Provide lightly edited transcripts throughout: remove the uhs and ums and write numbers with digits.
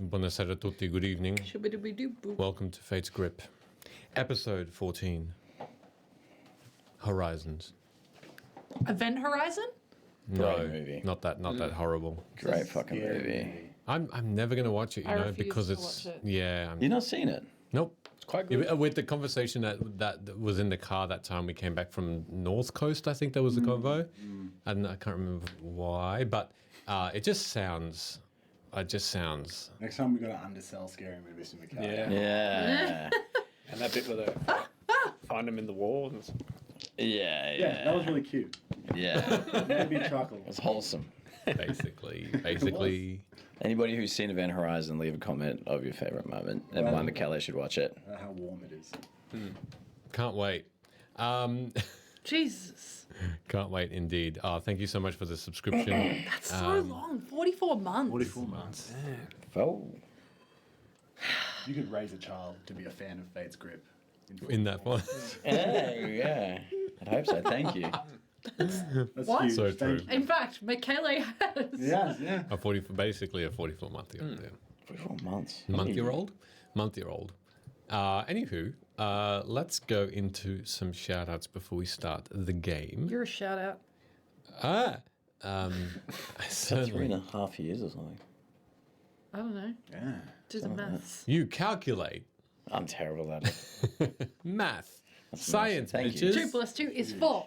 buonasera tutti, good evening. Shoo-ba-doo-ba-doo-boo. Welcome to Fate's Grip, episode 14, Horizons. Event Horizon? No, Great movie. not that horrible. Great fucking movie. I'm never going to watch it, you I know, refuse because to it's, watch it. yeah. You've not seen it? Nope. It's quite good. Yeah, with the conversation that was in the car that time we came back from North Coast, I think that was the convo. And I can't remember why, but it just sounds... Next time we got to undersell scary movies to Mikhail. Yeah. And that bit where they find him in the wall. Yeah, that was really cute. Yeah. Made me chuckle. It's wholesome. basically. Anybody who's seen Event Horizon, leave a comment of your favourite moment. And Well- why Michele should watch it. How warm it is. Can't wait. Jesus. Can't wait indeed. Thank you so much for the subscription. That's so long. 44 months. 44 months. Oh. You could raise a child to be a fan of Fate's Grip. In that one. Yeah. I'd hope so. Thank you. That's What? huge. So Thank true. you. In fact, Michele has. Yes, yeah. Basically a 44-month-old. Yeah. 44 months. Month-year-old? Anywho, let's go into some shout-outs before we start the game. You're a shout out. Certainly. 3.5 years or something. I don't know. Yeah. Do the maths. You calculate. I'm terrible at it. Math. Science, Thank you. bitches. 2 plus 2 is 4.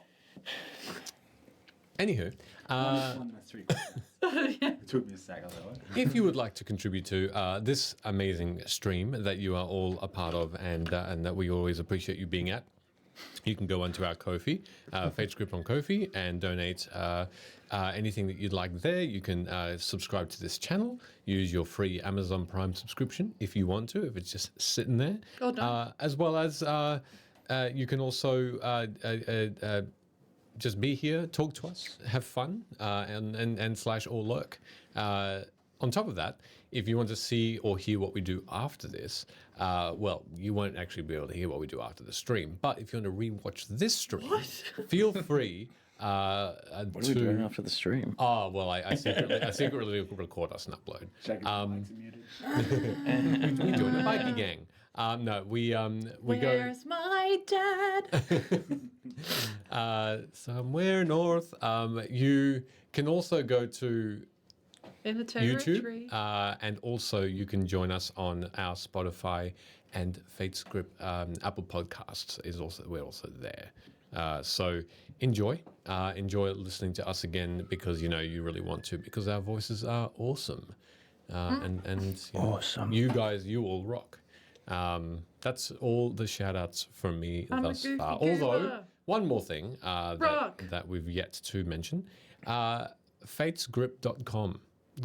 Anywho, That's 3 questions. It took me a sec. I was like, what? if you would like to contribute to this amazing stream that you are all a part of and that we always appreciate you being at, you can go onto our Ko-fi, Fate's Grip on Ko-fi, and donate anything that you'd like there. You can subscribe to this channel, use your free Amazon Prime subscription if you want to, if it's just sitting there. Oh, no. As well as you can also just be here, talk to us, have fun, and slash or lurk. On top of that, if you want to see or hear what we do after this, well, you won't actually be able to hear what we do after the stream. But if you want to rewatch this stream, feel free What are we doing after the stream? Oh, well, I secretly record us and upload. Check if the mics are muted. We join a bikie gang. No, we go Where's my dad? somewhere north. You can also go to In the YouTube, territory. and also you can join us on our Spotify and Fate's Grip Apple Podcasts. We're also there. So enjoy listening to us again because you really want to, because our voices are awesome, and Awesome. You guys, you all rock. That's all the shout outs from me I'm a thus goofy far. goober. Although one more thing Rock. that we've yet to mention, fatesgrip.com.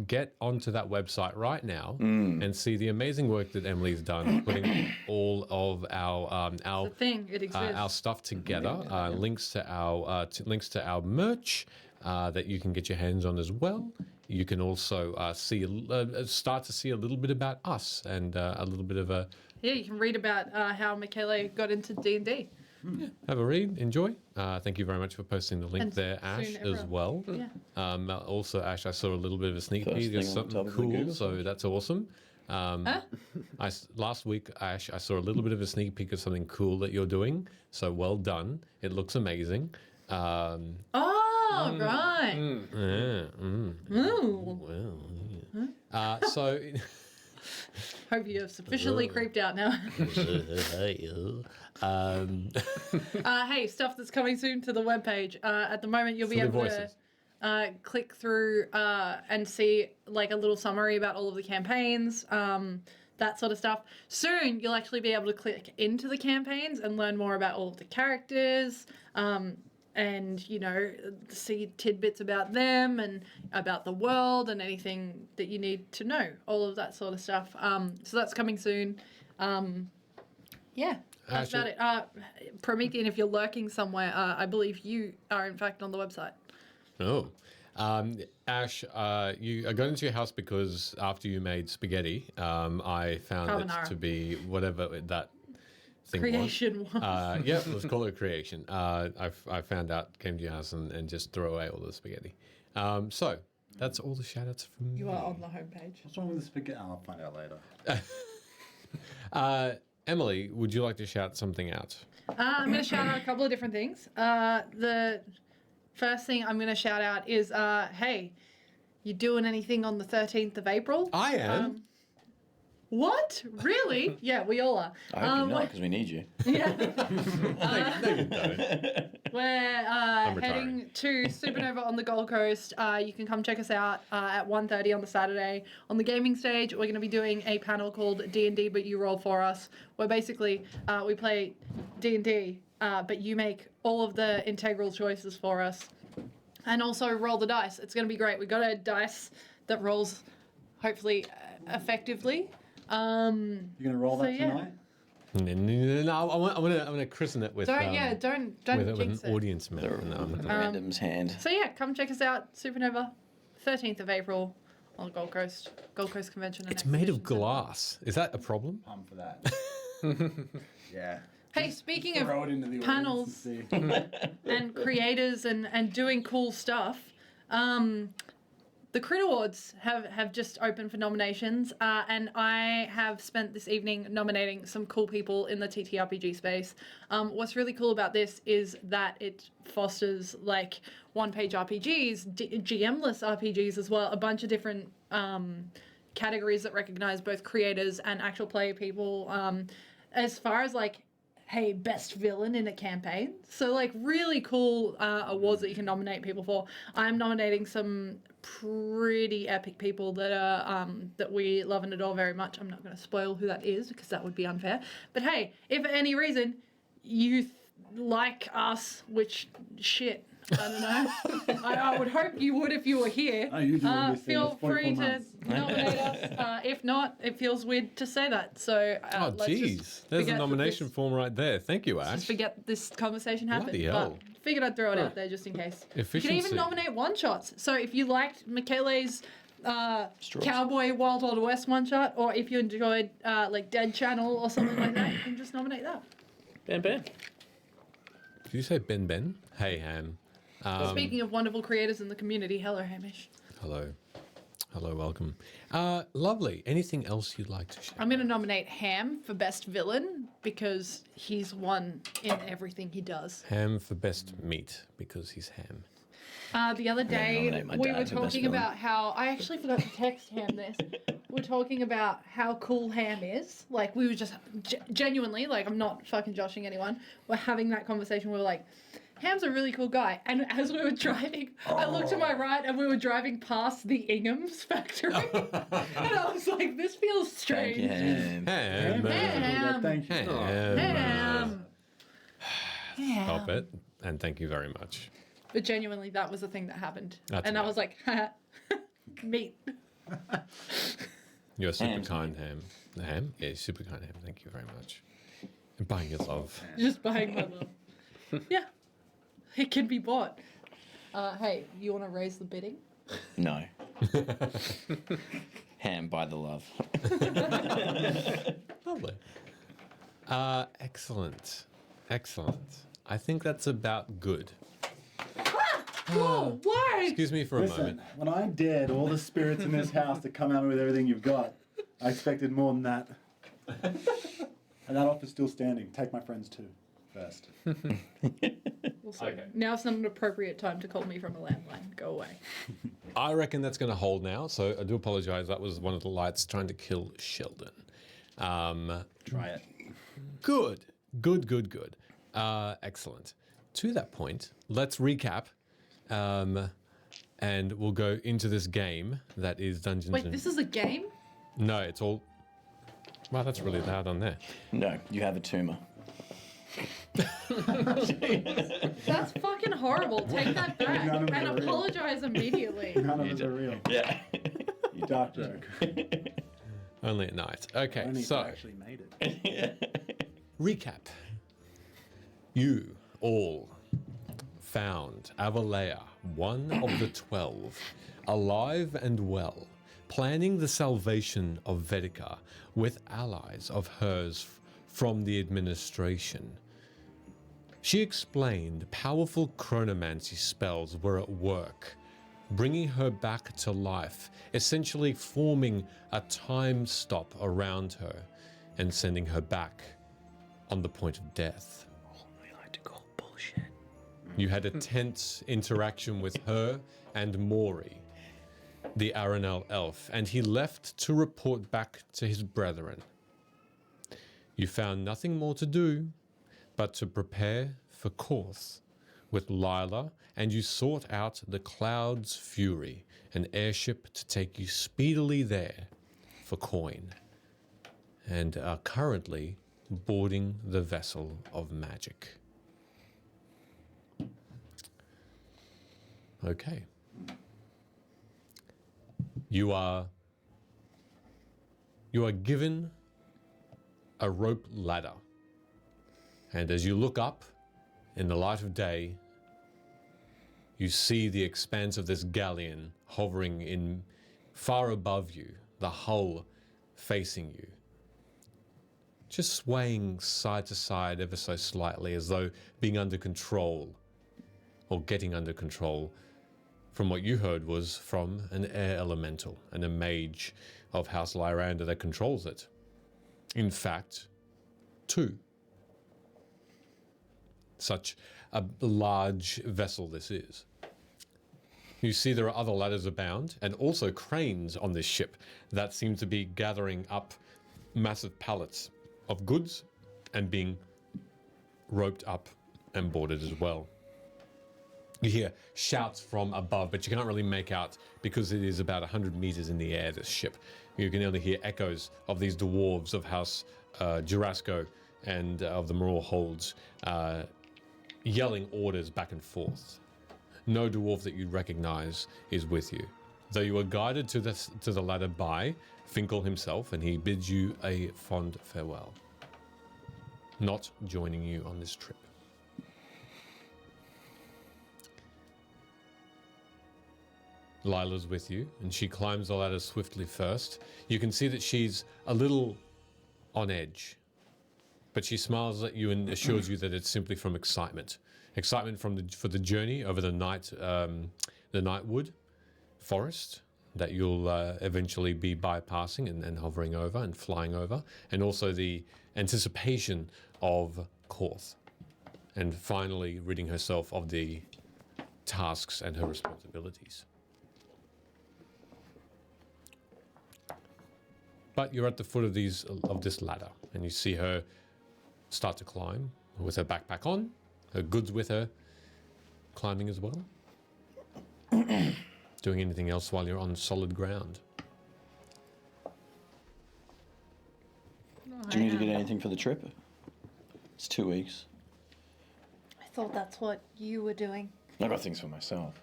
Get onto that website right now and see the amazing work that Emily's done, putting all of our The thing, it exists. our stuff together. Links to our merch that you can get your hands on as well. You can also start to see a little bit about us and a little bit of a Yeah, you can read about how Michele got into D&D. have a read, enjoy. Thank you very much for posting the link And there, soon Ash, as everyone. well. Yeah. Also, Ash, I saw a little bit of a sneak First peek of thing on something top of the cool, Google so that's awesome. Last week, Ash, I saw a little bit of a sneak peek of something cool that you're doing, so well done. It looks amazing. Oh, right. Ooh. Well, so... Hope you're sufficiently creeped out now. Hey, stuff that's coming soon to the webpage. At the moment, you'll be Silly able voices. to click through and see like a little summary about all of the campaigns, that sort of stuff. Soon, you'll actually be able to click into the campaigns and learn more about all of the characters. And, see tidbits about them and about the world and anything that you need to know, all of that sort of stuff. So that's coming soon. Yeah, that's Actually- about it. Promethean, if you're lurking somewhere, I believe you are, in fact, on the website. Oh. Ash, I got into your house because after you made spaghetti, I found Carbonara. it to be whatever that thing Creation was. was. Yeah, let's call it a creation. I found out, came to your house and just threw away all the spaghetti. So, That's all the shout-outs from You me. are on the homepage. What's wrong with the spaghetti? I'll find out later. Emily, would you like to shout something out? I'm going to shout out a couple of different things. The first thing I'm going to shout out is, hey, you doing anything on the 13th of April? I am. What? Really? Yeah, we all are. I hope you're not, because we need you. Yeah. No, you don't. We're retiring. heading to Supernova on the Gold Coast. You can come check us out at 1:30 on the Saturday. On the gaming stage, we're going to be doing a panel called D&D, but you roll for us, where basically we play D&D, but you make all of the integral choices for us. And also roll the dice. It's going to be great. We've got a dice that rolls, hopefully, effectively. You're gonna roll that yeah. tonight? No, I'm gonna christen it with Don't with jinx an it. audience member. No, I'm not The gonna- random's hand. So yeah, come check us out, Supernova, 13th of April on the Gold Coast Convention. And It's made of Exhibition Centre. glass. Is that a problem? Pump for that. Yeah. Hey, speaking Throw of it into the panels audience and see. and creators and doing cool stuff, the Crit Awards have just opened for nominations, and I have spent this evening nominating some cool people in the TTRPG space. What's really cool about this is that it fosters like one-page RPGs, GM-less RPGs as well, a bunch of different categories that recognize both creators and actual player people. As far as like, hey, best villain in a campaign. So like really cool awards that you can nominate people for. I'm nominating some pretty epic people that are that we love and adore very much. I'm not going to spoil who that is because that would be unfair. But hey, if for any reason you like us, which shit, I don't know. I would hope you would if you were here. Oh, you do this thing. Feel It's 44 free to months. nominate us. If not, it feels weird to say that. So Oh, let's jeez. just There's a forget nomination this- form right there. Thank you, Just Ash. forget this conversation happened. Bloody hell. But figured I'd throw it out there just in case. You Efficiency. can even nominate one shots. So if you liked Michele's Straws. Cowboy Wild Wild West one shot, or if you enjoyed like Dead Channel or something like that, you can just nominate that. Ben. Did you say Ben? Hey, Ham. Speaking of wonderful creators in the community, hello Hamish. Hello. Hello, welcome. Lovely. Anything else you'd like to share? I'm going to nominate Ham for best villain because he's won in everything he does. Ham for best meat because he's ham. The other day, nominate my we dad were for best talking villain. about how I actually forgot to text Ham this. We're talking about how cool Ham is. Like, we were just genuinely, like, I'm not fucking joshing anyone. We're having that conversation. We were like, Ham's a really cool guy. And as we were driving, I looked to my right and we were driving past the Ingham's factory. And I was like, this feels Thank strange. you, Ham. Ham. Ham. Thank you. Ham. Ham. Stop it. And thank you very much. But genuinely, that was the thing that happened. That's and I okay. was like, haha, meat. You're super Ham's kind, Ham. The ham? Yeah, super kind, Ham. Thank you very much. And buying your love. Just buying my love. Yeah. It can be bought. Hey, you want to raise the bidding? No. Ham by the love. Lovely. Excellent. Excellent. I think that's about good. Whoa, why? Excuse me for a Listen, moment. when I dared all the spirits in this house to come at me with everything you've got, I expected more than that. And that offer's still standing. Take my friends too, first. Also, Okay. now it's not an appropriate time to call me from a landline. Go away. I reckon that's going to hold now, so I do apologize. That was one of the lights trying to kill Sheldon. Try it. Good. Excellent. To that point, let's recap. And we'll go into this game that is Dungeons Wait, and... this is a game? No, it's all... Wow, that's really loud on there. No, you have a tumor. That's fucking horrible. Take that back None of and them are real. apologize immediately. None of us are real. Yeah. You dark joke. Only at night. Okay, Only if so... you actually made it. Recap. You all found Avalea, one of the 12, alive and well, planning the salvation of Vedykar with allies of hers from the administration. She explained powerful chronomancy spells were at work bringing her back to life, essentially forming a time stop around her and sending her back on the point of death. We like to call bullshit. You had a tense interaction with her and Maury, the Aranel elf, and he left to report back to his brethren. You found nothing more to do but to prepare for Korth with Lila, and you sought out the Cloud's Fury, an airship to take you speedily there for coin, and are currently boarding the vessel of magic. Okay. You are given a rope ladder. And as you look up in the light of day, you see the expanse of this galleon hovering in far above you, the hull facing you, just swaying side to side ever so slightly, as though being under control or getting under control from what you heard was from an air elemental and a mage of House Lyranda that controls it. In fact, two. Such a large vessel this is. You see there are other ladders abound and also cranes on this ship that seem to be gathering up massive pallets of goods and being roped up and boarded as well. You hear shouts from above, but you can't really make out because it is about 100 meters in the air, this ship. You can only hear echoes of these dwarves of House Jurasco and of the Moror Holds yelling orders back and forth. No dwarf that you recognize is with you, though you are guided to the ladder by Finkel himself, and he bids you a fond farewell, not joining you on this trip. Lila's with you, and she climbs the ladder swiftly first. You can see that she's a little on edge, but she smiles at you and assures you that it's simply from excitement. Excitement for the journey over the Nightwood forest that you'll eventually be bypassing and hovering over and flying over, and also the anticipation of Korth, and finally ridding herself of the tasks and her responsibilities. But you're at the foot of this ladder, and you see her start to climb with her backpack on, her goods with her, climbing as well. Doing anything else while you're on solid ground? Do you need to get anything for the trip? It's 2 weeks. I thought that's what you were doing. I got things for myself.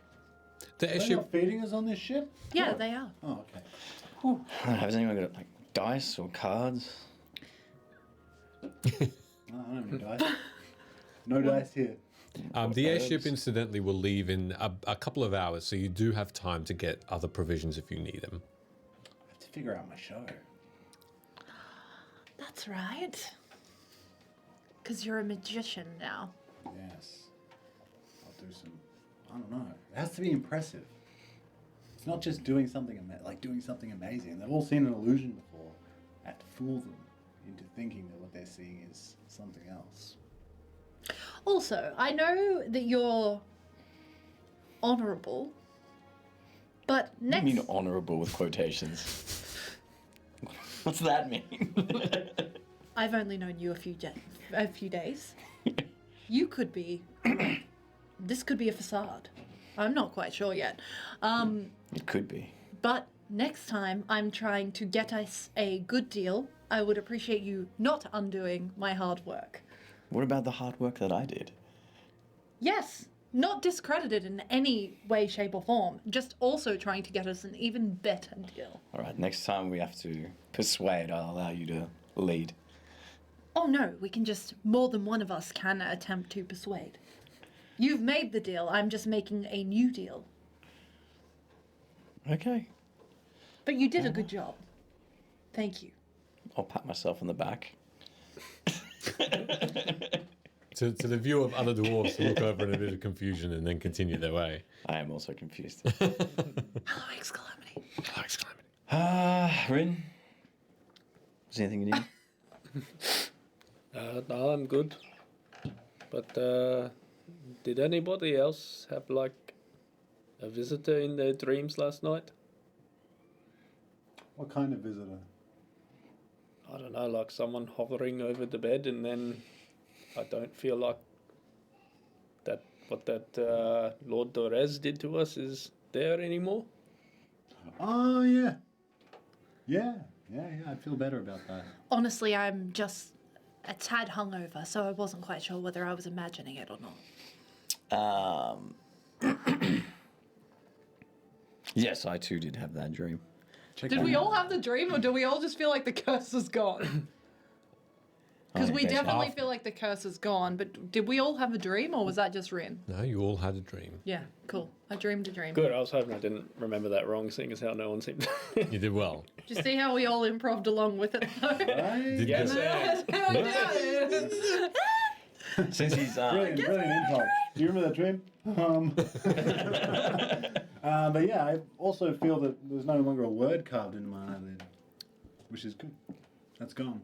The They're airship. not feeding us on this ship? Yeah, they are. Oh, okay. Has anyone got like dice or cards? No, I don't have any dice. No dice here. The airship, incidentally, will leave in a couple of hours, so you do have time to get other provisions if you need them. I have to figure out my show. That's right. Because you're a magician now. Yes. I'll do some. I don't know. It has to be impressive. It's not just doing something doing something amazing. They've all seen an illusion before. I have to fool them into thinking that what they're seeing is something else. Also, I know that you're honorable, but I mean honorable with quotations. What's that mean? I've only known you a few days. You could be. This could be a facade. I'm not quite sure yet. It could be. But next time I'm trying to get us a good deal, I would appreciate you not undoing my hard work. What about the hard work that I did? Yes, not discredited in any way, shape, or form. Just also trying to get us an even better deal. All right, next time we have to persuade, I'll allow you to lead. Oh no, we can just, more than one of us can attempt to persuade. You've made the deal, I'm just making a new deal. Okay. But you did a good job. Thank you. I'll pat myself on the back. to the view of other dwarves look over in a bit of confusion and then continue their way. I am also confused. Hello, Ex-Calamity. Alex Calamity. Rin? Is there anything you need? No, I'm good. But did anybody else have like a visitor in their dreams last night? What kind of visitor? I don't know, like someone hovering over the bed, and then I don't feel like that what that Lord Dorez did to us is there anymore. Oh, yeah. Yeah. I'd feel better about that. Honestly, I'm just a tad hungover, so I wasn't quite sure whether I was imagining it or not. Yes, I too did have that dream. Check Did that we out. all have the dream, or do we all just feel like the curse is gone? Because we basically. definitely feel like the curse is gone, but did we all have a dream, or was that just Rin? No, you all had a dream. Yeah, cool. I dreamed a dream. Good, I was hoping I didn't remember that wrong, seeing as how no one seemed. You did well. Did you see how we all improved along with it, though? Right? Did Yes, you? yes. That's how we do it. Since he's Brilliant improv. Do you remember that dream? But yeah, I also feel that there's no longer a word carved into my eyelid, which is good. That's gone.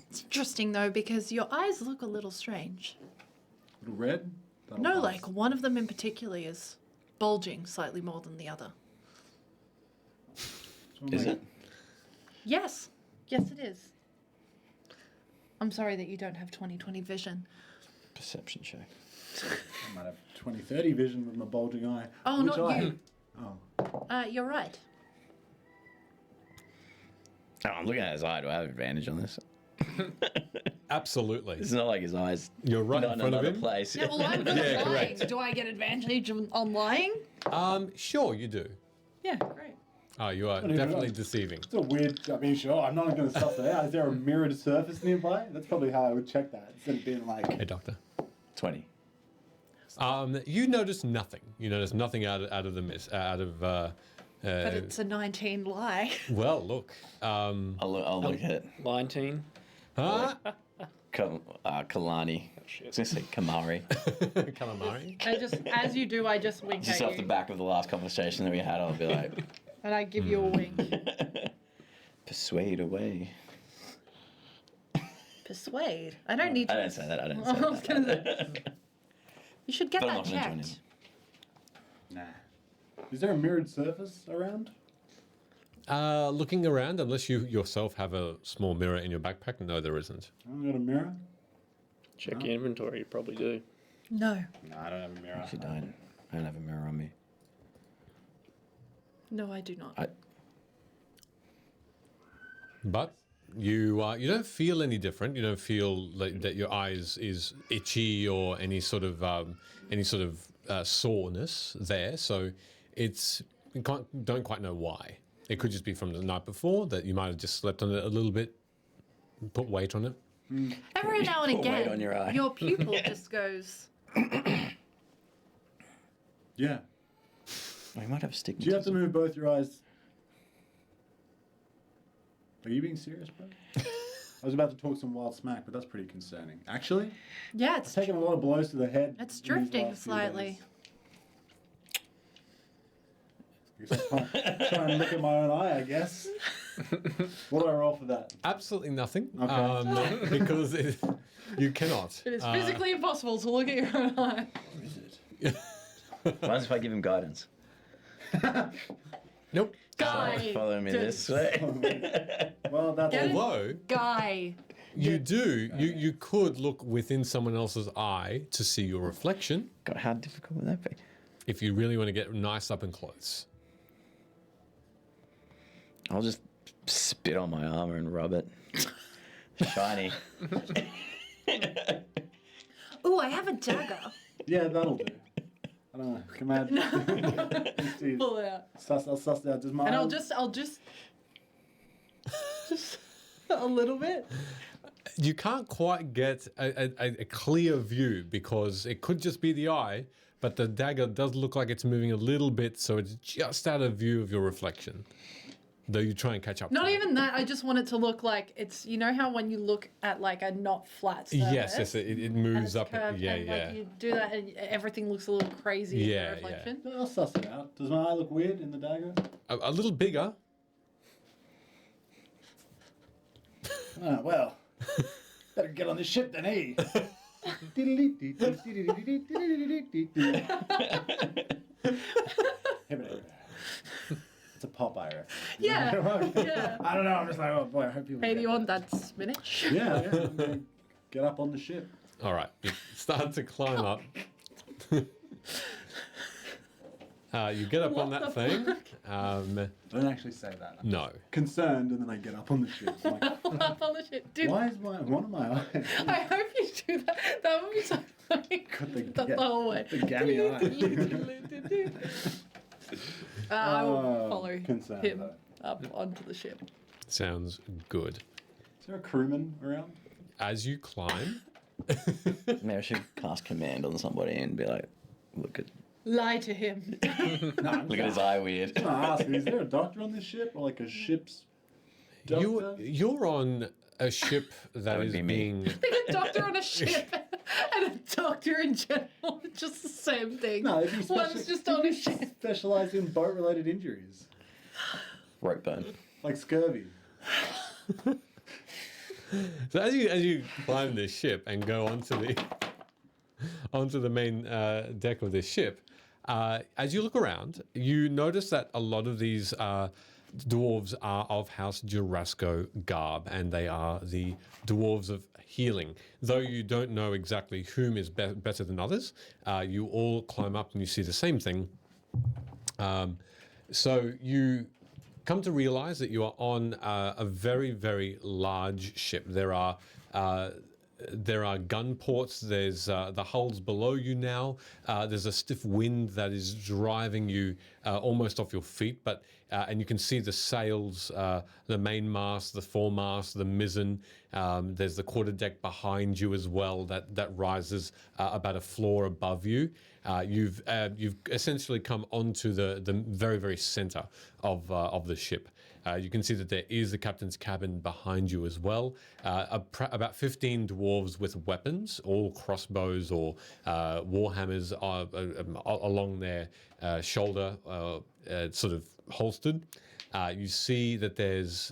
It's interesting, though, because your eyes look a little strange. Little red? That'll No, pass. like one of them in particular is bulging slightly more than the other. Is it? Yes. Yes, it is. I'm sorry that you don't have 20/20 vision. Perception check. I might have 20/30 vision with my bulging eye. Oh, Which not eye? you. Oh. You're right. Oh, I'm looking at his eye. Do I have advantage on this? Absolutely. It's not like his eyes. You're right not in front of another him. place. Yeah, well, I'm good Yeah, at lying. correct. Do I get advantage on lying? Sure, you do. Yeah, great. Oh, you are Not even definitely right. deceiving. It's a weird. I mean, sure, I'm not going to suss it out. Is there a mirrored surface nearby? That's probably how I would check that instead of being like. Hey, Doctor. 20. You notice nothing. You notice nothing out of the mist. But it's a 19 lie. Well, look. I'll look at 19. Huh? Kalani. I was going to say Kamari. Calamari. I just, as you do, I just wink Just at off you. the back of the last conversation that we had, I'll be like, And I give you a wink. persuade away. Persuade. I don't need to. I don't say that. I don't I say was gonna that. say. You should get But I'm that not gonna join checked. Nah. Is there a mirrored surface around? Looking around, unless you yourself have a small mirror in your backpack, no, there isn't. I don't got a mirror. Check your inventory, you probably do. No. No, I don't have a mirror. Actually, don't. I don't have a mirror on me. No, I do not. But you don't feel any different. You don't feel like that your eyes is itchy or any sort of soreness there. So don't quite know why. It could just be from the night before that you might have just slept on it a little bit, put weight on it. Every now and Put weight again, on your eye. your pupil just goes. Yeah. Oh, you might have stick. Do you have to move both your eyes? Are you being serious, bro? I was about to talk some wild smack, but that's pretty concerning. Actually, Yeah, I've it's taken a lot of blows to the head. It's in these drifting last few slightly. days. I guess I'm trying to look at my own eye, I guess. What do I roll for that? Absolutely nothing. Okay. Because you cannot. it is physically impossible to look at your own eye. What is it? Mind if I give him guidance? Nope. Guy. Follow me this way. Well, that's Get it? Although Guy. you you could look within someone else's eye to see your reflection God, how difficult would that be? if you really want to get nice up and close. I'll just spit on my armor and rub it. Shiny. Ooh, I have a dagger. Yeah, that'll do. I don't know. Come on. Steve, Pull it out. I'll suss it out. Does my And I'll arm- just a little bit. You can't quite get a clear view because it could just be the eye, but the dagger does look like it's moving a little bit, so it's just out of view of your reflection. Though you try and catch up. Not to it. even that. I just want it to look like it's. You know how when you look at like a not flat surface. Yes, it and moves it's up. curved, Yeah, and, yeah. Like, you do that and everything looks a little crazy Yeah, in yeah. the reflection. I'll suss it out. Does my eye look weird in the dagger? A little bigger. Well, better get on this ship then, eh? It's a Popeye reference. Yeah, yeah. I don't know. I'm just like, oh boy, I hope you. Hey, do you want that spinach? Yeah. I'm gonna get up on the ship. All right, you start to climb up. You get up on What that the thing. Don't actually say that. I'm No. concerned, and then I get up on the ship. I'm like, Up on the shit. Dude, why is one of my eyes? I hope you do that. That would be so funny. The whole way. The gammy eye. I will follow concerned, him though. up onto the ship. Sounds good. Is there a crewman around? As you climb, Maybe I should cast command on somebody and be like, look Lie to him. No, I'm at his eye weird. I'm gonna ask, is there a doctor on this ship, or like a ship's doctor? you're on a ship that would is be me. being. Like a doctor on a ship and a doctor in general. It's just the same thing. No, it'd be One's just on a ship. specialised in boat-related injuries, Rope burn. like scurvy. So as you climb this ship and go onto the main deck of this ship, as you look around, you notice that a lot of these dwarves are of House Jurasco garb, and they are the dwarves of healing. Though you don't know exactly whom is better than others, you all climb up and you see the same thing. So you come to realize that you are on a very, very large ship. There are gun ports. There's the hulls below you now. There's a stiff wind that is driving you almost off your feet, but and you can see the sails, the main mast, the foremast, the mizzen. There's the quarterdeck behind you as well that rises about a floor above you. You've essentially come onto the very, very center of the ship. You can see that there is the captain's cabin behind you as well. About 15 dwarves with weapons, all crossbows or warhammers along their shoulder, sort of holstered. You see that there's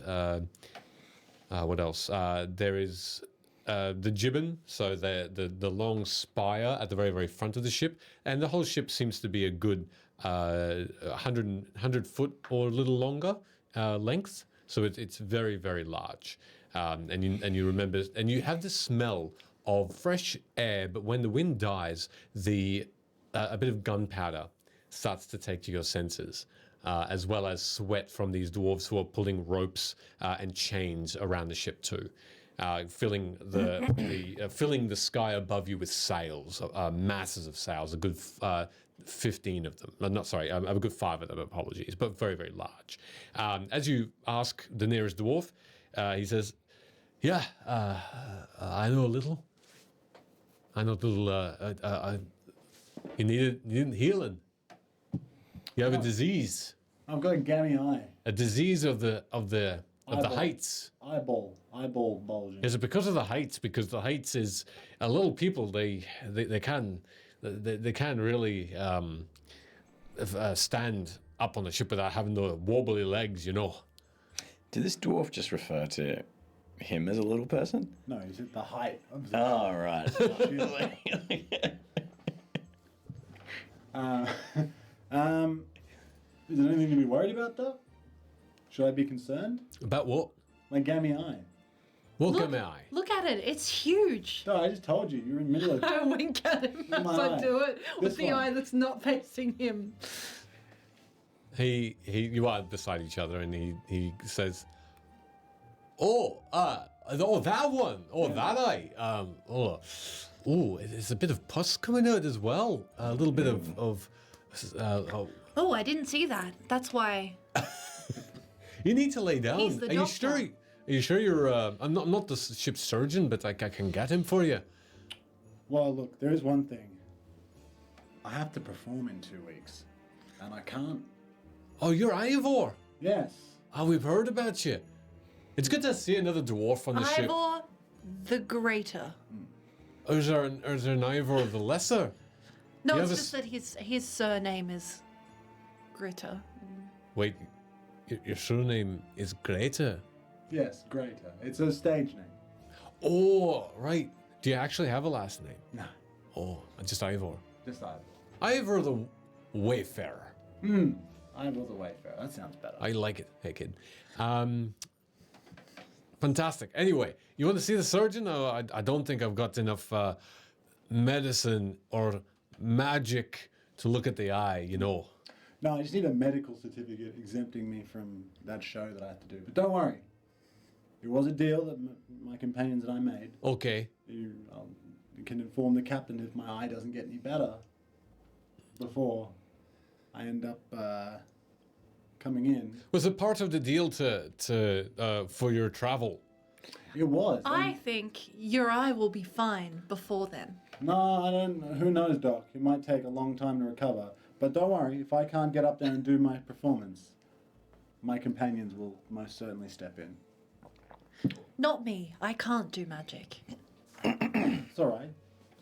what else? There is the gibbon, so the long spire at the very, very front of the ship, and the whole ship seems to be a good 100 foot or a little longer length. So it's very, very large, and you remember, and you have the smell of fresh air. But when the wind dies, a bit of gunpowder starts to take to your senses. As well as sweat from these dwarves who are pulling ropes and chains around the ship too, filling the sky above you with sails, masses of sails, a good 15 of them. A good 5 of them. Apologies, but very, very large. As you ask the nearest dwarf, he says, "Yeah, I know a little. I know a little. You needed healing. You have a disease." I've got a gammy eye. A disease of the Eyeball. heights. Eyeball bulging. Is it because of the heights? Because the heights is a little people. They can really stand up on the ship without having the wobbly legs. You know. Did this dwarf just refer to him as a little person? No, is it the height? Of the Oh, right. Is there anything to be worried about, though? Should I be concerned? About what? My gammy eye. What Look, can I? look at it. It's huge. No, I just told you. You're in the middle of. I wink at him as My I eye. do it with This the one. eye that's not facing him. You are beside each other, and he says, "Oh, that one. Oh, that eye. There's a bit of pus coming out as well. A little bit of Oh, I didn't see that. That's why. You need to lay down. He's the Are you doctor. sure? Are you sure you're? I'm not the ship's surgeon, but I can get him for you. Well, look, there is one thing. I have to perform in 2 weeks, and I can't. Oh, you're Ivor. Yes, Oh, we've heard about you. It's good to see another dwarf on the ship. Ivor the Greater. Or is there an Ivor the Lesser? No, You it's have a just that his surname is Gritter. Wait, your surname is Greta? Yes, greater. It's a stage name. Oh, right. Do you actually have a last name? No, Oh, just Ivor. just Ivor. Ivor the Wayfarer. Ivor the Wayfarer. That sounds better. I like it. Hey, kid. Fantastic. Anyway, you want to see the surgeon? Oh, I don't think I've got enough medicine or magic to look at the eye, you know. No, I just need a medical certificate exempting me from that show that I have to do. But don't worry. It was a deal that my companions and I made. Okay. You can inform the captain if my eye doesn't get any better before I end up coming in. Was it part of the deal to for your travel? It was. I think your eye will be fine before then. No, I don't. Who knows, Doc? It might take a long time to recover. But don't worry, if I can't get up there and do my performance, my companions will most certainly step in. Not me. I can't do magic. It's all right.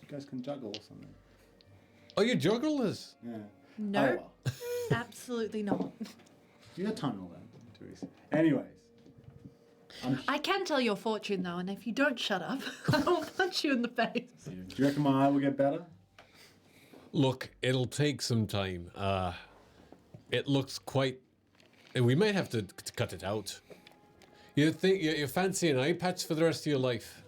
You guys can juggle or something. Oh, you jugglers. Yeah. No, Oh, well. absolutely not. You got time to learn. Too easy. Anyways. I can tell your fortune though, and if you don't shut up, I'll punch you in the face. Do you reckon my eye will get better? Look, it'll take some time. It looks quite. We might have to cut it out. You think you fancy an eye patch for the rest of your life?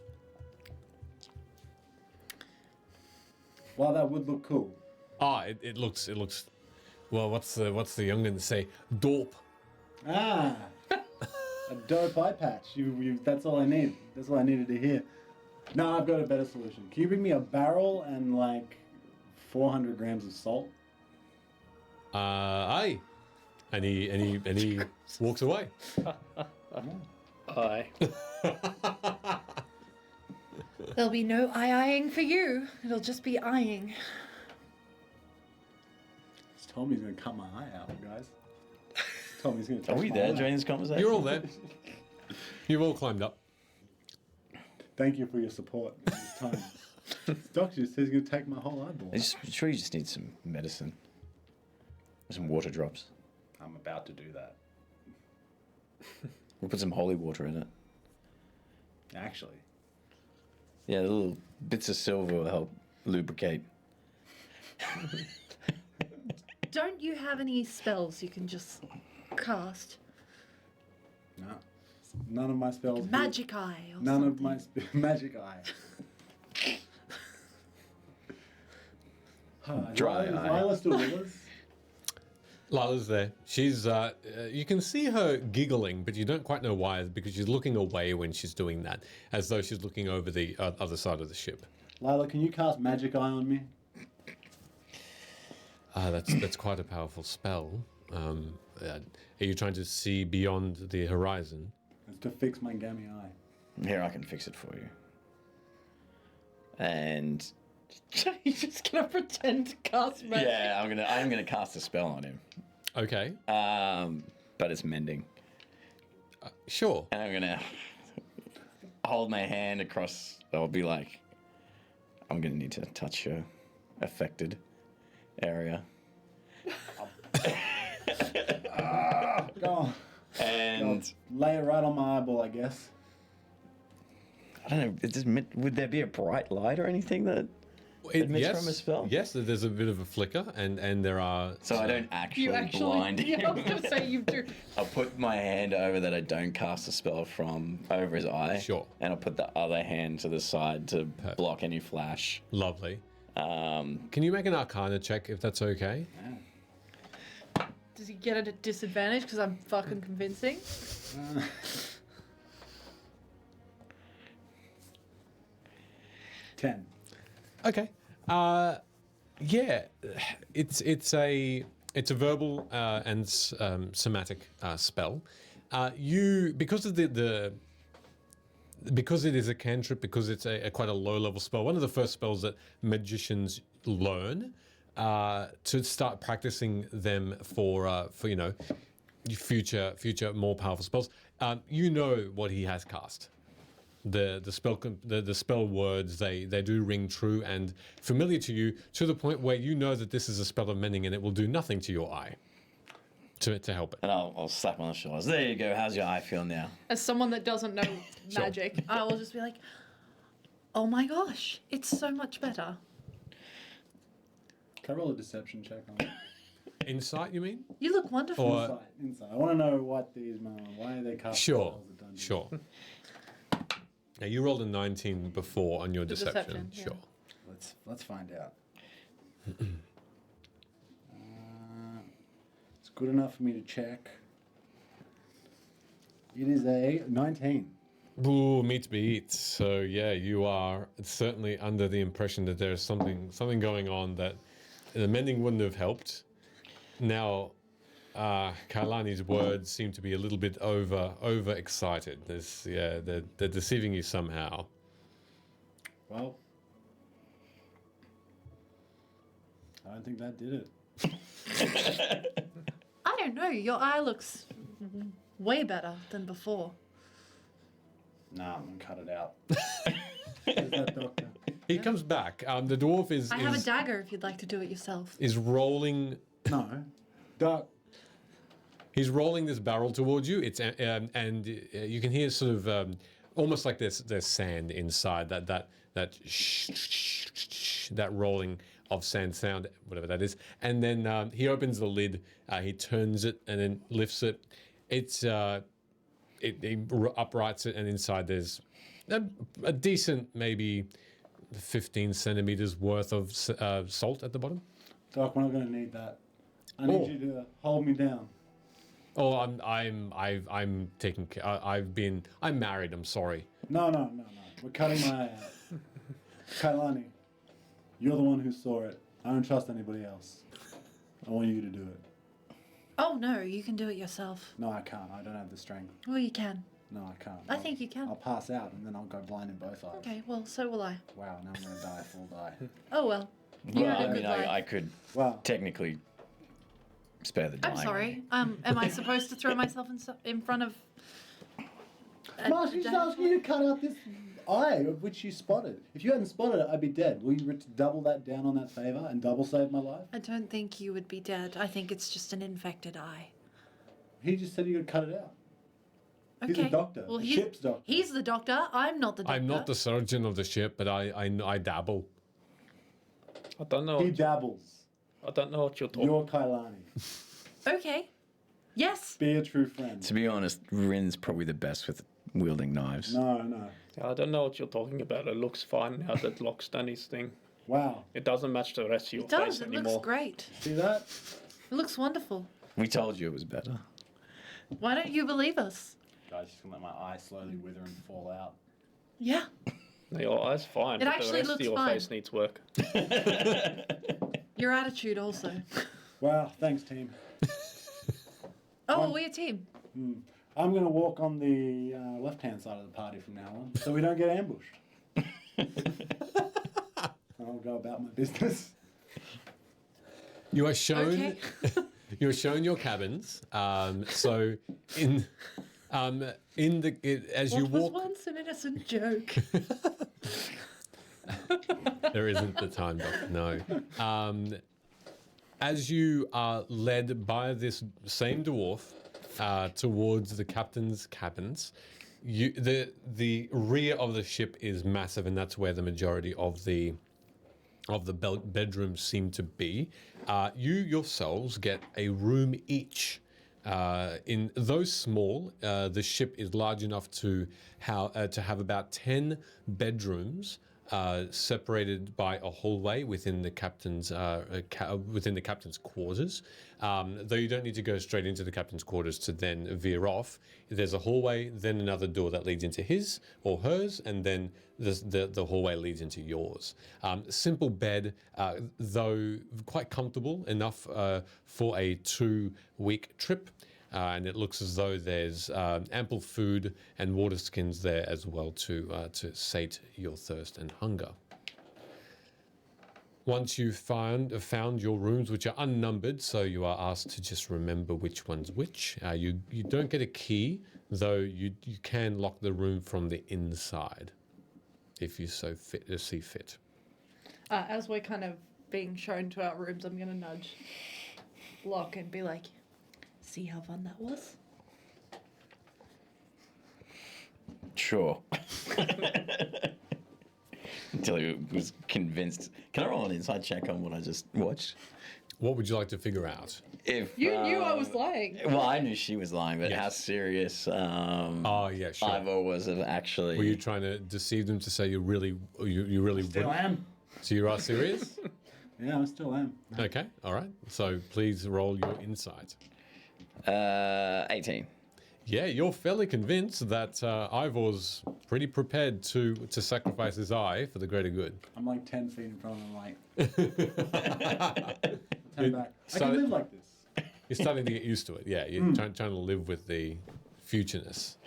Well, that would look cool. Ah, it looks. Well, what's the young'un say? Dope. Ah, a dope eye patch. You. That's all I need. That's all I needed to hear. No, I've got a better solution. Can you bring me a barrel and like 400 grams of salt? Aye. And he walks away. Aye. There'll be no eyeing for you. It'll just be eyeing. He's told me he's gonna cut my eye out, guys. He's told me he's gonna. Are touch we my there eye. during this conversation? You're all there. You've all climbed up. Thank you for your support at this time. This doctor just says he's gonna take my whole eyeball. I'm sure you just need some medicine. Some water drops. I'm about to do that. We'll put some holy water in it. Actually. Yeah, the little bits of silver will help lubricate. Don't you have any spells you can just cast? No. None of my spells. do- Magic eye or None something. of my magic eye. Dry is eye. Lila still with us? Lala's there. She's, you can see her giggling, but you don't quite know why, because she's looking away when she's doing that, as though she's looking over the other side of the ship. Lila, can you cast magic eye on me? That's quite a powerful spell. Are you trying to see beyond the horizon? It's to fix my gammy eye. Here, I can fix it for you. And You're just gonna pretend to cast magic. yeah, I'm gonna cast a spell on him. Okay, But it's mending. sure. And I'm gonna hold my hand across. I'll be like, I'm gonna need to touch your affected area. Go on. And Lay it right on my eyeball, I guess. I don't know. Would there be a bright light or anything that emits Yes, from a spell? yes, there's a bit of a flicker, and there are. So I don't You actually blind actually. Yeah, I was him. gonna say you do. I'll put my hand over that I don't cast a spell from over his eye. Sure. And I'll put the other hand to the side to block any flash. Lovely. Um, Can you make an Arcana check if that's okay? Does he get it at disadvantage because I'm fucking convincing? 10. Okay. Yeah, it's a verbal and somatic spell. You because of because it is a cantrip, because it's a quite a low level spell. One of the first spells that magicians learn to start practicing them for future more powerful spells. You know what he has cast. The spell words they do ring true and familiar to you, to the point where you know that this is a spell of mending and it will do nothing to your eye to help it. And I'll slap on the shoulders. There you go. How's your eye feel now? As someone that doesn't know Sure. magic, I will just be like, oh my gosh, it's so much better. Can I roll a deception check on it? Insight, you mean? You look wonderful. Or- Inside. I want to know what these why they cast Sure, spells at dungeons. sure. Now you rolled a 19 before on your The deception. deception, yeah. Sure. Let's find out. It's good enough for me to check. It is a 19. Ooh, meat beat. So yeah, you are certainly under the impression that there's something going on that the mending wouldn't have helped. Now, Kailani's words seem to be a little bit overexcited. They're deceiving you somehow. Well, I don't think that did it. I don't know. Your eye looks way better than before. Nah, I'm gonna cut it out. Where's that doctor? He comes back. The dwarf I have a dagger if you'd like to do it yourself. is rolling. No. Doc. He's rolling this barrel towards you. It's you can hear sort of almost like there's sand inside that that rolling of sand sound, whatever that is. And then he opens the lid. He turns it and then lifts it. It's he uprights it, and inside there's a decent maybe 15 centimeters worth of salt at the bottom. Doc, we're not gonna need that. I need you to hold me down. Oh, I'm taking care. I'm married. I'm sorry. No. We're cutting my eye out. Kailani, you're the one who saw it. I don't trust anybody else. I want you to do it. Oh no, you can do it yourself. No, I can't. I don't have the strength. Well, you can. No, I can't. I think you can. I'll pass out and then I'll go blind in both eyes. Okay, well, so will I. Wow, now I'm gonna die full die. Oh well. You Well, had a I good mean, life. I could Wow. technically spare the dying. I'm sorry. Am I supposed to throw myself in front of? Marsh, she's asking you to cut out this eye of which you spotted. If you hadn't spotted it, I'd be dead. Will you double that down on that favor and double save my life? I don't think you would be dead. I think it's just an infected eye. He just said you could cut it out. Okay. He's a doctor. Well, the he's ship's doctor. He's the doctor. I'm not the doctor. I'm not the surgeon of the ship, but I dabble. I don't know. He dabbles. I don't know what you're talking. You're Kailani. Okay. Yes. Be a true friend. To be honest, Rin's probably the best with wielding knives. No. I don't know what you're talking about. It looks fine now that Locke's done his thing. Wow. It doesn't match the rest of your It does. face It anymore. looks great. See that? It looks wonderful. We told you it was better. Why don't you believe us? Guys, just gonna let my eye slowly wither and fall out. Yeah. Your eye's fine, It but actually the rest looks of your fine. face needs work. Your attitude also. Wow, thanks, team. Oh, we're a team. I'm gonna walk on the left-hand side of the party from now on, so we don't get ambushed. I'll go about my business. You are shown. Okay. You're shown your cabins. So in as you What was walk, once an innocent joke. there isn't the time, Doc. No. As you are led by this same dwarf towards the captain's cabins, the rear of the ship is massive, and that's where the majority of the bedrooms seem to be. You yourselves get a room each. In those small, the ship is large enough to have about 10 bedrooms separated by a hallway within the captain's quarters. Though you don't need to go straight into the captain's quarters to then veer off. There's a hallway, then another door that leads into his or hers, and then the hallway leads into yours. Simple bed, though quite comfortable enough for a 2-week trip. And it looks as though there's ample food and water skins there as well to sate your thirst and hunger. once you found your rooms, which are unnumbered, so you are asked to just remember which one's which. You don't get a key, though you can lock the room from the inside, if you so see fit. As we're kind of being shown to our rooms, I'm going to nudge Locke and be like, see how fun that was? Sure. Until he was convinced. Can I roll an inside check on what I just watched? What would you like to figure out? If You knew I was lying. Well, I knew she was lying, but Yes. how serious Oh, yeah, sure. Ivor was of actually. Were you trying to deceive them to say you really Still wouldn't? am. So you are serious? Yeah, I still am. Okay, all right. So please roll your insight. 18. Yeah, you're fairly convinced that Ivor's pretty prepared to sacrifice his eye for the greater good. I'm like 10 feet in front of him, like, 10 back. I So- can live like this. You're starting to get used to it. Yeah, you're trying to live with the futureness.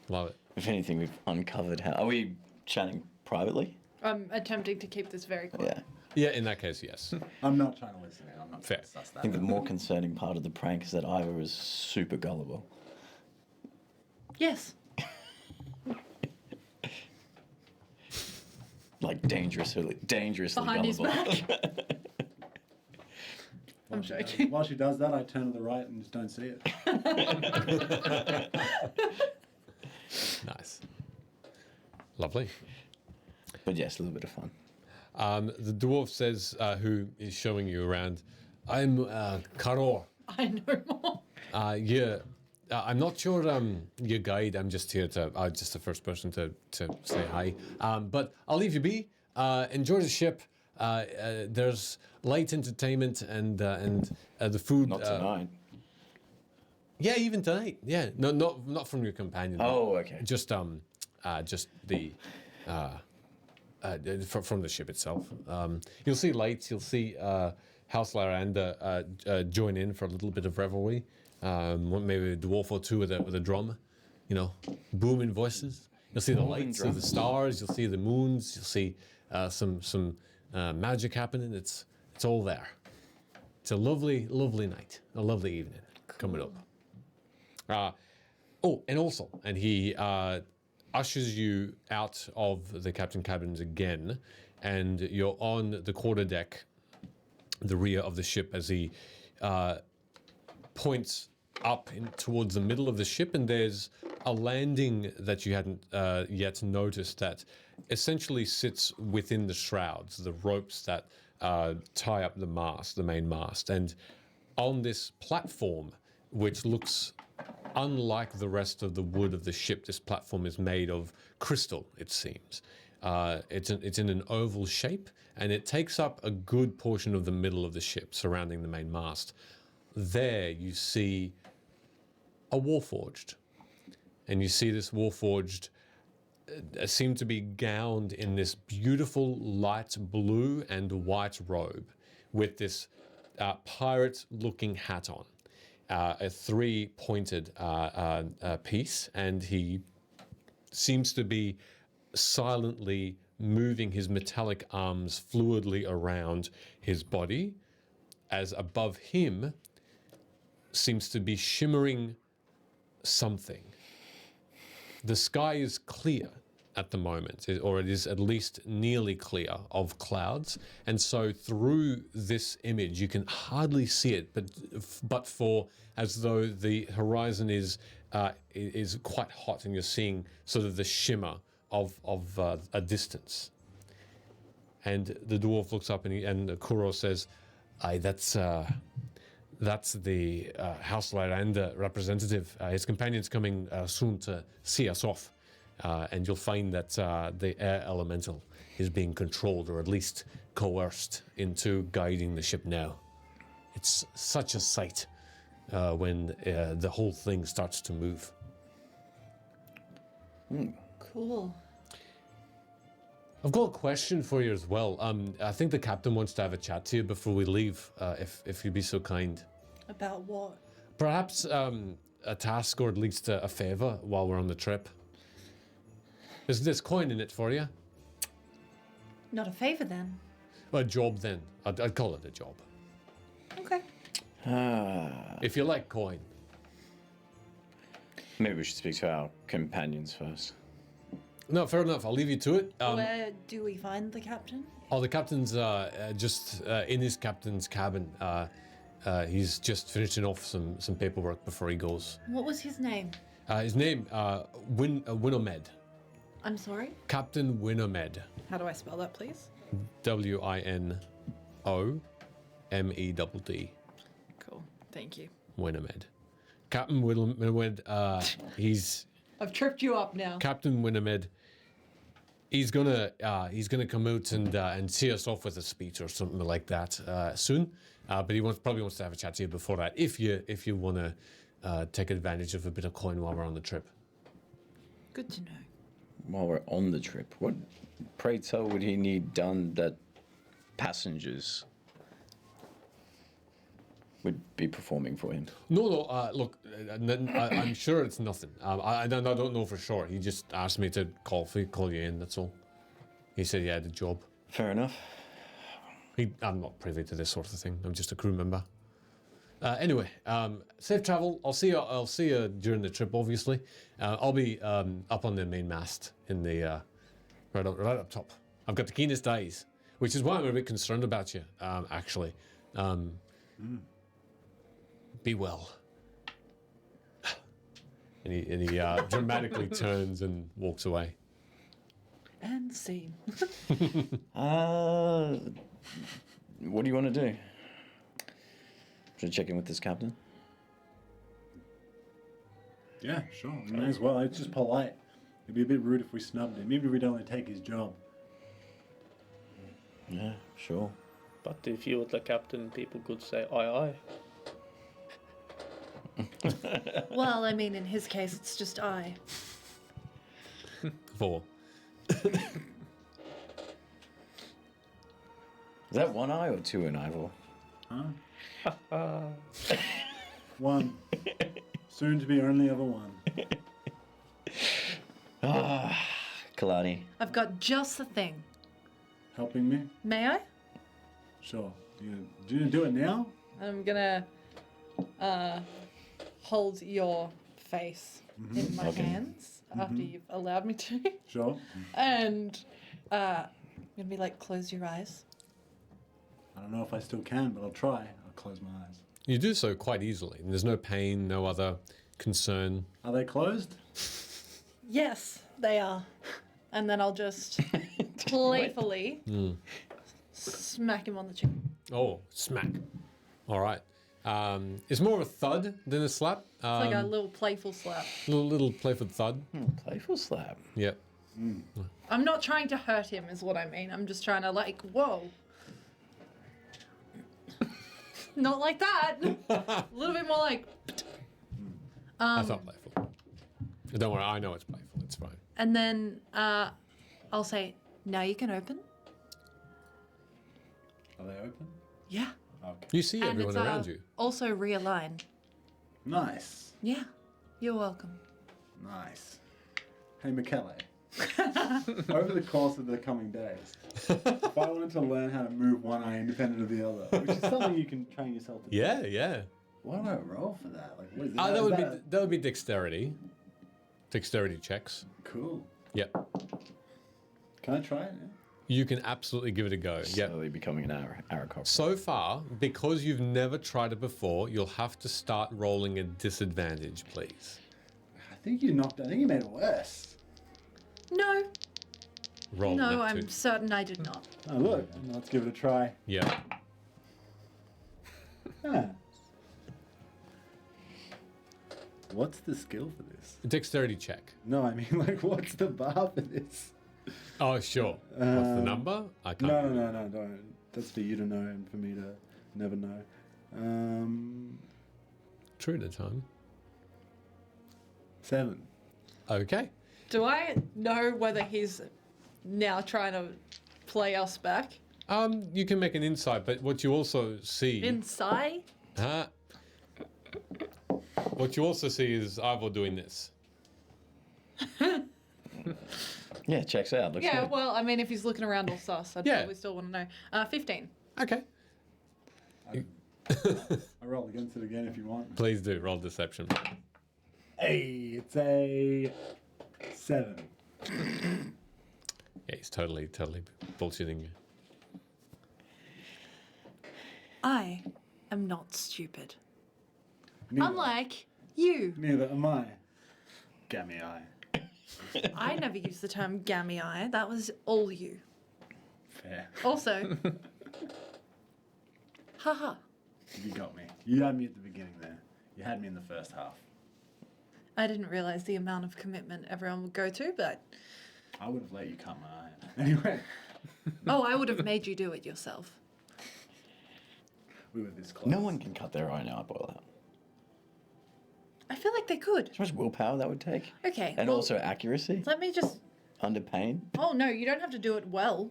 Love it. If anything, we've uncovered how. Are we chatting privately? I'm attempting to keep this very quiet. Yeah. Yeah, in that case, yes. I'm not trying to listen in. I'm not Fair. trying to suss I that think the out. more concerning part of the prank is that Ivor is super gullible. Yes. Like dangerously Behind his gullible. back. I'm While she does- joking. While she does that, I turn to the right and just don't see it. Nice. Lovely. But yes, a little bit of fun. The dwarf says, who is showing you around, I'm Karor. I know more. Yeah, I'm not your your guide. I'm just here to just the first person to say hi. But I'll leave you be. Enjoy the ship. There's light entertainment and the food. Not tonight. Yeah, even tonight. Yeah, no, not from your companion. Oh, okay. Just the from the ship itself. You'll see lights. You'll see House Laranda join in for a little bit of revelry. Maybe a dwarf or two with a drum, booming voices. You'll see the Booming lights of the drums. stars. You'll see the moons. You'll see some magic happening. It's all there. It's a lovely, lovely night. A lovely evening coming up. And he ushers you out of the captain cabins again, and you're on the quarterdeck, the rear of the ship, as he points up towards the middle of the ship, and there's a landing that you hadn't yet noticed that essentially sits within the shrouds, the ropes that tie up the mast, the main mast. And on this platform, which looks unlike the rest of the wood of the ship, this platform is made of crystal, it seems. It's in an oval shape, and it takes up a good portion of the middle of the ship, surrounding the main mast. There you see a warforged, and you see this warforged seem to be gowned in this beautiful light blue and white robe with this pirate-looking hat on, a three-pointed piece, and he seems to be silently moving his metallic arms fluidly around his body, as above him seems to be shimmering something. The sky is clear at the moment, or it is at least nearly clear of clouds, and so through this image you can hardly see it, but for as though the horizon is quite hot, and you're seeing sort of the shimmer of a distance. And the dwarf looks up and Kuro says, "Aye, that's the House Lyranda representative. His companion's coming soon to see us off. And you'll find that the air elemental is being controlled, or at least coerced into guiding the ship now. It's such a sight when the whole thing starts to move." Cool. I've got a question for you as well. I think the captain wants to have a chat to you before we leave, if you'd be so kind. About what? Perhaps a task, or at least a favor while we're on the trip. There's coin in it for you. Not a favor then. A job then. I'd call it a job. Okay. If you like coin. Maybe we should speak to our companions first. No, fair enough. I'll leave you to it. Where do we find the captain? Oh, the captain's just in his captain's cabin. He's just finishing off some paperwork before he goes. What was his name? His name, Winomed. I'm sorry? Captain Winomed. How do I spell that, please? Winomed. Cool. Thank you. Winomed. Captain Winomed, he's... I've tripped you up now. Captain Winomed, he's gonna come out and see us off with a speech or something like that soon. But he probably wants to have a chat to you before that, if you want to take advantage of a bit of coin while we're on the trip. Good to know. While we're on the trip, what, pray tell, would he need done that passengers would be performing for him? No, look, I'm sure it's nothing. I don't know for sure. He just asked me to call you in, that's all. He said he had a job. Fair enough. I'm not privy to this sort of thing. I'm just a crew member. Anyway, safe travel. I'll see you during the trip. Obviously, I'll be up on the main mast in the right up top. I've got the keenest eyes, which is why I'm a bit concerned about you. Actually, be well. And he dramatically turns and walks away. And scene. What do you want to do? Should I check in with this captain? Yeah, sure. We may as well. It's just polite. It'd be a bit rude if we snubbed him, even if we don't want to take his job. Yeah, sure. But if you're the captain, people could say aye aye. Well, I mean, in his case, it's just I. 4. Is that one eye or two in Ivor? Huh? One. Soon to be only ever one. Kalani. I've got just the thing. Helping me? May I? Sure. Do you do it now? I'm gonna hold your face in my Okay. hands after you've allowed me to. Sure. And I'm gonna be like, close your eyes. I don't know if I still can, but I'll try. I'll close my eyes. You do so quite easily. There's no pain, no other concern. Are they closed? Yes, they are. And then I'll just playfully smack him on the chin. Oh, smack. All right. It's more of a thud than a slap. It's like a little playful slap. Little playful thud. Playful slap. Yep. I'm not trying to hurt him, is what I mean. I'm just trying to like, whoa. Not like that. A little bit more like. That's not playful. Don't worry, I know it's playful. It's fine. And then I'll say, now you can open. Are they open? Yeah. Okay. You see And everyone it's around you. also realign. Nice. Yeah. You're welcome. Nice. Hey, Michele. Over the course of the coming days, if I wanted to learn how to move one eye independent of the other, which is something you can train yourself to do. Yeah. What do I roll for that? Like, what is That would be dexterity. Dexterity checks. Cool. Yep. Can I try it? Yeah? You can absolutely give it a go. Yep. Slowly becoming an Arakov. So far, because you've never tried it before, you'll have to start rolling at disadvantage, please. I think you made it worse. No. Roll No, that I'm too. certain I did not. Oh, look. Let's give it a try. Yeah. Huh. What's the skill for this? Dexterity check. No, I mean, like, what's the bar for this? Oh, sure. What's the number? I can't. No, don't. That's for you to know and for me to never know. True to time. 7. Okay. Do I know whether he's now trying to play us back? You can make an insight, but what you also see. Inside? Huh? What you also see is Ivor doing this. Yeah, checks out. Looks Yeah, good. well, I mean, if he's looking around all sus, I'd Yeah. probably still want to know. 15. Okay. I roll against it again if you want. Please do roll deception. Hey, it's a 7. Yeah, he's totally bullshitting you. I am not stupid. Neither, Unlike you. neither am I. Gammy eye. I never used the term gammy eye. That was all you. Fair. Also, haha. You got me. You had me at the beginning there. You had me in the first half. I didn't realize the amount of commitment everyone would go to, but I would have let you cut my eye. Anyway, oh, I would have made you do it yourself. we were this close. No one can cut their eye now, boil out. I feel like they could. How much willpower that would take? Okay. And well, also accuracy let me just. under pain. Oh no, you don't have to do it well.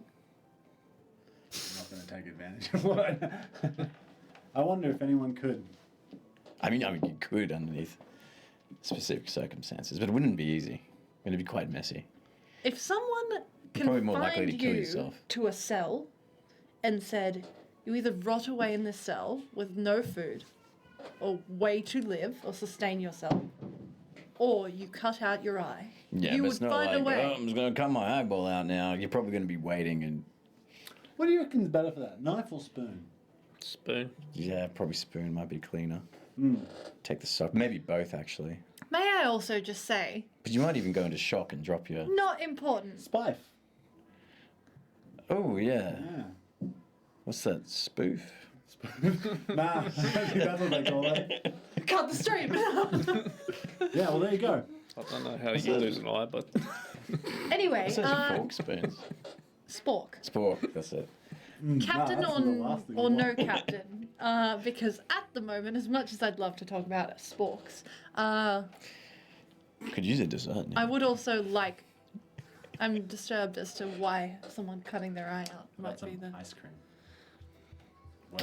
I'm not going to take advantage of what. I wonder if anyone could. I mean, you could underneath specific circumstances, but it wouldn't be easy. It'd be quite messy. If someone probably more likely to confined kill you yourself. to a cell and said, you either rot away in this cell with no food, or way to live or sustain yourself, or you cut out your eye, Yeah, you but would it's not find like, a way. oh, I'm just going to cut my eyeball out now. You're probably going to be waiting and, What do you reckon is better for that? Knife or spoon? Spoon. yeah, probably spoon might be cleaner. Mm. Take the sock. Maybe both, actually. May I also just say, But you might even go into shock and drop your... not important. Spife. Oh, yeah. Yeah. What's that? Spoof? Nah, I think that's what they call it. Cut the stream. Yeah, well, there you go. I don't know how you lose an eye, but Anyway, What's those fork spoons? spork. Spork, that's it. Captain that's the last thing or you no want. captain, because at the moment, as much as I'd love to talk about sporks, Could use a dessert now. I would also like. I'm disturbed as to why someone cutting their eye out might That's be some the. ice cream.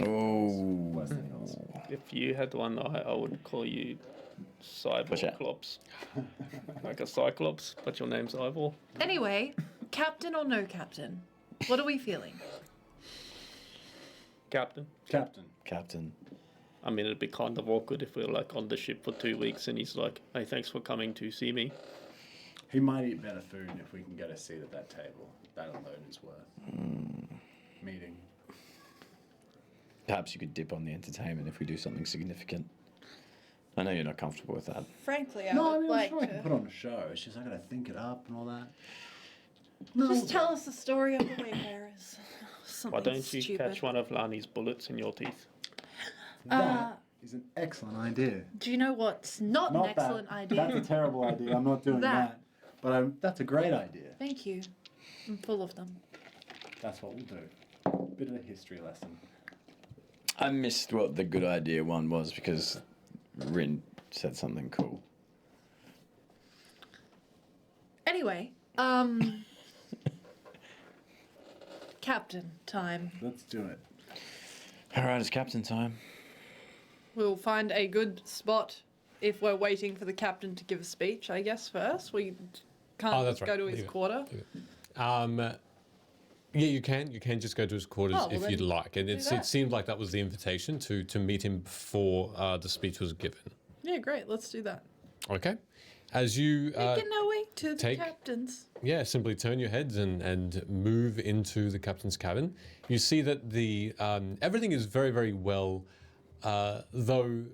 Oh. Worse than yours. if you had one eye, I would call you Watch out. Cyborclops. Like a Cyclops, but your name's Ivor. Anyway, captain or no captain, what are we feeling? Captain. Captain. Captain. I mean, it'd be kind of awkward if we were like on the ship for 2 weeks and he's like, hey, thanks for coming to see me. He might eat better food if we can get a seat at that table. That alone is worth meeting. Perhaps you could dip on the entertainment if we do something significant. I know you're not comfortable with that. Frankly, I No, I would mean, like I'm sure I can to. put on a show. It's just I gotta think it up and all that. Just tell us the story of the Wayfarers. Why Something don't you stupid. catch one of Lani's bullets in your teeth? That is an excellent idea. Do you know what's not an Not excellent that. idea? That's a terrible idea. I'm not doing That. that. But that's a great idea. Thank you. I'm full of them. That's what we'll do. Bit of a history lesson. I missed what the good idea one was because Rin said something cool. Anyway, captain time. Let's do it. All right, it's captain time. We'll find a good spot if we're waiting for the captain to give a speech, I guess, first. We can't Oh, that's just go right. to his Leave it. quarter. Yeah, you can. You can just go to his quarters Oh, well if you'd then like. And do it that. seemed like that was the invitation to meet him before the speech was given. Yeah, great. Let's do that. Okay. As you Making our way to the take- captain's. yeah, simply turn your heads and move into the captain's cabin. You see that the everything is very, very well, though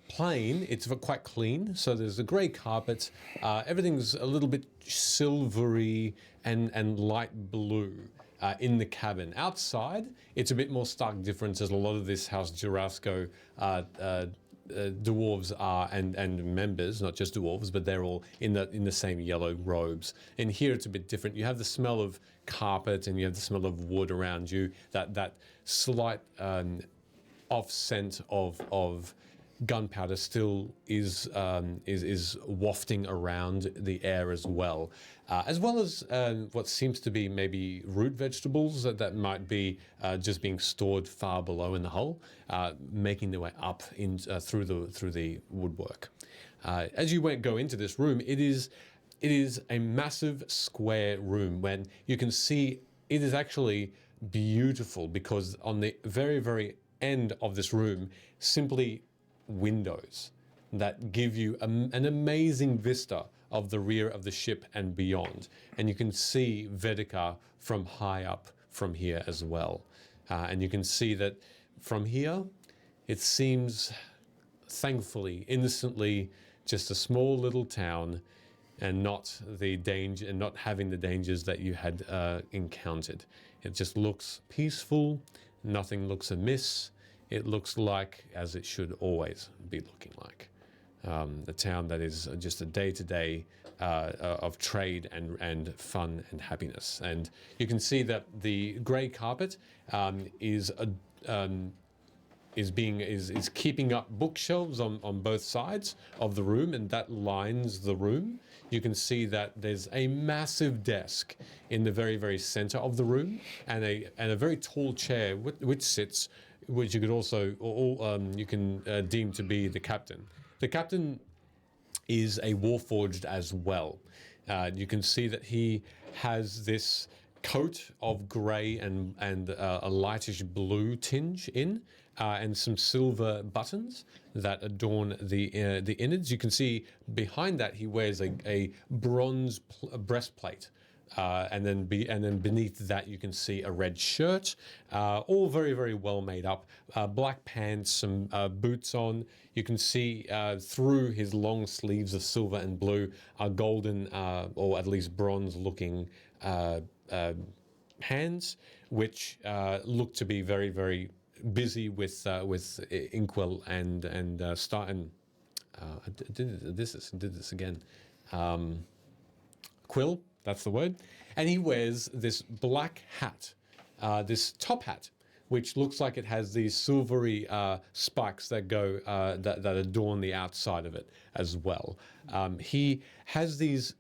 plain, it's quite clean. So there's a grey carpet. Everything's a little bit silvery and light blue in the cabin. Outside, it's a bit more stark difference as a lot of this House Jurasco dwarves are and members, not just dwarves, but they're all in the same yellow robes. And here it's a bit different. You have the smell of carpet and you have the smell of wood around you. That slight off scent of gunpowder still is wafting around the air as well as what seems to be maybe root vegetables that might be just being stored far below in the hull, making their way up through the woodwork. As you go into this room, it it is a massive square room when you can see it is actually beautiful because on the very, very end of this room, simply windows that give you an amazing vista of the rear of the ship and beyond. And you can see Vedykar from high up from here as well. And you can see that from here, it seems, thankfully, innocently, just a small little town and not the danger and not having the dangers that you had encountered. It just looks peaceful, nothing looks amiss. It looks like as it should always be looking like. A town that is just a day-to-day of trade and fun and happiness. And you can see that the grey carpet is keeping up bookshelves on both sides of the room, and that lines the room. You can see that there's a massive desk in the very, very center of the room, and a very tall chair which sits, which you could also you can deem to be the captain. The captain is a warforged as well. You can see that he has this coat of grey and a lightish blue tinge in, and some silver buttons that adorn the innards. You can see behind that he wears a bronze breastplate. And then beneath that you can see a red shirt, all very, very well made up. Black pants, some boots on. You can see through his long sleeves of silver and blue are golden or at least bronze-looking hands, which look to be very, very busy with inkwell and start. And I did this again. Quill. That's the word. And he wears this black hat, this top hat, which looks like it has these silvery spikes that go that adorn the outside of it as well. He has these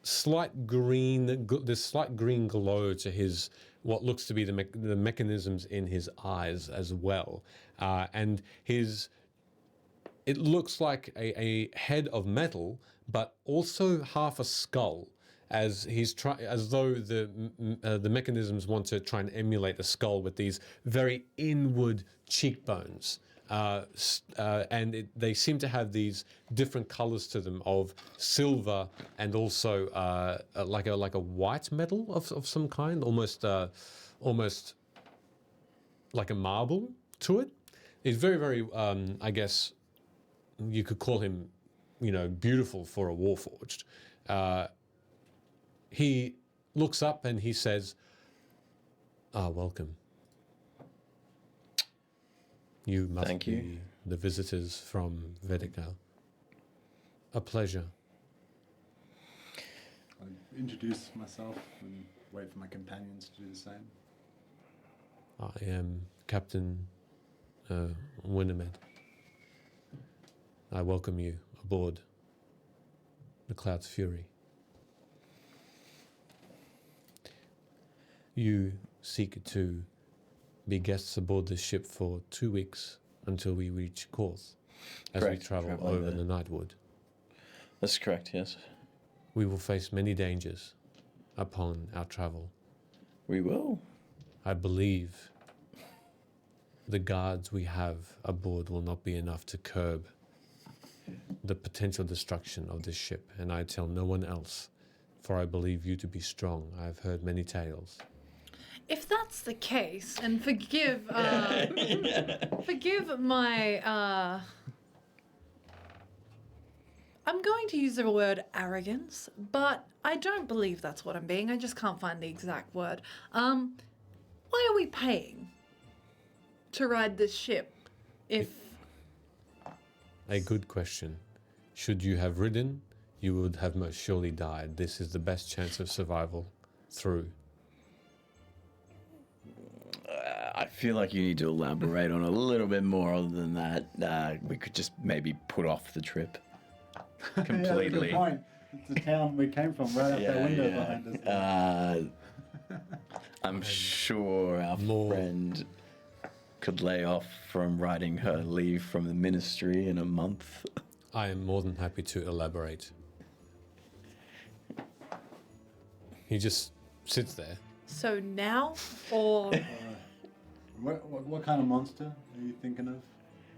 this slight green glow to his what looks to be the mechanisms in his eyes as well, and it looks like a head of metal, but also half a skull. As though the mechanisms want to try and emulate a skull with these very inward cheekbones, and they seem to have these different colors to them of silver and also like a white metal of some kind, almost like a marble to it. It's very, very I guess you could call him, beautiful for a warforged. He looks up and he says, welcome. You must be the visitors from Vedykar. A pleasure. I introduce myself and wait for my companions to do the same. I am Captain Winnemed. I welcome you aboard the Cloud's Fury. You seek to be guests aboard this ship for 2 weeks until we reach Korth, as we travel over the Nightwood. That's correct, yes. We will face many dangers upon our travel. We will. I believe the guards we have aboard will not be enough to curb the potential destruction of this ship, and I tell no one else, for I believe you to be strong. I have heard many tales. If that's the case, and forgive my, I'm going to use the word arrogance, but I don't believe that's what I'm being. I just can't find the exact word. Why are we paying to ride this ship if... A good question. Should you have ridden, you would have most surely died. This is the best chance of survival through. I feel like you need to elaborate on a little bit more other than that. We could just maybe put off the trip completely. Yeah, good point. It's the town we came from, right out that window behind us. I'm sure our friend could lay off from writing her leave from the ministry in a month. I am more than happy to elaborate. He just sits there. So now, or What kind of monster are you thinking of?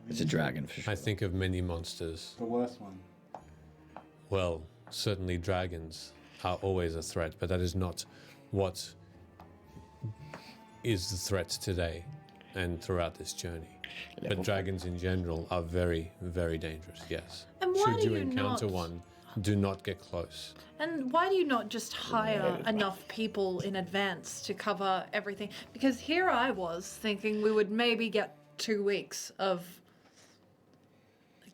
It's a dragon for sure. I think of many monsters. The worst one. Well, certainly dragons are always a threat, but that is not what is the threat today and throughout this journey. Level But dragons in general are very, very dangerous, yes. And why Should do you you encounter not- one, do not get close. and why do you not just hire enough people in advance to cover everything? Because here I was thinking we would maybe get 2 weeks of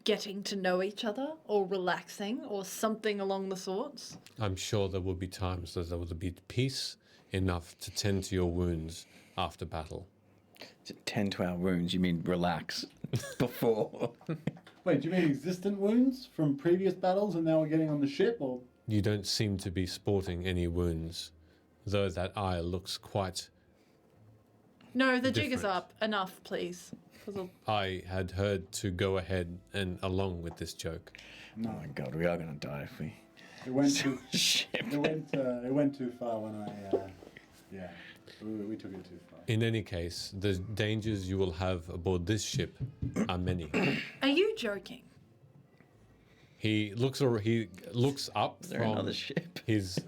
getting to know each other or relaxing or something along the sorts. I'm sure there will be times that there will be peace enough to tend to your wounds after battle. To tend to our wounds, you mean relax before? Wait, do you mean existent wounds from previous battles and now we're getting on the ship, or? You don't seem to be sporting any wounds, though that eye looks quite... No, the jig is Different. up. Enough, please. 'Cause I'll- I had heard to go ahead and along with this joke. Oh my god, we are gonna die if we. It went too. Ship. It went too far when I. Yeah, we took it too far. In any case, the dangers you will have aboard this ship are many. Are you joking? He looks up Is there from another ship? his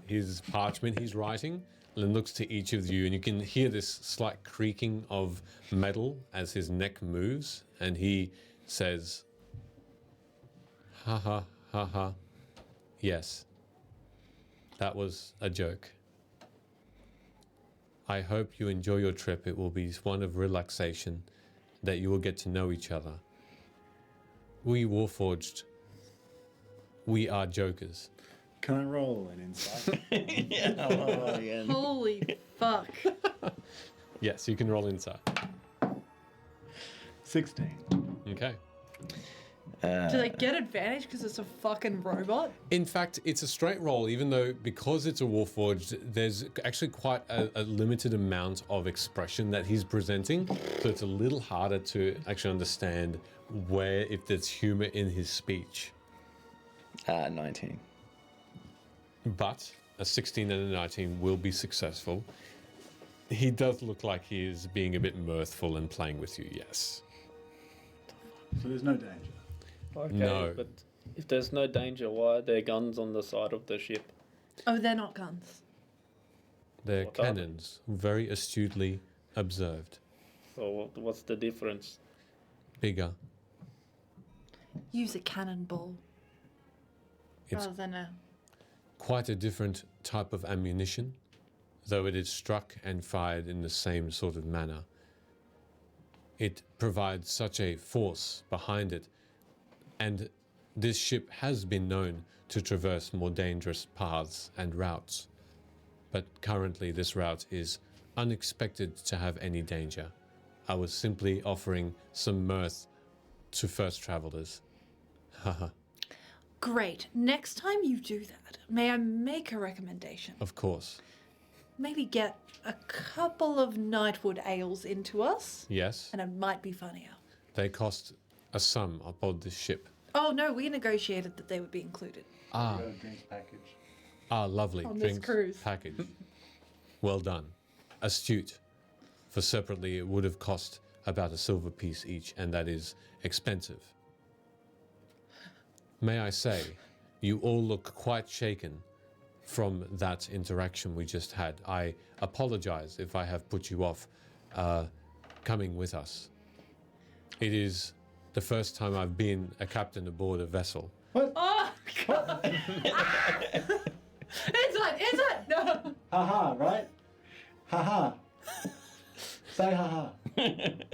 parchment he's writing and looks to each of you, and you can hear this slight creaking of metal as his neck moves, and he says, "Ha ha ha ha. Yes, that was a joke. I hope you enjoy your trip. It will be one of relaxation, that you will get to know each other. We Warforged, we are jokers." Can I roll an insight? Yeah, well, again. Holy fuck. Yes, you can roll inside. 16. Okay. Do they get advantage because it's a fucking robot? In fact, it's a straight roll, even though because it's a Warforged, there's actually quite a limited amount of expression that he's presenting. So it's a little harder to actually understand where, if there's humor in his speech. 19. But a 16 and a 19 will be successful. He does look like he is being a bit mirthful and playing with you, yes. So there's no danger. Okay, No. but if there's no danger, why are there guns on the side of the ship? Oh, they're not guns. They're What are they? cannons, very astutely observed. So what's the difference? Bigger. Use a cannonball It's rather than a. quite a different type of ammunition, though it is struck and fired in the same sort of manner. It provides such a force behind it, and this ship has been known to traverse more dangerous paths and routes. But currently this route is unexpected to have any danger. I was simply offering some mirth to first travelers. Haha, Great. Next time you do that, may I make a recommendation? of course. Maybe get a couple of Nightwood ales into us, Yes, and it might be funnier. they cost a sum aboard this ship. Oh no, we negotiated that they would be included. Ah, Got a drinks package. lovely. On this Drinks cruise. package. Well done. Astute. For separately, it would have cost about a silver piece each, and that is expensive. May I say, you all look quite shaken from that interaction we just had. I apologize if I have put you off coming with us. It is the first time I've been a captain aboard a vessel. What? Oh god! Inside! No! Haha, right? Haha. Say haha.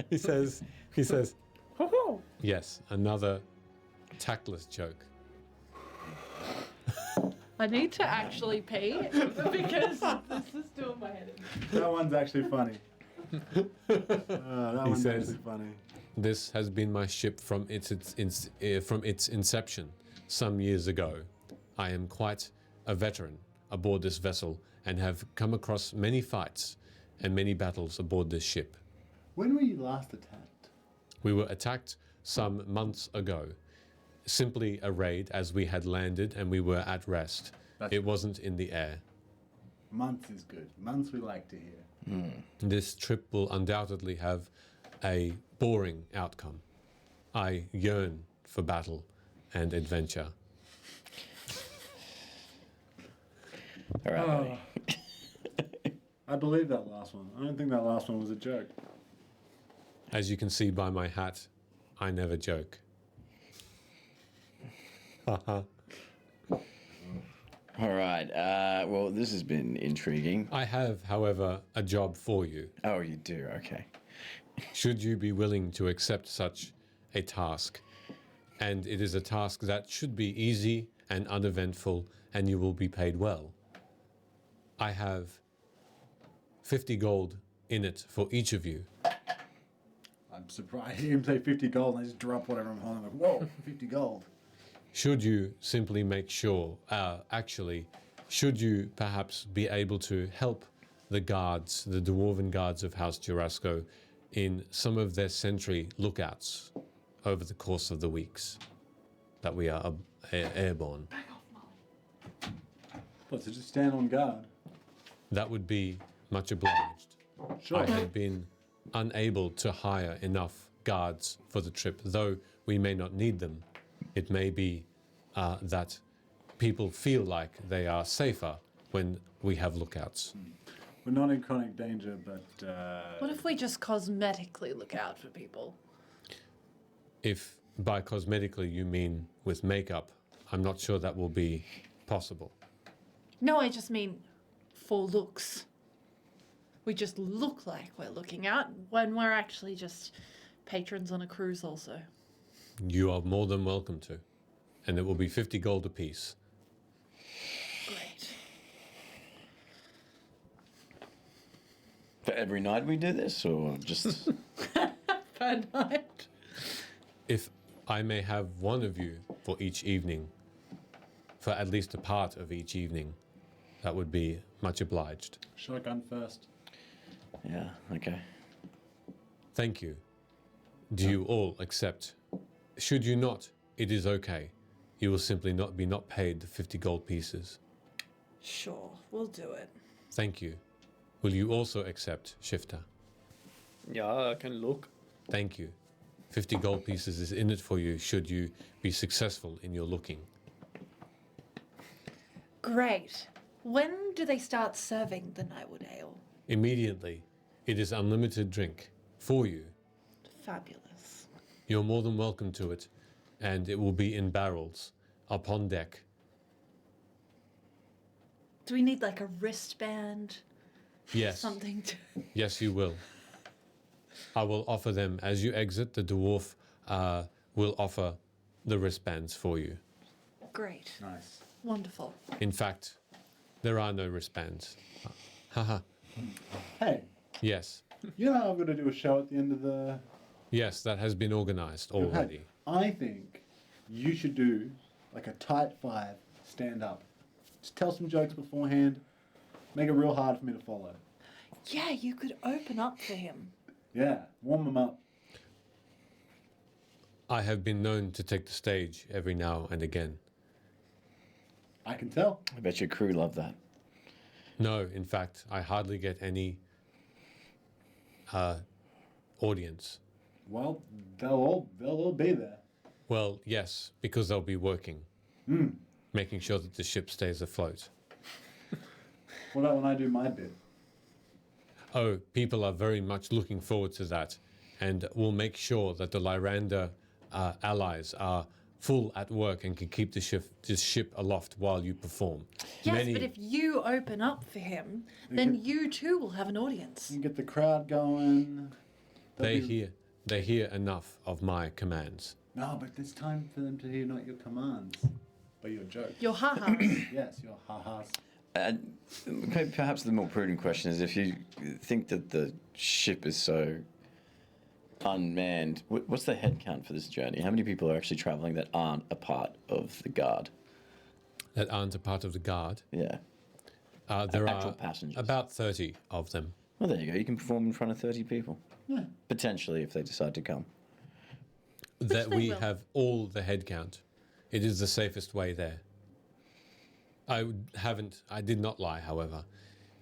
He says, yes, another tactless joke. I need to actually pee because this is doing my head in. That one's actually funny. That one's says- actually funny. This has been my ship from its inception some years ago. I am quite a veteran aboard this vessel and have come across many fights and many battles aboard this ship. When were you last attacked? We were attacked some months ago. Simply a raid as we had landed and we were at rest. That's- It wasn't in the air. Months is good. Months we like to hear. This trip will undoubtedly have a boring outcome. I yearn for battle and adventure. All right, buddy. I believe that last one. I don't think that last one was a joke. As you can see by my hat, I never joke. Haha. All right. Well, this has been intriguing. I have, however, a job for you. Oh, you do? Okay. Should you be willing to accept such a task, and it is a task that should be easy and uneventful, and you will be paid well. I have 50 gold in it for each of you. I'm surprised. I hear him say 50 gold and I just drop whatever I'm holding. I'm like, whoa, 50 gold. Should you simply make sure, should you perhaps be able to help the guards, the dwarven guards of House Jurasco, in some of their sentry lookouts over the course of the weeks that we are airborne? What, so just stand on guard? That would be much obliged. Sure. I had been unable to hire enough guards for the trip, though we may not need them. It may be that people feel like they are safer when we have lookouts. We're not in chronic danger, but... What if we just cosmetically look out for people? If by cosmetically you mean with makeup, I'm not sure that will be possible. No, I just mean for looks. We just look like we're looking out when we're actually just patrons on a cruise also. You are more than welcome to. And it will be 50 gold apiece. Great. For every night we do this, or just... Per night. If I may have one of you for each evening, for at least a part of each evening, that would be much obliged. Shotgun first. Yeah, okay. Thank you. Do you all accept? Should you not, it is okay. You will simply not be paid the 50 gold pieces. Sure, we'll do it. Thank you. Will you also accept, Shifter? Yeah, I can look. Thank you. 50 gold pieces is in it for you should you be successful in your looking. Great. When do they start serving the Nightwood Ale? Immediately. It is unlimited drink for you. Fabulous. You're more than welcome to it, and it will be in barrels upon deck. Do we need like a wristband? Yes. Something to... Yes, you will. I will offer them as you exit. The dwarf will offer the wristbands for you. Great. Nice. Wonderful. In fact, there are no wristbands. Haha. Hey, Yes. you know I'm going to do a show at the end of the... Yes, that has been organized already. I think you should do like a tight 5 stand up. Just tell some jokes beforehand. Make it real hard for me to follow. Yeah, you could open up for him. Yeah, warm them up. I have been known to take the stage every now and again. I can tell. I bet your crew love that. No, in fact, I hardly get any audience. Well, they'll all be there. Well, yes, because they'll be working, making sure that the ship stays afloat. What about when I do my bit? Oh, people are very much looking forward to that, and we'll make sure that the Lyranda allies are full at work and can keep the ship aloft while you perform. Yes, but if you open up for him, then you too will have an audience. You get the crowd going. They hear enough of my commands. No, but it's time for them to hear not your commands, but your jokes. Your ha-ha. Yes, your ha-has. And perhaps the more prudent question is if you think that the ship is so unmanned, what's the head count for this journey? How many people are actually traveling that aren't a part of the guard? That aren't a part of the guard. Yeah. There Actual are passengers. about 30 of them. Well, there you go. You can perform in front of 30 people. Yeah. Potentially, if they decide to come. That they we will. have all the head count. It is the safest way there. I did not lie, however.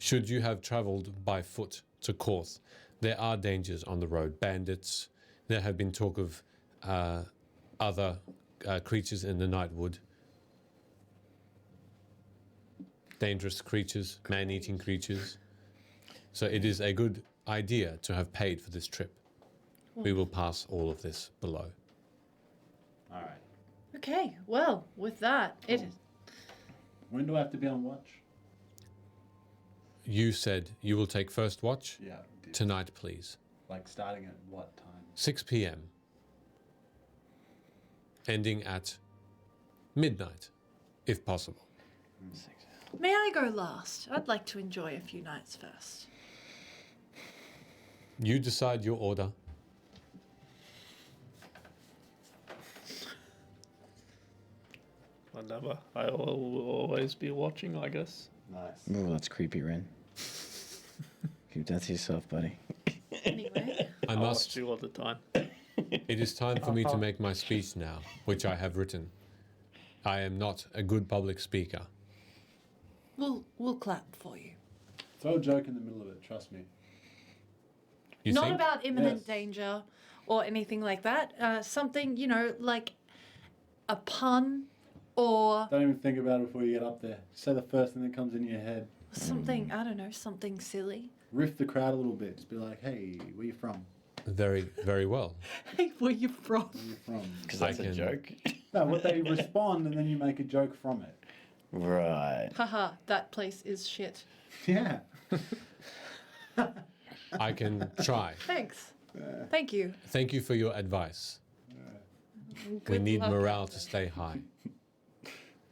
Should you have traveled by foot to Korth, there are dangers on the road. Bandits. There have been talk of other creatures in the Nightwood. Dangerous creatures, man-eating creatures. So it is a good idea to have paid for this trip. We will pass all of this below. All right. Okay, well, with that, it is. When do I have to be on watch? You said you will take first watch Yeah. tonight, please. Like starting at what time? 6 p.m. Ending at midnight, if possible. May I go last? I'd like to enjoy a few nights first. You decide your order. Whatever. I will always be watching, I guess. Nice. Oh, that's creepy, Ren. Keep that to yourself, buddy. Anyway, I I must. watch you all the time. It is time for me to make my speech now, which I have written. I am not a good public speaker. we'll clap for you. Throw a joke in the middle of it. Trust me. You Not think? about imminent Yes. danger or anything like that. Something, like a pun or Don't even think about it before you get up there. Just say the first thing that comes into your head. something, I don't know, something silly. Riff the crowd a little bit. Just be like, "Hey, where you from? Very, very well. Hey, where you from? Where you from?" Because I that's a can- joke. No, what they respond, and then you make a joke from it. Right. Haha, that place is shit. Yeah. I can try. Thanks. Thank you. Thank you for your advice. We Good need luck. morale to stay high.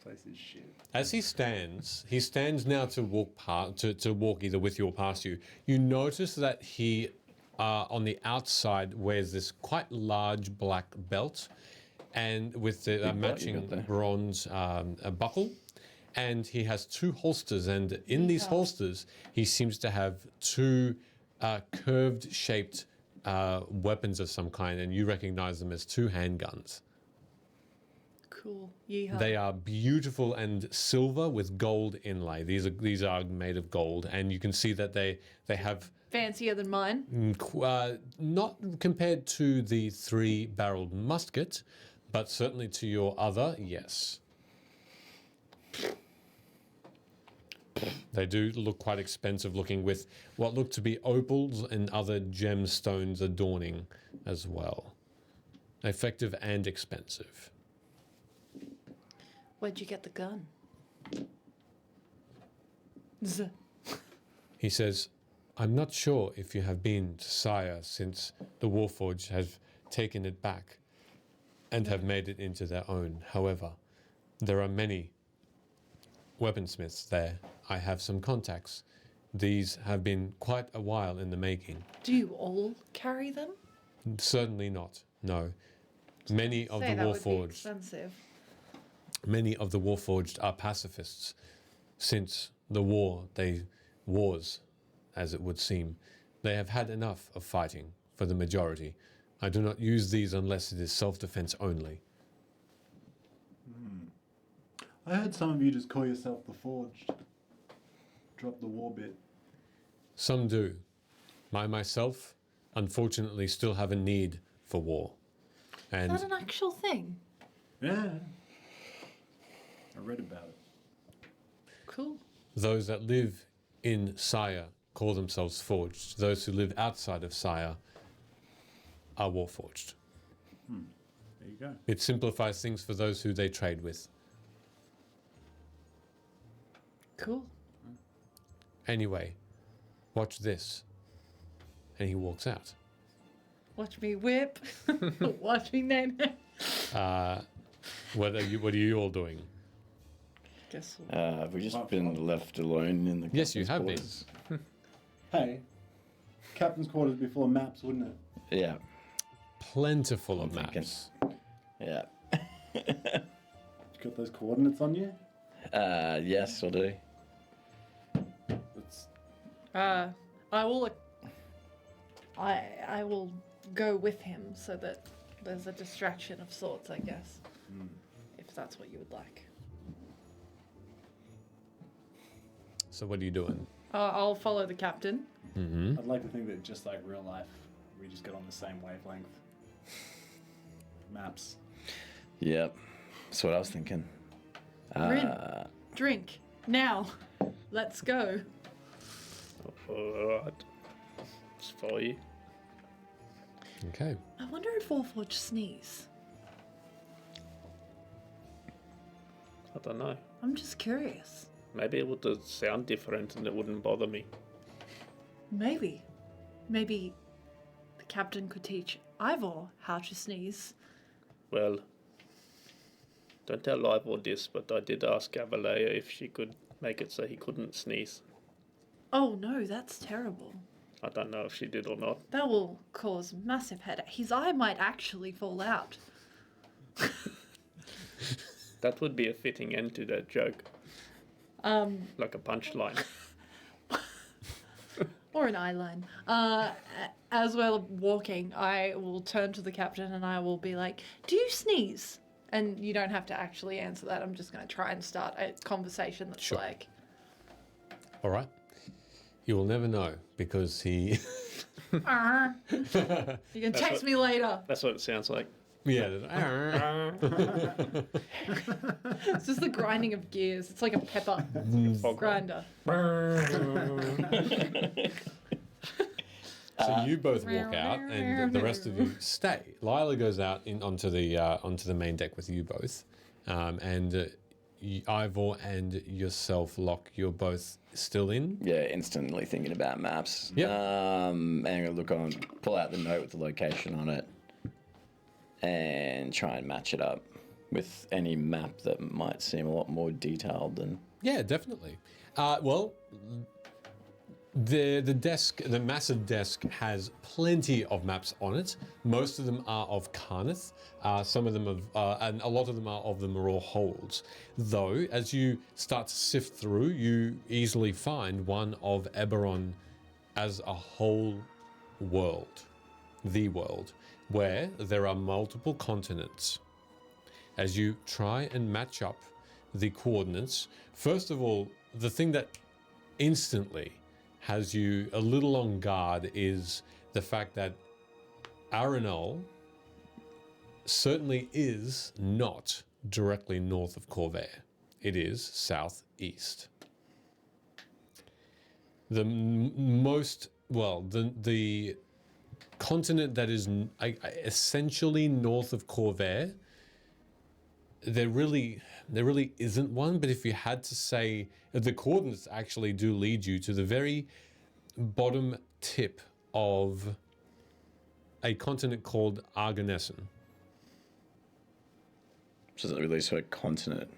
Place is shit. As he stands now to walk to walk either with you or past you. You notice that he, on the outside, wears this quite large black belt, and with the Big belt you matching got there. bronze buckle, and he has two holsters, and in these holsters he seems to have two curved shaped weapons of some kind, and you recognize them as two handguns. Cool. Yeehaw. They are beautiful and silver with gold inlay. These are made of gold, and you can see that they have Fancier than mine. not compared to the three-barreled musket, but certainly to your other, yes. They do look quite expensive looking, with what look to be opals and other gemstones adorning as well. Effective and expensive. Where'd you get the gun? Z. He says, I'm not sure if you have been to Sire since the Warforged have taken it back and have made it into their own. However, there are many weaponsmiths there. I have some contacts. These have been quite a while in the making. Do you all carry them? Certainly not, no. Many of the Say that would be Warforged expensive. Many of the Warforged are pacifists. Since the wars, as it would seem, they have had enough of fighting for the majority. I do not use these unless it is self-defense only. I heard some of you just call yourself the Forged. Drop the war bit. Some do. I myself, unfortunately, still have a need for war. Is And that an actual thing? Yeah. I read about it. Cool. those that live in Sire call themselves Forged. Those who live outside of Sire are Warforged. There you go. It simplifies things for those who they trade with. Cool. Anyway, watch this. And he walks out. Watch me whip. Watch me name. What are you all doing? Guess Have we just been left alone in the Yes, you captain's have quarters? Hey, captain's quarters would be full of maps, wouldn't it? Yeah, Plentiful of I'm thinking. maps. yeah. You got those coordinates on you? Yes, I do. Let's, I will. I will go with him so that there's a distraction of sorts, I guess. If that's what you would like. So what are you doing? I'll follow the captain. I'd like to think that just like real life, we just get on the same wavelength. Maps. Yep. That's what I was thinking. Rin, drink now. Let's go. Alright. It's for you. Okay. I wonder if Warforged sneeze. I don't know. I'm just curious. Maybe it would sound different and it wouldn't bother me. Maybe the captain could teach Ivor how to sneeze. Well, don't tell Ivor this, but I did ask Avalea if she could make it so he couldn't sneeze. Oh no, that's terrible. I don't know if she did or not. That will cause massive headache. His eye might actually fall out. That would be a fitting end to that joke. Like a punchline. Or an eyeline. As we're walking, I will turn to the captain and I will be like, "Do you sneeze?" And you don't have to actually answer that. I'm just going to try and start a conversation that's Sure. like, All right. You will never know because he. "Ah." You can text me later. That's what it sounds like. Yeah. It's just the grinding of gears. It's like a pepper grinder. So you both walk out, and the rest of you stay. Lila goes out onto the main deck with you both, and Ivor and yourself, Locke, you're both still in. Yeah, instantly thinking about maps. Yep. And I'm gonna look on, pull out the note with the location on it, and try and match it up with any map that might seem a lot more detailed than. Yeah, definitely. Well, the massive desk has plenty of maps on it. Most of them are of Karnath. Some of them and a lot of them are all holds. Though, as you start to sift through, you easily find one of Eberron as a whole world, the world, where there are multiple continents. As you try and match up the coordinates, first of all, the thing that instantly has you a little on guard is the fact that Arenal certainly is not directly north of Corvair. It is southeast. The the continent that is essentially north of Corvair, there really isn't one, but if you had to say, the coordinates actually do lead you to the very bottom tip of a continent called Arganessen. So it's really a continent.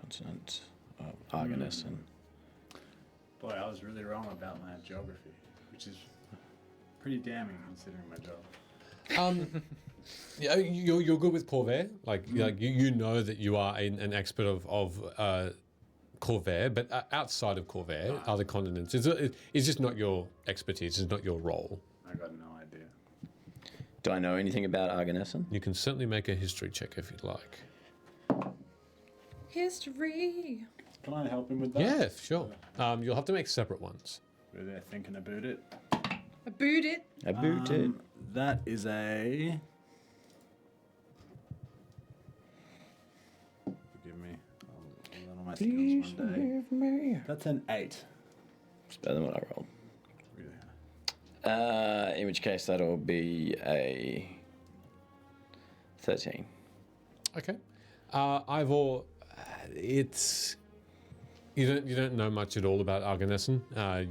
Continent of Arganessen. Boy, I was really wrong about my geography, which is pretty damning considering my job. Yeah, you're good with Corvair. Like you know that you are an expert of Corvair, but outside of Corvair, other continents, it's just not your expertise. It's not your role. I got no idea. Do I know anything about Arganessen? You can certainly make a history check if you'd like. History. Can I help him with that? Yeah, sure. You'll have to make separate ones. We're there thinking about it. I booed it. I booted. That is a. Forgive me. I'll learn all my skills one day. That's an 8. It's better than what I rolled. Really? In which case, that'll be a 13. Okay. Ivor, it's you don't know much at all about Arganessen.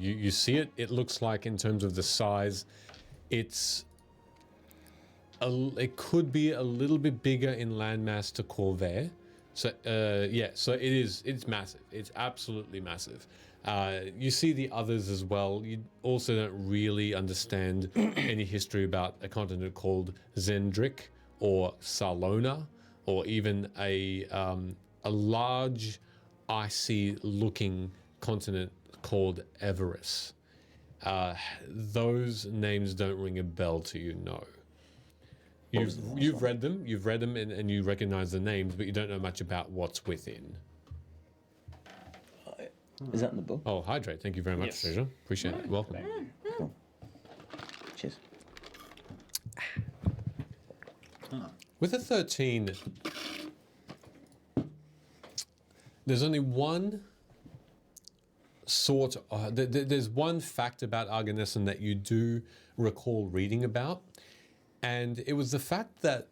You see it. It looks like, in terms of the size, it could be a little bit bigger in landmass to Corvair. So so it's massive. It's absolutely massive. You see the others as well. You also don't really understand any history about a continent called Zendrick or Salona, or even a large icy-looking continent called Everest. Those names don't ring a bell to you, no. You've read them, and you recognize the names, but you don't know much about what's within. Is that in the book? Oh, hydrate. Thank you very much, Yes. Fraser. Appreciate it. Welcome. Cool. Cheers. With a 13, there's only one there's one fact about Arganessen that you do recall reading about, and it was the fact that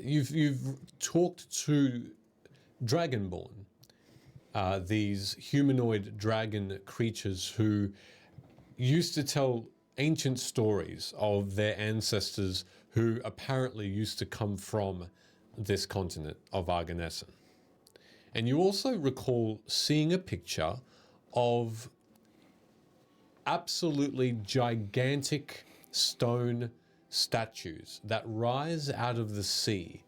you've talked to Dragonborn, these humanoid dragon creatures who used to tell ancient stories of their ancestors who apparently used to come from this continent of Arganessen. And you also recall seeing a picture of absolutely gigantic stone statues that rise out of the sea,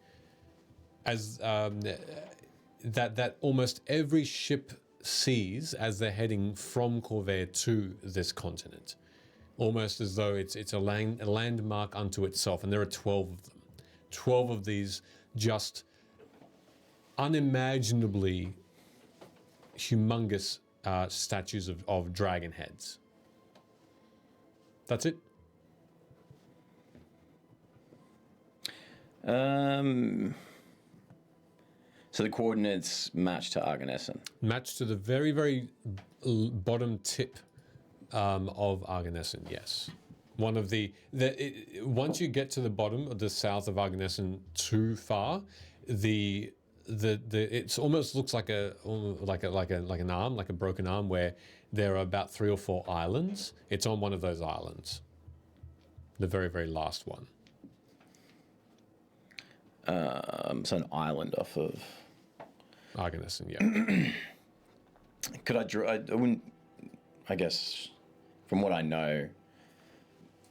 as that almost every ship sees as they're heading from Corvair to this continent, almost as though it's a landmark unto itself. And there are 12 of them, 12 of these just unimaginably humongous statues of dragon heads. That's it. So the coordinates match to Arganessen. Matched to the very, very bottom tip of Arganessen, yes. One of once you get to the bottom of the south of Arganessen too far, it almost looks like an arm, like a broken arm, where there are about 3 or 4 islands. It's on one of those islands, the very, very last one. So an island off of Arganessen, yeah. Could I draw? I wouldn't. I guess, from what I know,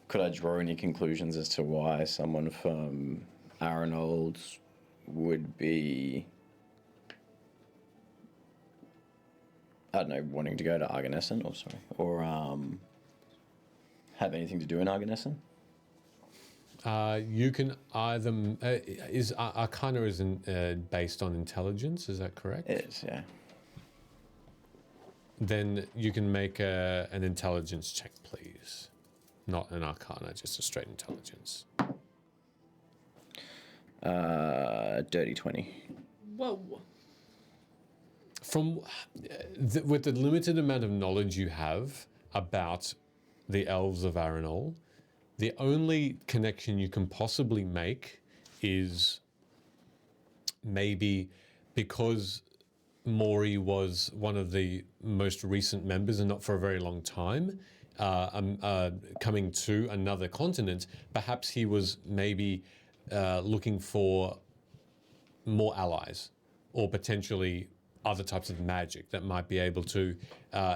could I draw any conclusions as to why someone from Aranold would be, I don't know, wanting to go to Arganessen, or have anything to do in Arganessen? You can either Arcana isn't based on intelligence. Is that correct? It is, yeah. Then you can make an intelligence check, please. Not an Arcana, just a straight intelligence. Dirty 20. Whoa. From with the limited amount of knowledge you have about the elves of Aranol, the only connection you can possibly make is maybe because Maury was one of the most recent members and not for a very long time, coming to another continent, perhaps he was maybe looking for more allies or potentially other types of magic that might be able to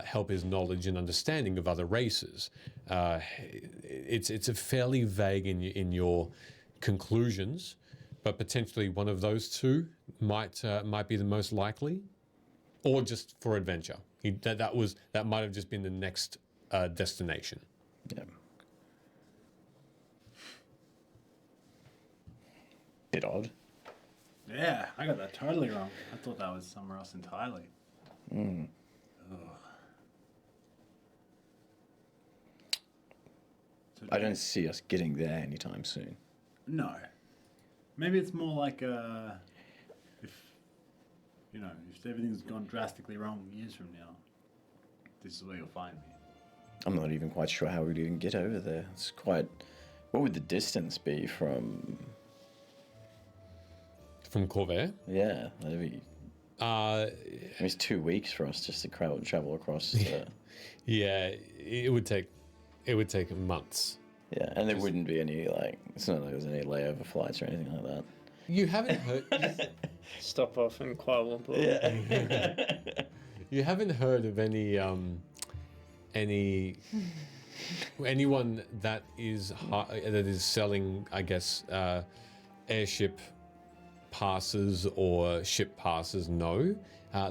help his knowledge and understanding of other races. It's a fairly vague in your conclusions, but potentially one of those two might be the most likely, or just for adventure. That might have just been the next destination. Yeah. Bit odd. Yeah, I got that totally wrong. I thought that was somewhere else entirely. Ugh. So I don't see us getting there anytime soon. No. Maybe it's more like if everything's gone drastically wrong years from now, this is where you'll find me. I'm not even quite sure how we'd even get over there. It's quite. What would the distance be from? From Corvair? Yeah, maybe. It's 2 weeks for us just to travel across. Yeah, it would take months. Yeah, and there wouldn't be any it's not like there's any layover flights or anything like that. You haven't heard. Stop off in Kuala Lumpur. Yeah. You haven't heard of anyone that is selling, I guess, airship passes or ship passes? No,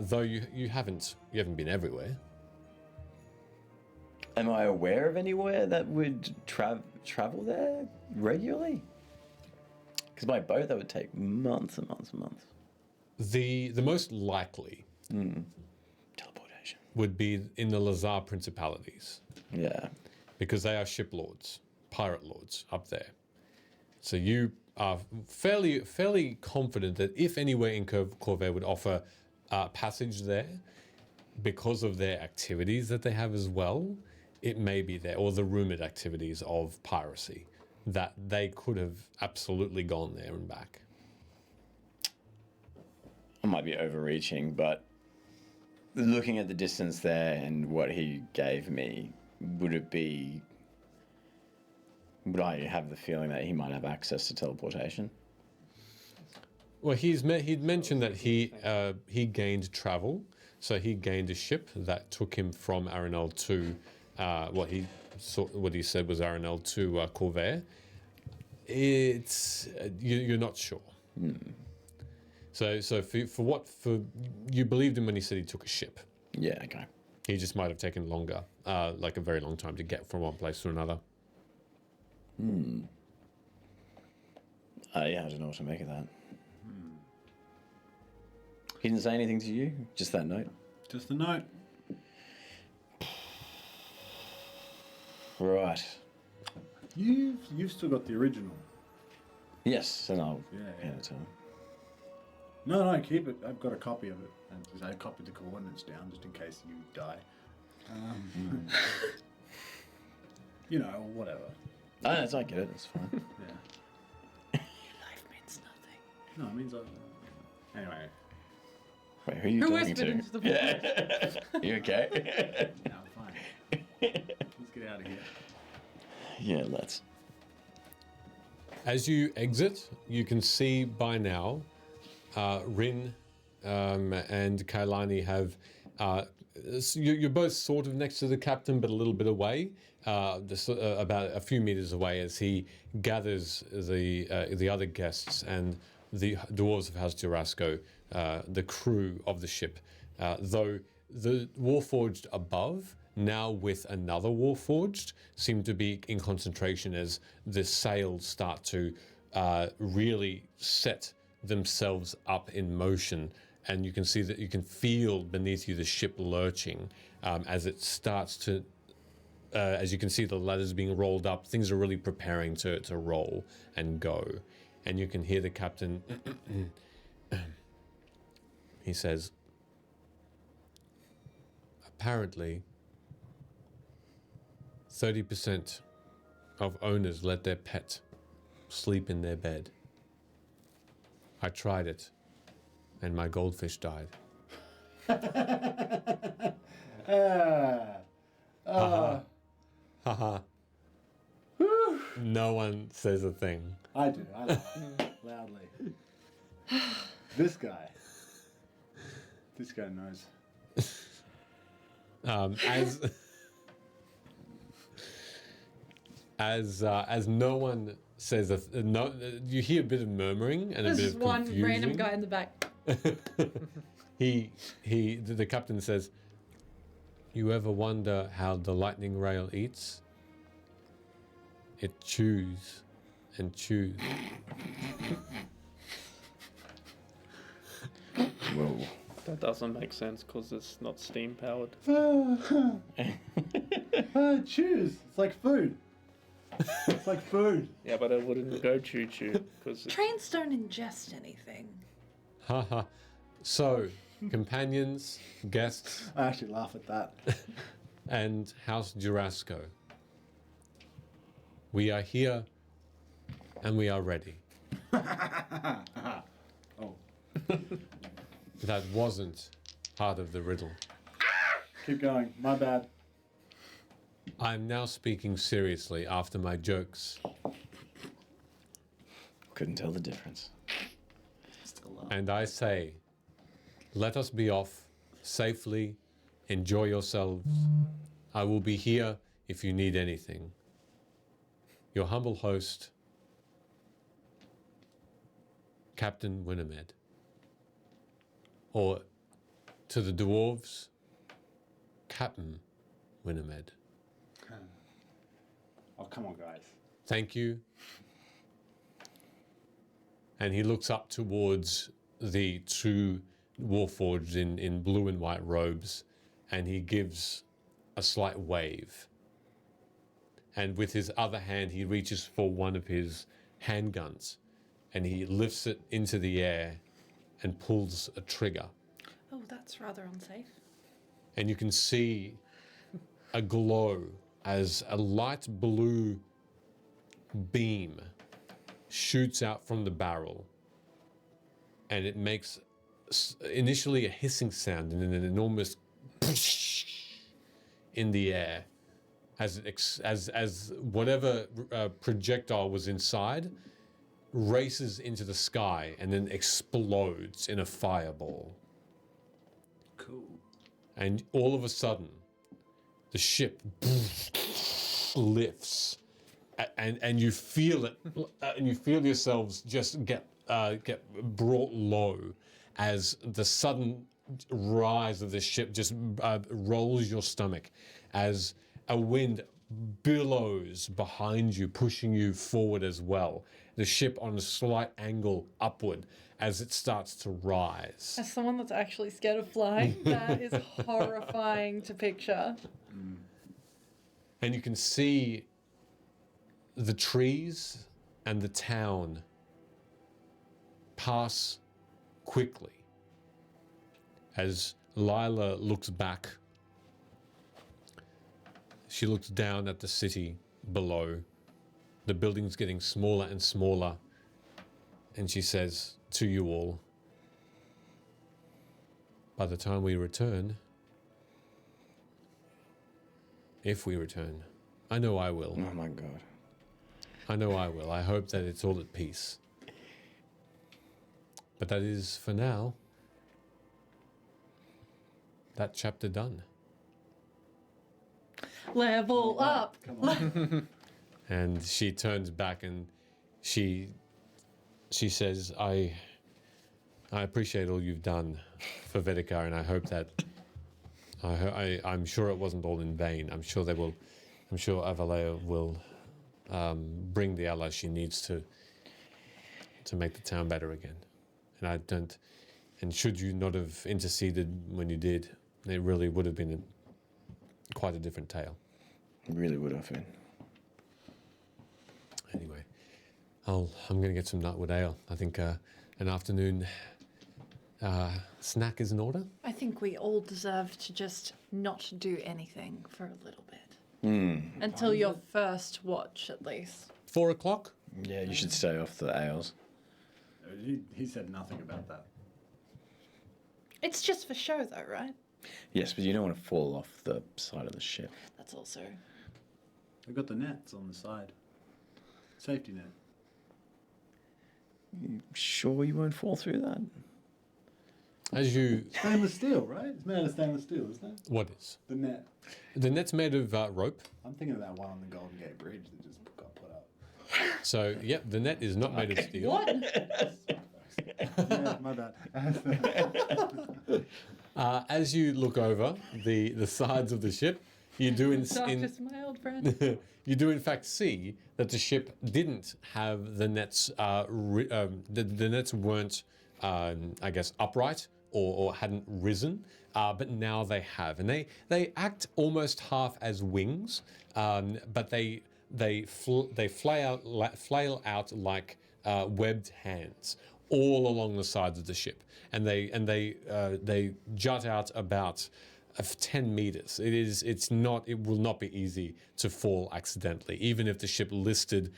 though you haven't been everywhere. Am I aware of anywhere that would travel there regularly? Because by boat that would take months and months and months. The most likely Teleportation. would be in the Lazar Principalities, Yeah. because they are ship lords, pirate lords up there. So you are fairly confident that if anywhere in Corvair would offer passage there, because of their activities that they have as well, it may be there, or the rumored activities of piracy, that they could have absolutely gone there and back. I might be overreaching, but looking at the distance there and what he gave me, would I have the feeling that he might have access to teleportation? Well, he'd mentioned that he gained travel, so he gained a ship that took him from Aranel to what he said was Aranel to Corvair. It's you're not sure. So for you believed him when he said he took a ship. Yeah, okay. He just might have taken longer, like a very long time to get from one place to another. Yeah, I don't know what to make of that. He didn't say anything to you? Just that note? Just a note. Right. You've still got the original. Yes, and I'll Yeah, hand it to him. No, keep it. I've got a copy of it. And I copied the coordinates down just in case you die. You know, whatever. I get it, it's fine. Yeah. Life means nothing. No, it means anyway. Wait, who are you Who talking whispered to? into the void? You okay? No, I'm fine. Let's get out of here. Yeah, let's. As you exit, you can see by now, Rin and Kailani have. You're both sort of next to the captain, but a little bit away, about a few meters away, as he gathers the other guests and the dwarves of House Durasco, the crew of the ship. Though the Warforged above, now with another Warforged, seem to be in concentration as the sails start to really set themselves up in motion. And you can see that you can feel beneath you the ship lurching as it starts to, as you can see the ladders being rolled up, things are really preparing to roll and go. And you can hear the captain, he says, apparently 30% of owners let their pet sleep in their bed. I tried it. And my goldfish died. Haha. No one says a thing. I do. I laugh loudly. This guy knows. As no one says no, you hear a bit of murmuring and There's a bit just of one confusion. random guy in the back. The captain says, "You ever wonder how the lightning rail eats? It chews and chews." Whoa. That doesn't make sense because it's not steam powered. Choose. It's like food. It's like food. Yeah, but I wouldn't go choo choo because Trains don't ingest anything. Haha. So, companions, guests, I actually laugh at that. and House Durasco. We are here and we are ready. Oh, That wasn't part of the riddle. keep going. My bad. I'm now speaking seriously after my jokes, Couldn't tell the difference. Still laugh. and I say, let us be off safely. Enjoy yourselves. I will be here if you need anything. Your humble host, Captain Winnemed. Or to the dwarves, Captain Winnemed. Oh, come on, guys. Thank you. And he looks up towards the two warforged in blue and white robes, and he gives a slight wave. And with his other hand, he reaches for one of his handguns, and he lifts it into the air and pulls a trigger. Oh, that's rather unsafe. And you can see a glow as a light blue beam shoots out from the barrel, and it makes initially a hissing sound and then an enormous in the air as as whatever projectile was inside races into the sky and then explodes in a fireball. Cool. And all of a sudden, the ship lifts, and you feel it, and you feel yourselves just get brought low as the sudden rise of the ship just rolls your stomach, as a wind billows behind you, pushing you forward as well. The ship on a slight angle upward as it starts to rise. As someone that's actually scared of flying, that is horrifying to picture. And you can see the trees and the town pass quickly as Lila looks back. She looks down at the city below. The building's getting smaller and smaller. And she says to you all, by the time we return, if we return, I know I will. Oh my God. I know I will. I hope that it's all at peace. But that is, for now, that chapter done. Level up. Come on. And she turns back and she says, I appreciate all you've done for Vedykar, and I hope that I'm sure it wasn't all in vain. I'm sure Avalea will bring the allies she needs to make the town better again. And should you not have interceded when you did, it really would have been quite a different tale. It really would have been. Anyway, I'm going to get some nutwood ale. I think an afternoon snack is in order. I think we all deserve to just not do anything for a little bit. Until your first watch, at least. 4 o'clock? Yeah, you should stay off the ales. He said nothing about that. It's just for show, though, right? Yes, but you don't want to fall off the side of the ship. That's also... We've got the nets on the side. Safety net. You sure you won't fall through that? As you... Stainless steel, right? It's made out of stainless steel, isn't it? What is? The net. The net's made of rope. I'm thinking of that one on the Golden Gate Bridge that just got put up. So, yep, the net is not made of steel. What? Yeah, my bad. As you look over the sides of the ship, you do Just my old friend. you do in fact see that the ship didn't have the nets. The nets weren't, I guess, upright or hadn't risen, but now they have, and they act almost half as wings, but they flail out like webbed hands all along the sides of the ship, and they jut out about 10 meters. It will not be easy to fall accidentally, even if the ship listed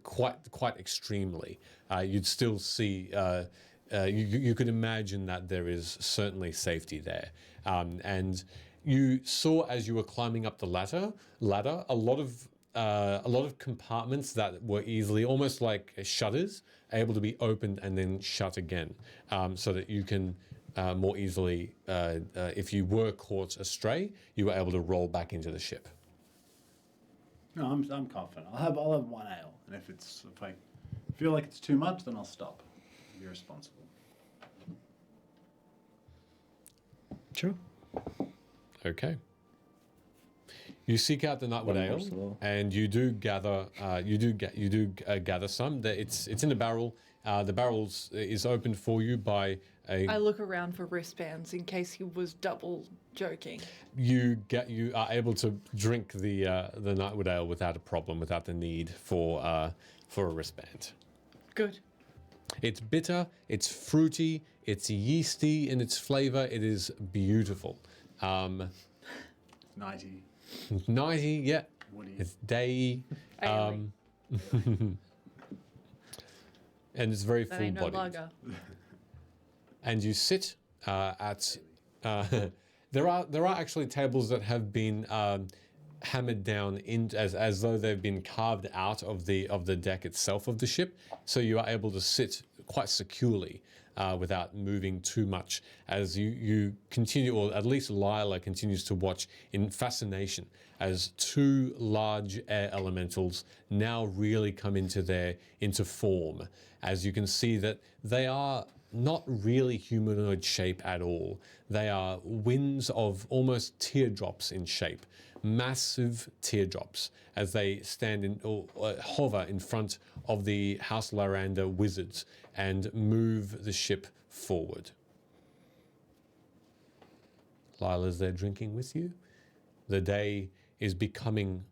quite extremely. You'd still see. You could imagine that there is certainly safety there, and you saw as you were climbing up the ladder a lot of compartments that were easily, almost like shutters, able to be opened and then shut again, so that you can more easily, if you were caught astray, you were able to roll back into the ship. No, I'm confident. I'll have one ale, and if I feel like it's too much, then I'll stop. Be responsible. Sure. Okay. You seek out the nutwood One ale, more. and you do gather. Gather some. It's in a barrel. The barrels is opened for you by I look around for wristbands in case he was double joking. you are able to drink the Nightwood Ale without a problem, without the need for a wristband. Good. It's bitter, it's fruity, it's yeasty in its flavor. It is beautiful. 90. 90, yeah. Woody. It's day. Airy. And it's very That full ain't no bodied. lager. And you sit at. There are actually tables that have been hammered down in as though they've been carved out of the deck itself of the ship, so you are able to sit quite securely without moving too much as you continue, or at least Lila continues to watch in fascination as two large air elementals now really come into form, as you can see that they are not really humanoid shape at all. They are winds of almost teardrops in shape, massive teardrops, as they stand in or hover in front of the House Lyranda wizards and move the ship forward. Lila's there drinking with you. The day is becoming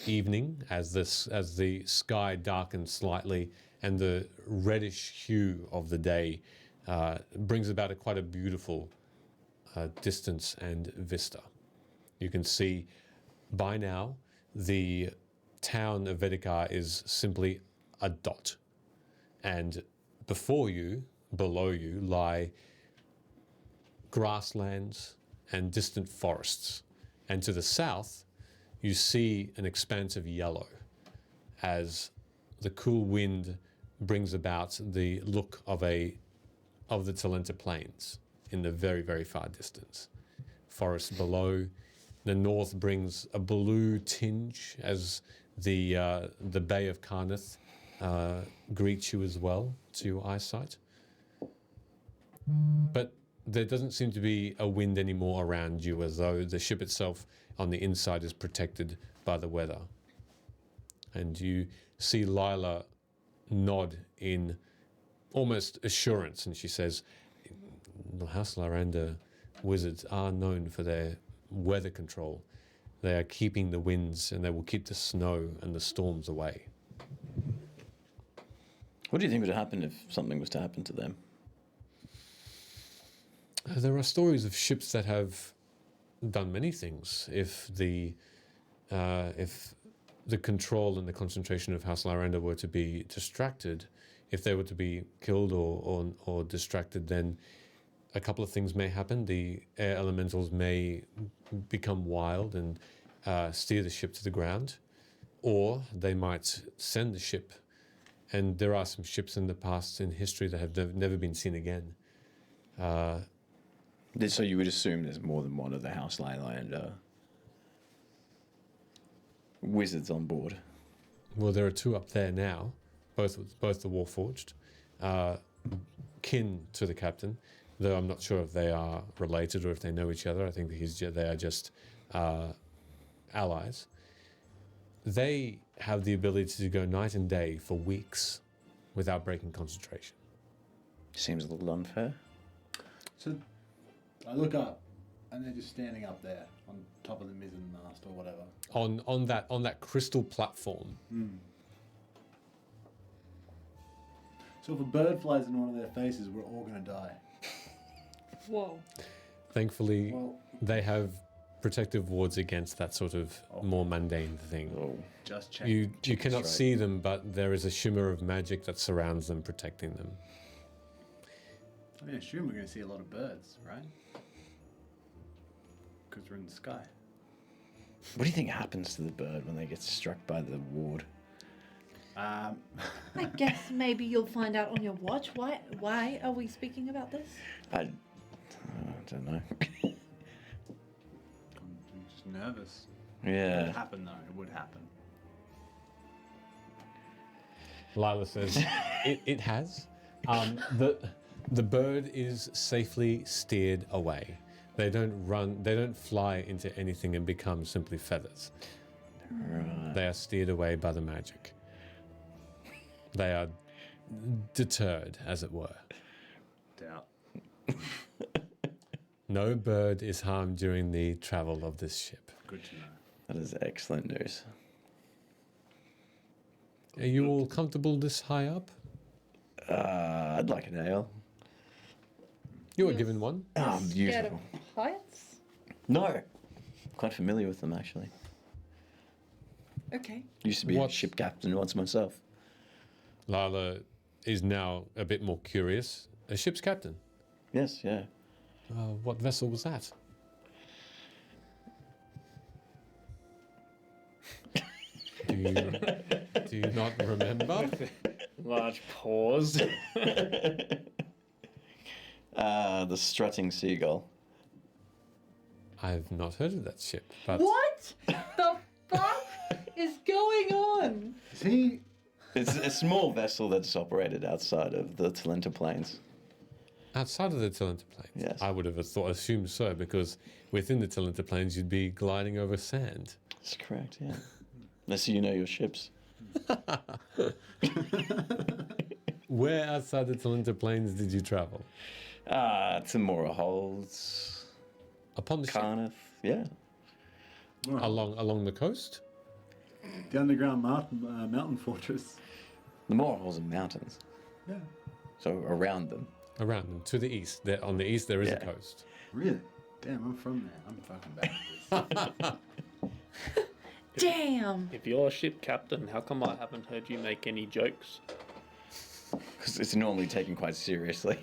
evening as the sky darkens slightly, and the reddish hue of the day brings about quite a beautiful distance and vista. You can see by now the town of Vedykar is simply a dot, and before you, below you, lie grasslands and distant forests, and to the south you see an expanse of yellow as the cool wind brings about the look of the Talenta Plains in the very, very far distance. Forest below. The north brings a blue tinge as the Bay of Karnath greets you as well to your eyesight. But there doesn't seem to be a wind anymore around you, as though the ship itself on the inside is protected by the weather. And you see Lila nod in almost assurance, and she says, the House Lyranda wizards are known for their weather control. They are keeping the winds, and they will keep the snow and the storms away. What do you think would happen if something was to happen to them? There are stories of ships that have done many things. If the control and the concentration of House Lyranda were to be distracted, if they were to be killed or distracted, then a couple of things may happen. The air elementals may become wild and steer the ship to the ground, or they might send the ship. And there are some ships in the past in history that have never been seen again. So you would assume there's more than one of the House Lyranda wizards on board. Well, there are two up there now, both the Warforged, kin to the captain, though I'm not sure if they are related or if they know each other. I think they are just allies. They have the ability to go night and day for weeks without breaking concentration. Seems a little unfair. So I look up, and they're just standing up there on top of the mizzen mast or whatever. On that crystal platform. So if a bird flies in one of their faces, we're all going to die. Whoa. Thankfully, Well, they have protective wards against that sort of more mundane thing. Oh, just check. You cannot right. see them, but there is a shimmer of magic that surrounds them, protecting them. I mean, I assume we're going to see a lot of birds, right? Because we're in the sky. what do you think happens to the bird when they get struck by the ward? I guess maybe you'll find out on your watch. Why are we speaking about this? I don't know. I'm just nervous. It Yeah. would happen, though. It would happen. Lila says, it has. The bird is safely steered away. They don't fly into anything and become simply feathers. Right. They are steered away by the magic. They are deterred, as it were. Doubt. No bird is harmed during the travel of this ship. Good to know. That is excellent news. Are you all comfortable this high up? I'd like an ale. You were Yes. given one. Oh, Scared beautiful. of heights? No. Quite familiar with them, actually. Okay. Used to be What- a ship captain once myself. Lala is now a bit more curious. A ship's captain. Yes, yeah. What vessel was that? Do you not remember? Large pause. The strutting seagull. I've not heard of that ship, but What the fuck is going on? Is he? It's a small vessel that's operated outside of the Talenta Plains. outside of the Talenta Plains, Yes. I would have assumed so, because within the Talenta Plains you'd be gliding over sand. That's correct, yeah. Unless you know your ships. Where outside the Talenta Plains did you travel? Tamora Holds, Upon the ship, Carneth, yeah. along the coast. The underground mountain fortress. The Mora Holds are mountains, Yeah. so around them. Around them, to the east. There, on the east, there is a Yeah. coast. Really? Damn, I'm from there. I'm fucking bad at this. Damn. If you're a ship captain, how come I haven't heard you make any jokes? Because it's normally taken quite seriously.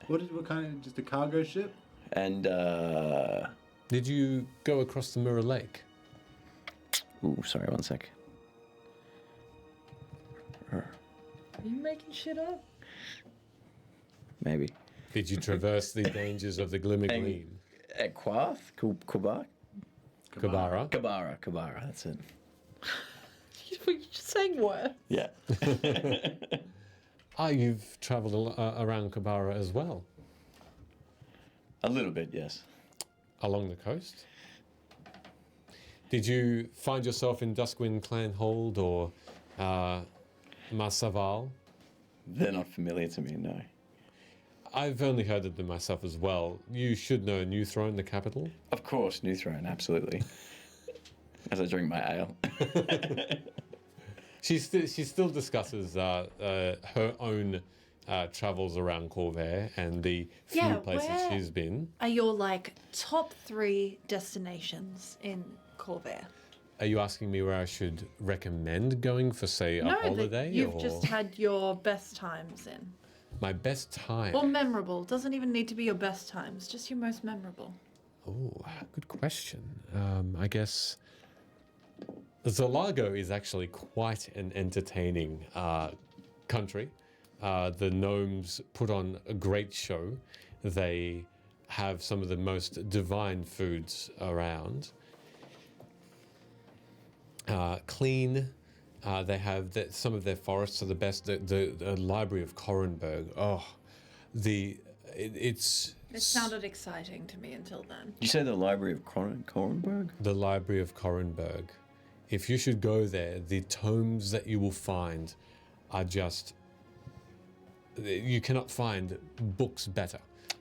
What kind of, just a cargo ship? And, Did you go across the Mirror Lake? ooh, sorry, one sec. Are you making shit up? Maybe. Did you traverse the dangers of the Glimmer Hang- Gleam? At Korth? Kubar? Kabara? Kabara, that's it. You're just saying what? Yeah. You've travelled around Kabara as well, A little bit, yes. along the coast. Did you find yourself in Duskwind Clan Hold or Masaval? They're not familiar to me, no. I've only heard of them myself as well. You should know New Throne, the capital. Of course, New Throne, absolutely. As I drink my ale. She still discusses her own travels around Corvair and the few Yeah, places where- she's been. Are your like top 3 destinations in Corvair? Are you asking me where I should recommend going for, say, a No, holiday? that you've or just had your best times in. my best time? Or memorable. Doesn't even need to be your best times, just your most memorable. Oh, good question. I guess Zalago is actually quite an entertaining country. The gnomes put on a great show. They have some of the most divine foods around. Clean. They have some of their forests are the best. The Library of Korenberg. Oh, it's It sounded exciting to me until then. You say the Library of Korenberg? the Library of Korenberg. If you should go there, the tomes that you will find are just. You cannot find books better.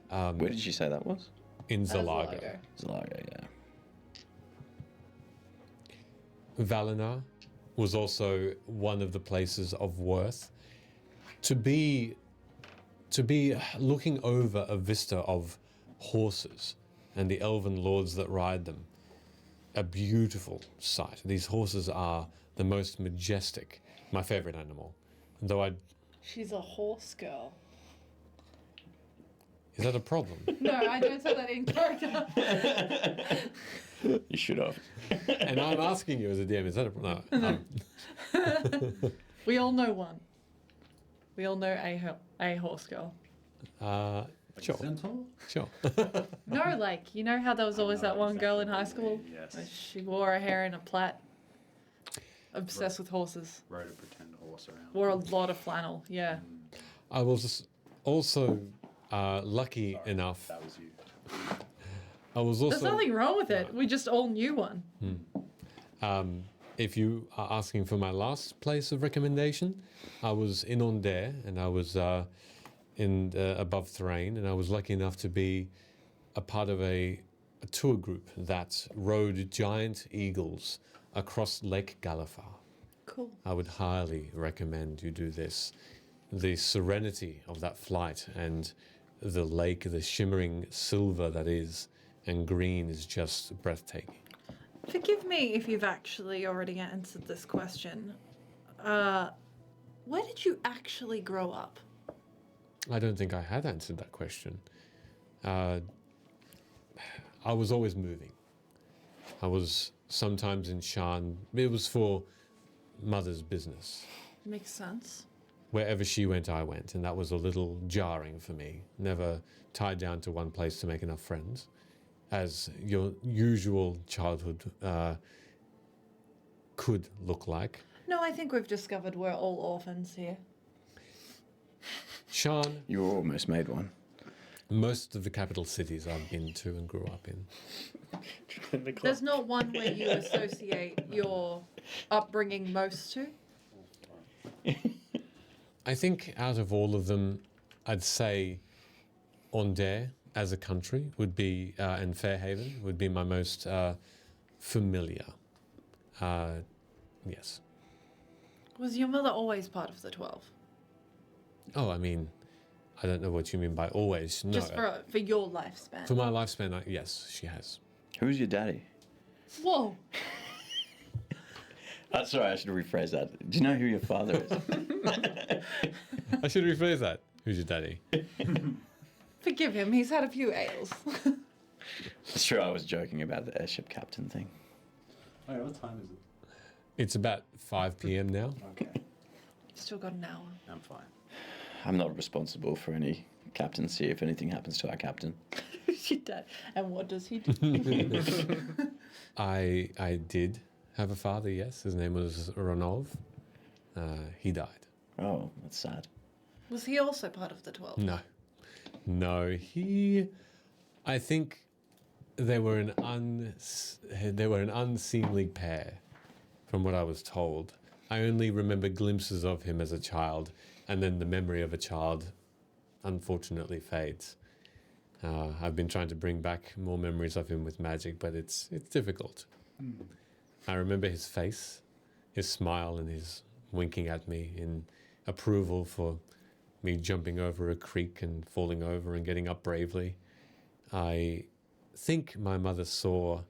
Where did you say that was? In Zalago. Zalago. Zalaga, yeah. Valinor was also one of the places of worth. To be looking over a vista of horses and the elven lords that ride them. A beautiful sight. These horses are the most majestic. My favorite animal. Though She's a horse girl. is that a problem? No, I don't say that in character. You should have. And I'm asking you as a DM, is that a problem? No. We all know one. We all know a horse girl. Sure. Centaur? Sure. No, like, you know how there was always that one girl in high school? Yes. She wore her hair in a plait. Obsessed with horses. Rode a pretend horse around. Wore a lot of flannel, yeah. I was also lucky enough. That was you. I was also There's nothing wrong with it. We just all knew one. if you are asking for my last place of recommendation, I was in Onder and I was in above Thrain, and I was lucky enough to be a part of a tour group that rode giant eagles across Lake Galifar. Cool. I would highly recommend you do this. The serenity of that flight and the lake, the shimmering silver that is, and green is just breathtaking. Forgive me if you've actually already answered this question. Where did you actually grow up? I don't think I had answered that question. I was always moving. I was sometimes in Shan. It was for mother's business. Makes sense. Wherever she went, I went, and that was a little jarring for me. Never tied down to one place to make enough friends, as your usual childhood could look like. No, I think we've discovered we're all orphans here. Shan, You almost made one. most of the capital cities I've been to and grew up in. There's not one where you associate your upbringing most to? I think out of all of them, I'd say Onder as a country would be, and Fairhaven would be my most familiar. Yes. Was your mother always part of the 12? Oh, I mean, I don't know what you mean by always. No. Just for your lifespan? For my lifespan, yes, she has. Who's your daddy? Whoa. Sorry, I should rephrase that. Do you know who your father is? I should rephrase that. Who's your daddy? Forgive him, he's had a few ales. It's true, I was joking about the airship captain thing. Wait, what time is it? It's about 5 p.m. now. Okay, Still got an hour. I'm fine. I'm not responsible for any captaincy if anything happens to our captain. Who's your dad? And what does he do? I did have a father, yes. His name was Ronov. He died. Oh, that's sad. Was he also part of the 12? No. No, I think they were an unseemly pair, from what I was told. I only remember glimpses of him as a child, and then the memory of a child unfortunately fades. I've been trying to bring back more memories of him with magic, but it's difficult. I remember his face, his smile, and his winking at me in approval for me jumping over a creek and falling over and getting up bravely. I think my mother saw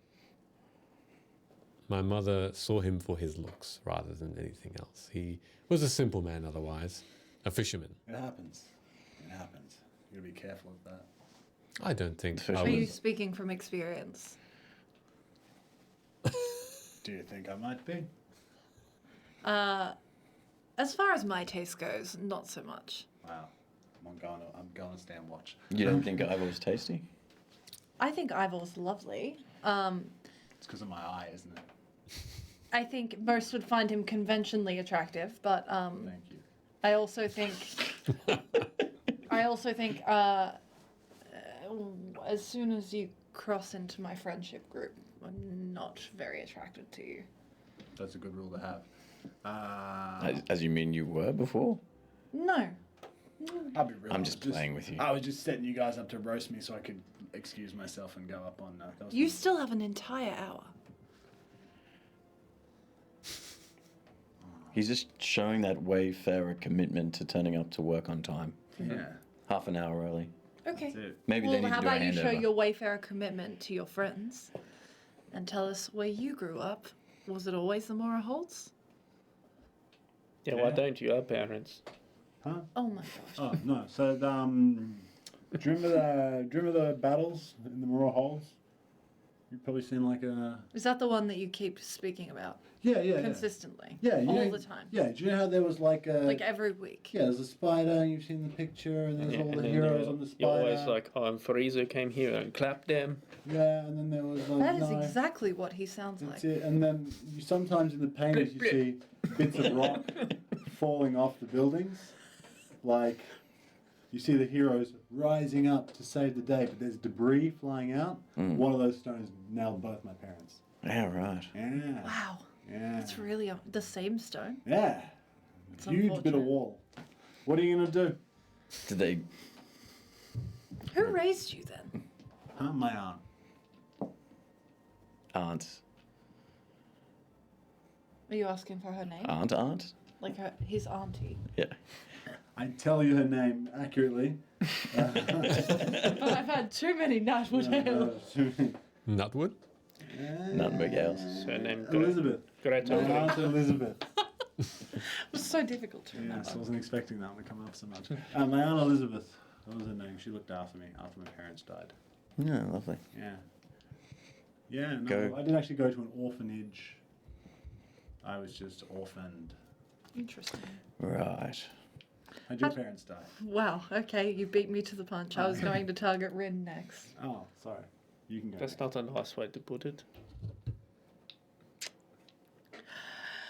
him for his looks rather than anything else. He was a simple man otherwise, a fisherman. It happens. It happens. You gotta be careful of that. I don't think I Are you was. speaking from experience? Do you think I might be? As far as my taste goes, not so much. Wow. I'm going to stand watch. You don't think Ivor was tasty? I think Ivor's lovely. It's because of my eye, isn't it? I think most would find him conventionally attractive, but Thank you. I also think as soon as you cross into my friendship group, I'm not very attracted to you. That's a good rule to have. As you mean you were before? No. I'll be real. I'm just playing with you. I was just setting you guys up to roast me so I could excuse myself and go up on. You still have an entire hour. He's just showing that wayfarer commitment to turning up to work on time. Yeah. Half an hour early. Okay. That's it. Maybe Well, they need how to do a about you show handover. your Wayfarer commitment to your friends and tell us where you grew up? Was it always the Mora Holtz? Yeah, why Yeah. don't you? Our parents. Huh? Oh my gosh. Oh no. So do you remember the battles in the Morale Holes? You've probably seen like a. Is that the one that you keep speaking about Yeah. consistently? Yeah. You all know, the time. Yeah. Do you know how there was like a. Like every week. Yeah, there's a spider, and you've seen the picture, and there's Yeah, all and the then heroes on the You're spider. always like, oh, and Frieza came here and clapped them. Yeah, and then there was like. That is no, exactly what he sounds That's like. it. And then you sometimes in the paintings you see bits of rock falling off the buildings. Like you see the heroes rising up to save the day, but there's debris flying out. Mm. One of those stones nailed both my parents. Yeah, right. Yeah. Wow. Yeah. That's really the same stone. Yeah. It's Huge bit of unfortunate. wall. What are you gonna do? Did they? Who raised you then? Huh? My aunt. Aunt? Are you asking for her name? Aunt? Like his auntie. Yeah. I'd tell you her name accurately. But I've had too many Nutwood ales. Nutwood? Nutmeg ales. Surname Elizabeth. Great My over. aunt Elizabeth. It was so difficult to remember. Yes, I wasn't expecting that one to come up so much. My aunt Elizabeth. That was her name. She looked after me after my parents died. Yeah, lovely. Yeah. Yeah, no, Go. I didn't actually go to an orphanage. I was just orphaned. Interesting. Right. How'd your parents die? Wow, okay, you beat me to the punch. I was going to target Rin next. Oh, sorry. You can go. That's not a nice way to put it.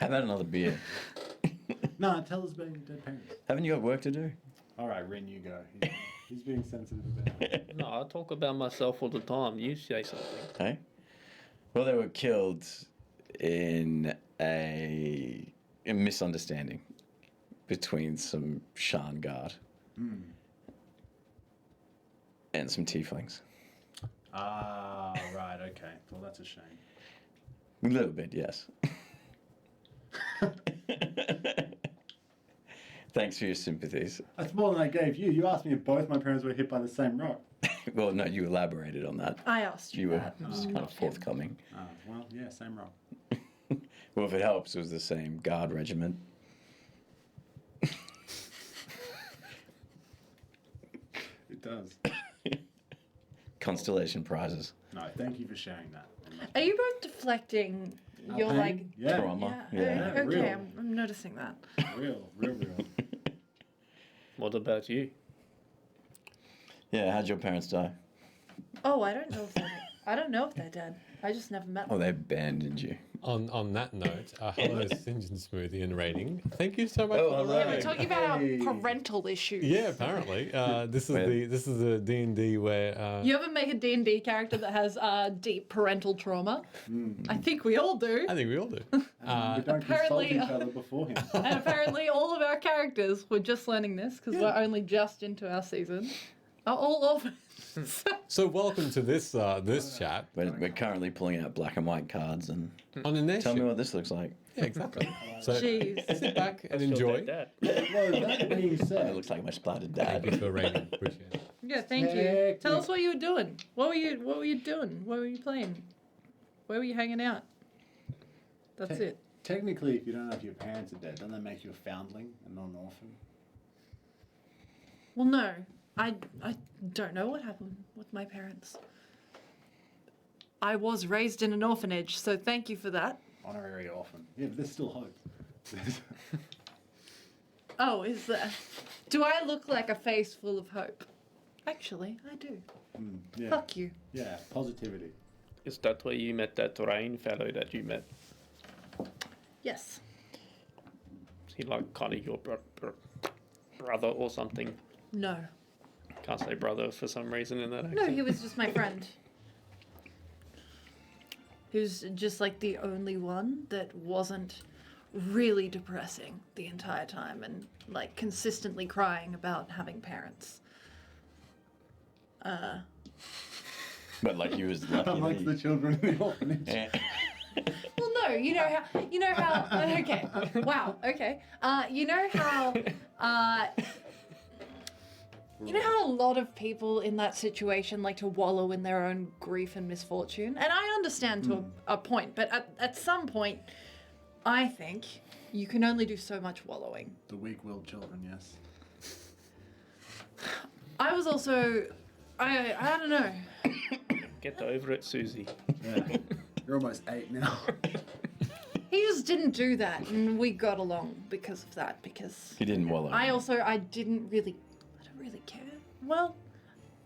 How about another beer? No, tell us about your dead parents. Haven't you got work to do? All right, Rin, you go. He's being sensitive about it. No, I talk about myself all the time. You say something. Hey? Well, they were killed in a misunderstanding between some Shan guard and some tieflings. Ah, right, okay. Well, that's a shame. A little bit, yes. Thanks for your sympathies. That's more than I gave you. You asked me if both my parents were hit by the same rock. Well, no, you elaborated on that. I asked you You were that. just kind of forthcoming. Oh, well, yeah, same rock. Well, if it helps, it was the same guard regiment. It does. Constellation prizes. No, thank you for sharing that. Are you both deflecting your pain? like? Yeah. Trauma. Yeah. Yeah. Yeah, Okay, real. I'm noticing that. Real. What about you? Yeah, how'd your parents die? Oh, I don't know if they're dead. I just never met Oh, them. they abandoned you. On that note, hello, St. John Smoothie and Rating. Thank you so much Oh, for the hello. Yeah, we're rating. talking about Hey. our parental issues. Yeah, apparently. This Well- is the D&D where You ever make a D&D character that has deep parental trauma? I think we all do. I think we all do. We don't consult apparently- each other beforehand. And apparently all of our characters, we're just learning this because we're only just into our season, are all orphans. So welcome to this this chat We're currently pulling out black and white cards and on an airship. tell me what this looks like. Yeah, exactly. So Jeez. sit back and That's your enjoy. dad. Well, that being It said, looks like my splattered Thank you dad. for rating. Appreciate it. Yeah, thank you. Tell us what you were doing. What were you doing? What were you playing? Where were you hanging out? That's it. technically, if you don't know if your parents are dead, doesn't that make you a foundling and not an orphan? Well, no. I don't know what happened with my parents. I was raised in an orphanage, so thank you for that. Honorary orphan. Yeah, but there's still hope. Oh, is there? Do I look like a face full of hope? Actually, I do. Yeah, Fuck you. yeah, positivity. Is that where you met that rain fellow that you met? Yes. Is he like kind of your brother or something? No. Can't say brother for some reason in that accent. No, he was just my friend. He was just like the only one that wasn't really depressing the entire time and like consistently crying about having parents. But like he was lucky. Amongst the children in the orphanage. Yeah. Well, no, you know how. Okay, wow, okay. You know how a lot of people in that situation like to wallow in their own grief and misfortune, and I understand to a point, but at some point, I think you can only do so much wallowing. The weak-willed children, yes. I was also, I don't know. Get over it, Susie. Yeah. You're almost 8 now. He just didn't do that, and we got along because of that. Because He didn't wallow. I don't really care. Well,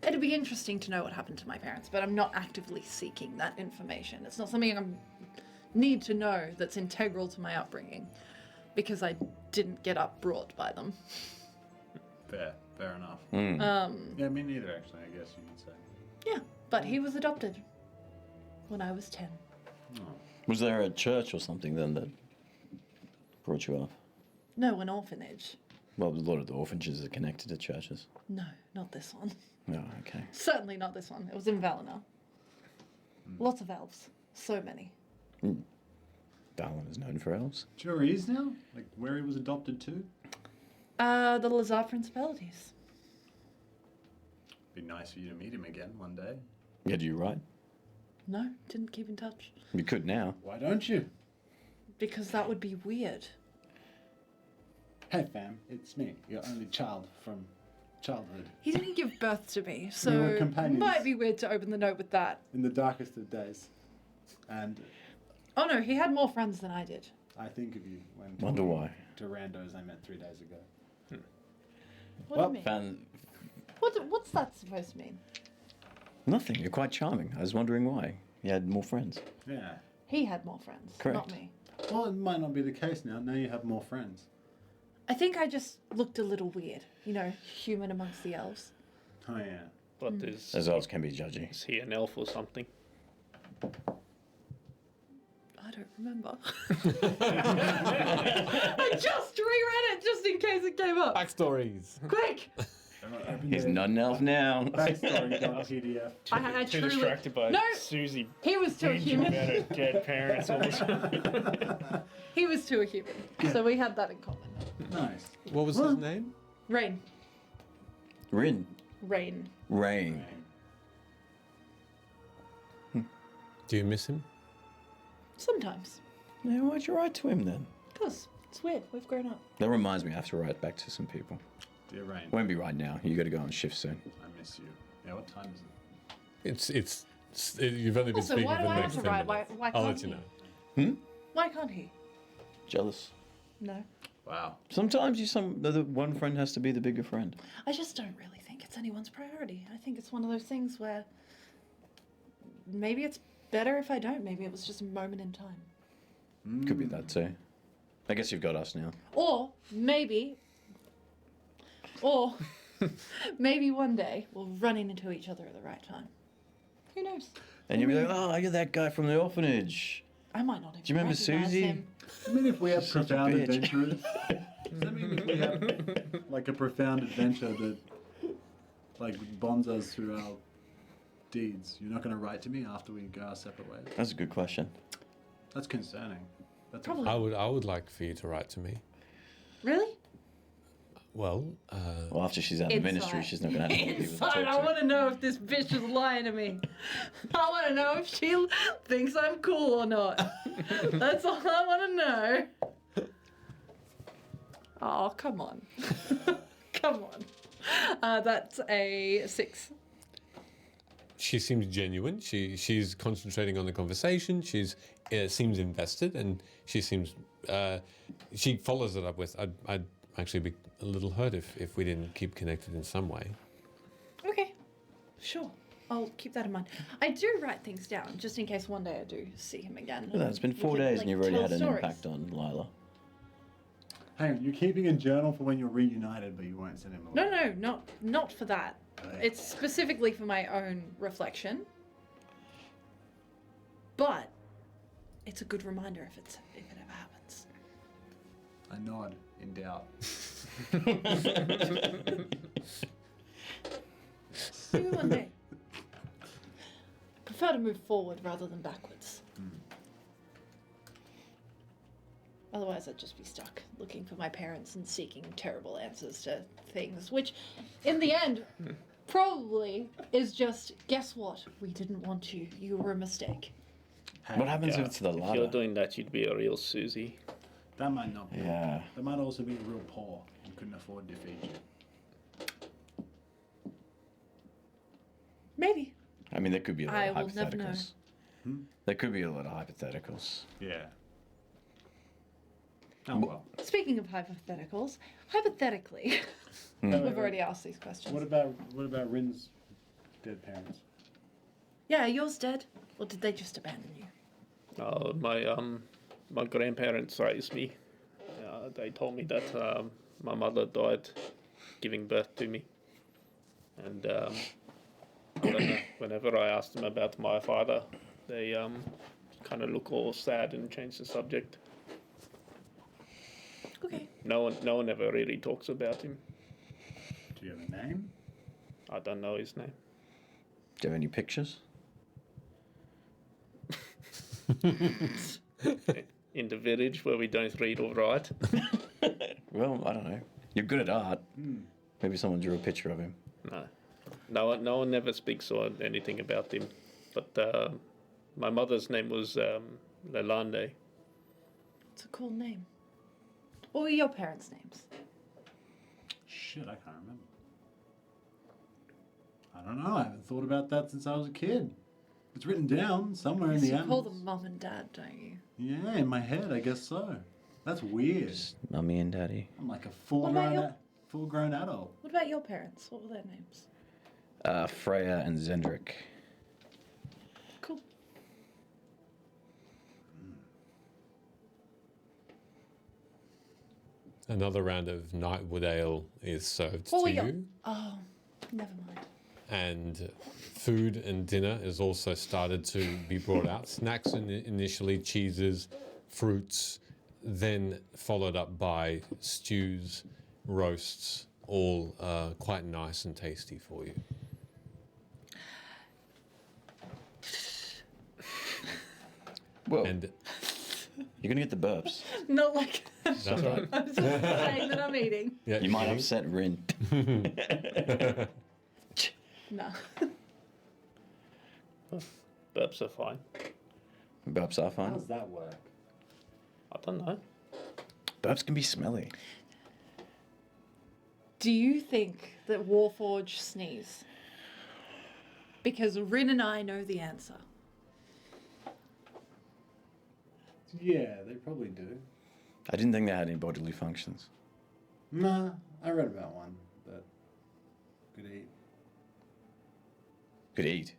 it'd be interesting to know what happened to my parents, but I'm not actively seeking that information. It's not something I need to know that's integral to my upbringing, because I didn't get up brought by them. Fair enough. Mm. Yeah, me neither, actually, I guess you could say. Yeah, but he was adopted when I was 10. Oh. Was there a church or something then that brought you up? No, an orphanage. Well, a lot of the orphanages are connected to churches. No, not this one. Oh, okay. Certainly not this one. It was in Valinor. Lots of elves. So many. Darwin is known for elves. Do you know where he is now? Like where he was adopted to? The Lazar Principalities. Be nice for you to meet him again one day. Yeah, do you right? No, didn't keep in touch. You could now. Why don't you? Because that would be weird. Hey fam, it's me, your only child from childhood. He didn't give birth to me, We so were it companions. might be weird to open the note with that. In the darkest of days. And Oh no, he had more friends than I did. I think of you when Wonder talking why. to randos I met 3 days ago. What Well, do you mean? Fan... What's that supposed to mean? Nothing. You're quite charming. I was wondering why. You had more friends. Yeah. He had more friends, not Correct. me. Well, it might not be the case now. Now you have more friends. I think I just looked a little weird, you know, human amongst the elves. Oh yeah. But is As elves can be judgy. he an elf or something? I don't remember. I just reread it just in case it came up. Backstories. Quick! He's not an elf now. Backstory.pdf. I Too truly... distracted by No! Susie He was too whinging human. about her dead parents all the time. He was too a human. So we had that in common. Nice. What was his name? Rain. Rin. Rain. Rain. Do you miss him? Sometimes. Yeah, why'd you write to him then? Because it's weird. We've grown up. That reminds me, I have to write back to some people. Dear Rain, Won't be right now. You got to go on shift soon. I miss you. Yeah, what time is it? It's you've only been Also, speaking why for do the I have next to 10 write? minutes. Why I'll can't let you he? know. Why can't he? Jealous. No. Wow. Sometimes the one friend has to be the bigger friend. I just don't really think it's anyone's priority. I think it's one of those things where maybe it's better if I don't. Maybe it was just a moment in time. Could be that too. I guess you've got us now. Or maybe one day we'll run into each other at the right time. Who knows? And you'll be like, oh, you're that guy from the orphanage. I might not even Do you remember recognize Susie? him. I mean, if we have Such a profound bitch. adventurers, does that mean if we have like a profound adventure that like bonds us through our deeds, you're not going to write to me after we go our separate ways? That's a good question. That's concerning. That's Probably. I would like for you to write to me. Really? Well, Well, after she's out of the Inside. ministry, she's not going to have any people to Inside, I talk to. want to know if this bitch is lying to me. I want to know if she thinks I'm cool or not. That's all I want to know. Oh, come on. Come on. That's a 6. she seems genuine. She's concentrating on the conversation. She's seems invested, and she seems she follows it up with. I'd actually be a little hurt if we didn't keep connected in some way. Okay. Sure. I'll keep that in mind. I do write things down just in case one day I do see him again. Look at that, it's been We 4 can, days like, and you've already tell had an stories. impact on Lila. Hang on, you're keeping a journal for when you're reunited, but you won't send him a letter. No, not for that. Right. It's specifically for my own reflection. But it's a good reminder if it ever happens. I nod in doubt. Maybe one day. Prefer to move forward rather than backwards. Otherwise, I'd just be stuck looking for my parents and seeking terrible answers to things, which, in the end, probably is just, guess what? We didn't want you. You were a mistake. What happens Yeah, if it's the if you're Lila? doing that, you'd be a real Susie. That might not be. Yeah. That might also be real poor and couldn't afford to feed you. Maybe. I mean, there could be a lot I of will never know. hypotheticals. There could be a lot of hypotheticals. Yeah. Oh well. Speaking of hypotheticals, hypothetically, we've already asked these questions. What about Rin's dead parents? Yeah, are yours dead? Or did they just abandon you? My grandparents raised me. They told me that my mother died giving birth to me, and I don't know, whenever I asked them about my father, they kind of look all sad and change the subject. Okay. No one ever really talks about him. Do you have a name? I don't know his name. Do you have any pictures? In the village where we don't read or write. Well, I don't know. You're good at art. Maybe someone drew a picture of him. No one ever speaks or anything about him. But my mother's name was Lalande. It's a cool name. What were your parents' names? Shit, I can't remember. I don't know. I haven't thought about that since I was a kid. It's written down somewhere in the You call annals. them mum and dad, don't you? Yeah, in my head, I guess so. That's weird. Just mummy and daddy. I'm like a What about your- full-grown adult. What about your parents? What were their names? Freya and Zendrick. Cool. Another round of Nightwood Ale is served What to were your- you. Oh, never mind. And food and dinner is also started to be brought out. Snacks initially, cheeses, fruits, then followed up by stews, roasts, all quite nice and tasty for you. Whoa, And you're gonna get the burps. Not like that's right. I'm just saying that I'm eating. Yeah, You might eating. upset Rin. No. Burps are fine. Burps are How fine. does that work? I don't know. Burps can be smelly. Do you think that Warforge sneeze? Because Rin and I know the answer. Yeah, they probably do. I didn't think they had any bodily functions. Nah, I read about one, but could eat. Could eat.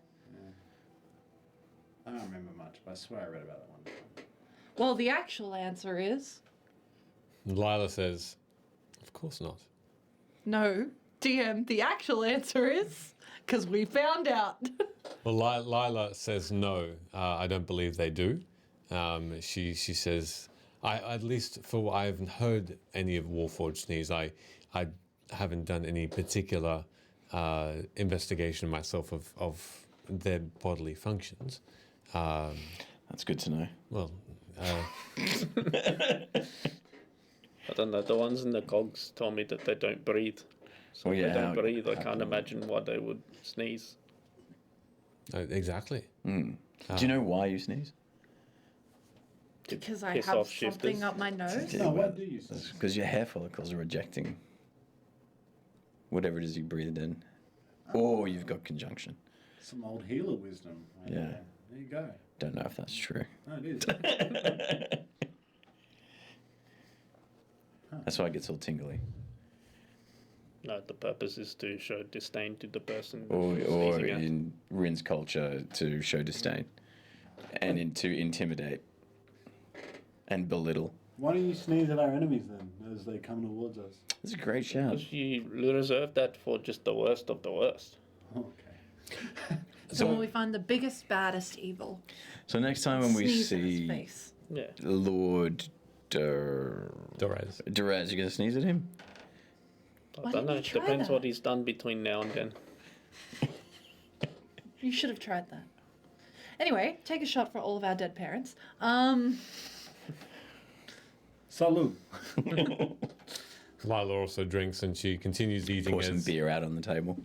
I don't remember much, but I swear I read about it one time. Well, the actual answer is Lila says, of course not. no. DM, the actual answer is because we found out. Well, Lila says no. I don't believe they do. She says, at least for I haven't heard any of Warforged sneeze. I haven't done any particular investigation myself of their bodily functions. That's good to know. Well, I don't know. The ones in the cogs told me that they don't breathe. So Oh, if yeah, they don't how- breathe, I how can't can- imagine why they would sneeze. exactly. Do you know why you sneeze? Because I Piss have off shifters. something up my nose. No, what do you sneeze? Because your hair follicles are rejecting whatever it is you breathed in. Or you've got conjunction. Some old healer wisdom. Right Yeah. There. There you go. Don't know if that's true. No, it is. That's why it gets all tingly. No, the purpose is to show disdain to the person Or sneezing at. in Rin's culture, to show disdain. And to intimidate. And belittle. Why don't you sneeze at our enemies then, as they come towards us? That's a great shout. Because you reserve that for just the worst of the worst. Okay. So when we find the biggest, baddest evil, So next time when we sneeze in his see face. Yeah. Lord Dorez. Derez, you gonna sneeze at him? I Why don't didn't know. you It try depends that? what he's done between now and then. You should have tried that. Anyway, take a shot for all of our dead parents. Salud. Lila also drinks and she continues eating Pour some beer out on the table.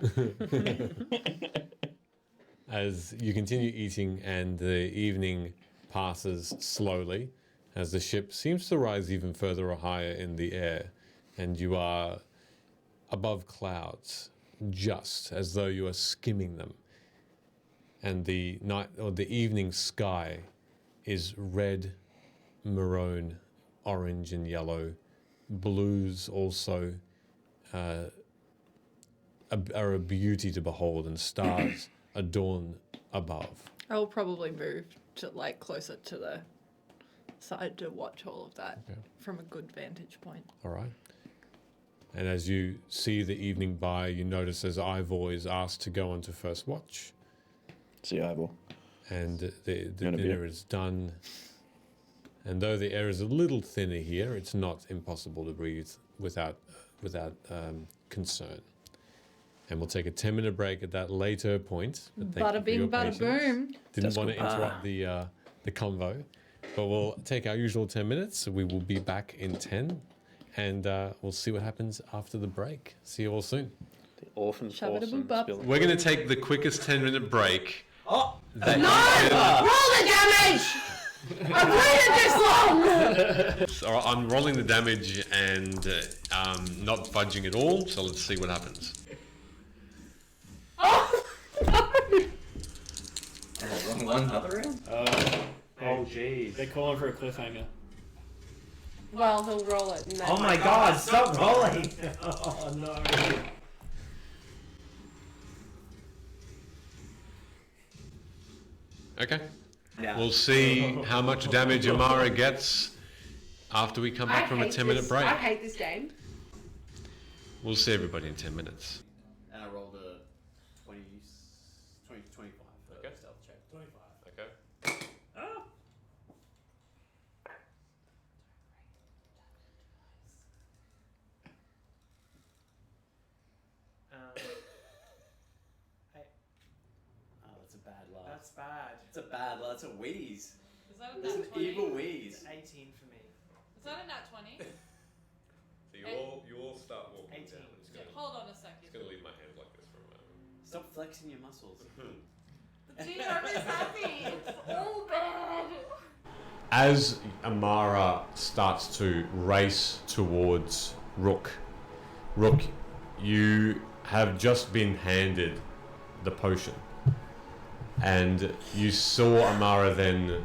as you continue eating and the evening passes slowly as the ship seems to rise even further or higher in the air and you are above clouds just as though you are skimming them and the night or the evening sky is red, maroon, orange and yellow. Blues also are a beauty to behold, and stars adorn above. I'll probably move to like closer to the side to watch all of that from a good vantage point. All right. And as you see the evening by, you notice as Ivor is asked to go on to first watch, See, Ivor. and the want a dinner beer? is done, And though the air is a little thinner here, it's not impossible to breathe without concern. And we'll take a 10-minute break at that later point. But thank Bada you for bing, your bada patience. boom. Didn't Just want to go, interrupt the convo, but we'll take our usual 10 minutes. So we will be back in 10, and we'll see what happens after the break. See you all soon. The orphan Shabba-dabba-bop. spilling. We're going to take the quickest 10-minute break. Oh! That Roll the damage! I've waited this long! So I'm rolling the damage and not budging at all. So let's see what happens. Oh, no! Wrong one, another round? Oh jeez. They're calling for a cliffhanger. Well, he'll roll it. And then Oh my god, stop rolling! Oh no. Okay. Yeah. We'll see how much damage Amara gets after we come back from a 10-minute break. I hate this game. We'll see everybody in 10 minutes. And I rolled a 20, 25 for Okay. stealth check. 25. Okay. Oh! Oh, that's a bad laugh. That's bad. It's a bad laugh. It's a wheeze. Is that a It's an nat 20? evil wheeze. 18 for me. Is that a nat 20? So you all start walking 18. down. I'm just Hold on a second. gonna leave my hand like this for a moment. Stop flexing your muscles. The team is happy. It's all bad. As Amara starts to race towards Rook, you have just been handed the potion. And you saw Amara then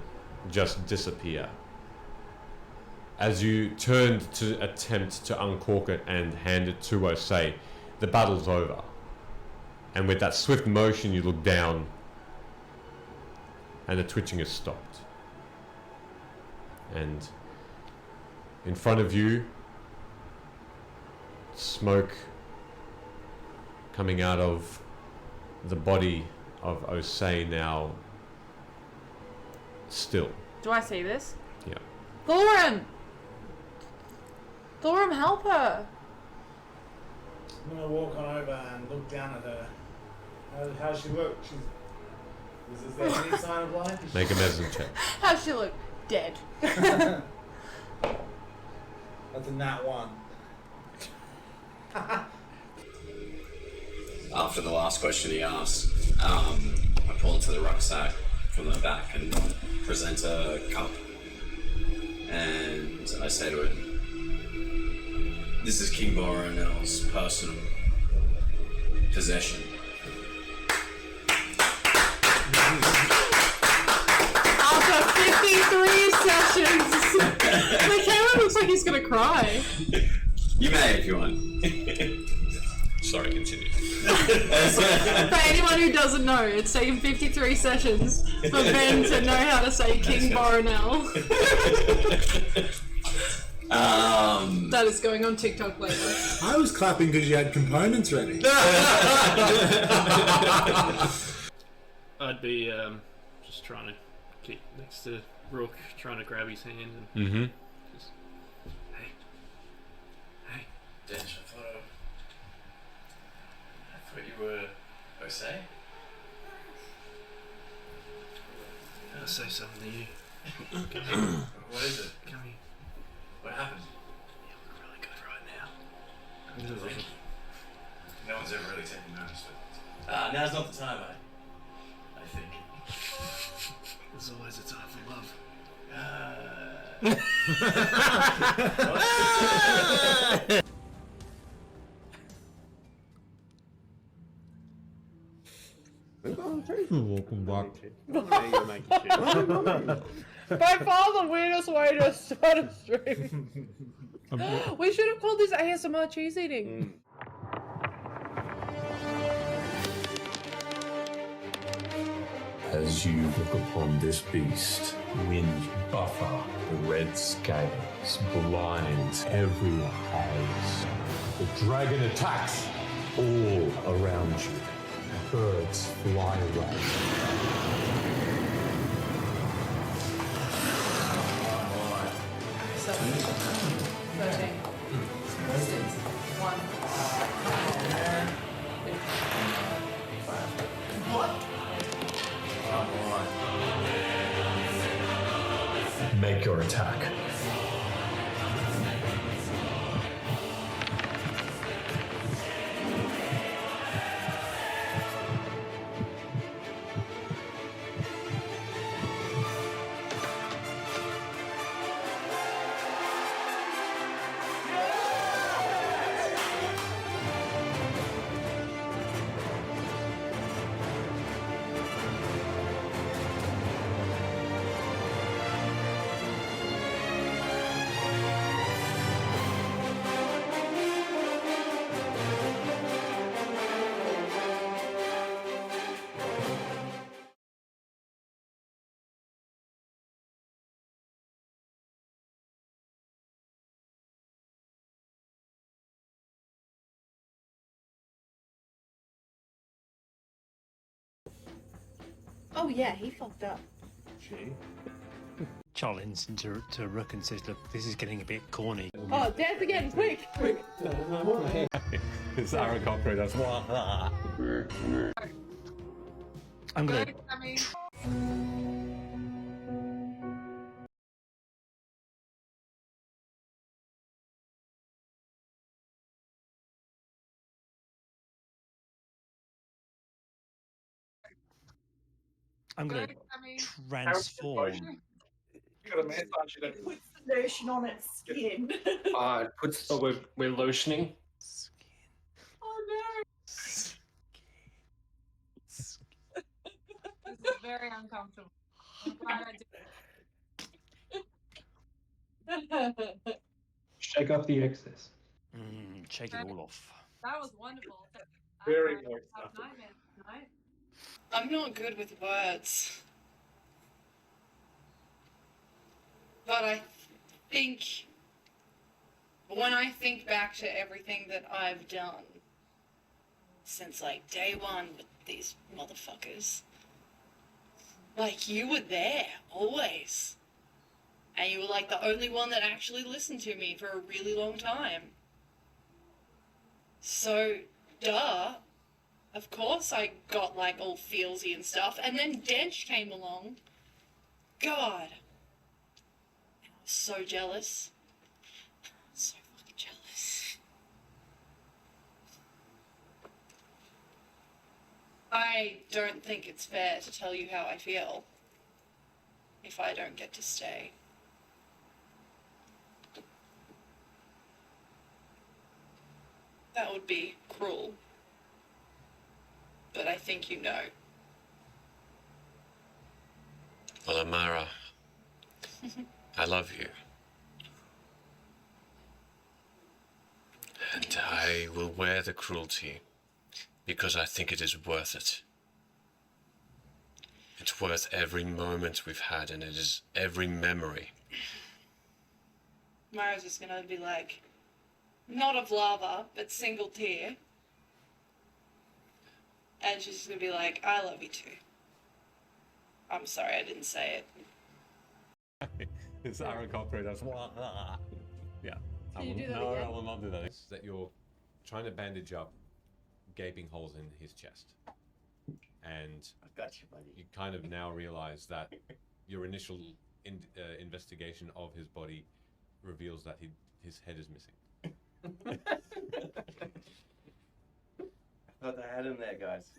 just disappear. As you turned to attempt to uncork it and hand it to her, say, the battle's over. And with that swift motion, you look down, and the twitching has stopped. And in front of you, smoke coming out of the body of Osei, now still. Do I see this? Yeah. Thorum! Thorum, help her! I'm gonna walk on over and look down at her. How's she look? Is there any sign of life? Make a medicine check. How's she look? Dead. That's a nat 1. After the last question he asked, I pull into the rucksack from the back and present a cup. And I say to it, "This is King Boronel's personal possession." After 53 sessions! The camera looks like he's gonna cry. You may if you want. Sorry, continue. For anyone who doesn't know, it's taken 53 sessions for Ben to know how to say King Boronel. That is going on TikTok later. I was clapping because you had components ready. I'd be just trying to keep next to Rook, trying to grab his hand and Mm-hmm. just, hey, Dench, I thought you were Osei? I'll say something to you. Come here. What is it? Come here. What happened? You look really good right now. Thank you. No one's ever really taken notice, but now's not the time, I think. There's always a time for love. Welcome back. By far the weirdest way to start a stream. We should have called this ASMR cheese eating. As you look upon this beast, wind buffer, the red scales blind every haze. The dragon attacks all around you. Birds fly away. 13. 1. Make your attack. Oh yeah, he fucked up. Charlie's to Rook and says, look, this is getting a bit corny. Oh, dance again, quick! It's Aaron Cochran, that's why. I'm gonna transform. Got a massage it. It puts the lotion on its skin. It puts. Oh, we're lotioning. Oh no! This is very uncomfortable. I'm glad I did. Shake off the excess. Shake it all off. That was wonderful. Very I moist. have nightmares tonight. I'm not good with words. But I think when I think back to everything that I've done since like day one with these motherfuckers, like you were there always. And you were like the only one that actually listened to me for a really long time. So, duh. Of course I got like all feelsy and stuff. And then Dench came along. God. I was so jealous. So fucking jealous. I don't think it's fair to tell you how I feel if I don't get to stay. That would be cruel. But I think you know. Well, Amara, I love you. And I will wear the cruelty because I think it is worth it. It's worth every moment we've had, and it is every memory. Mara's just gonna be like, not of lava, but single tear. And she's just gonna be like, I love you too. I'm sorry I didn't say it. It's Aaron Cochran, that's why. Yeah. Can you do that no, again? I will not do that. It's that you're trying to bandage up gaping holes in his chest. And I got you, buddy. you kind of now realize that your initial investigation of his body reveals that his head is missing. I thought I had him there, guys.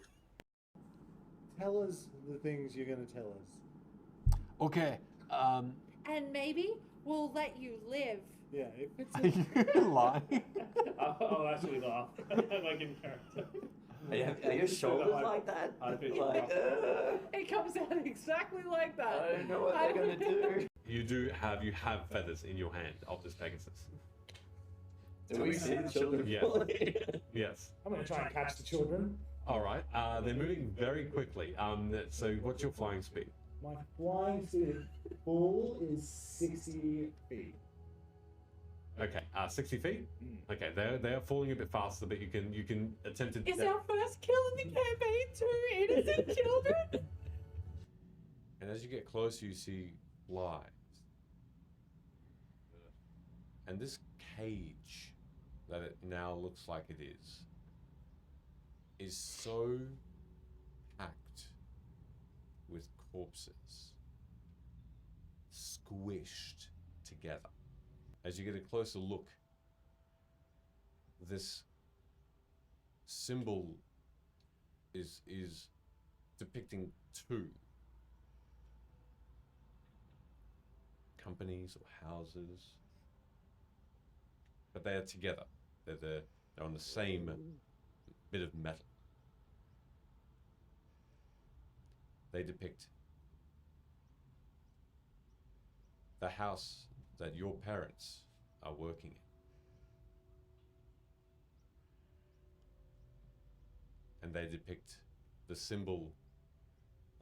Tell us the things you're going to tell us. Okay. And maybe we'll let you live. Yeah, if it's Are you lying? I'll actually laugh. Like in character. Are your shoulders like that? It comes out exactly like that. I don't know what they're gonna do. You have feathers in your hand of this Pegasus. Do we see the children? Yes. Yes. I'm gonna try and catch the children. All right. They're moving very quickly. So what's your flying speed? My flying speed full is 60 feet. Okay. 60 feet. Okay. They are falling a bit faster, but you can attempt to. It's our first kill in the campaign, 2 innocent children. And as you get closer, you see lives. And this cage that it now looks like it is so packed with corpses, squished together. As you get a closer look, this symbol is depicting two companies or houses, but they are together. They're on the same bit of metal. They depict the house that your parents are working in. And they depict the symbol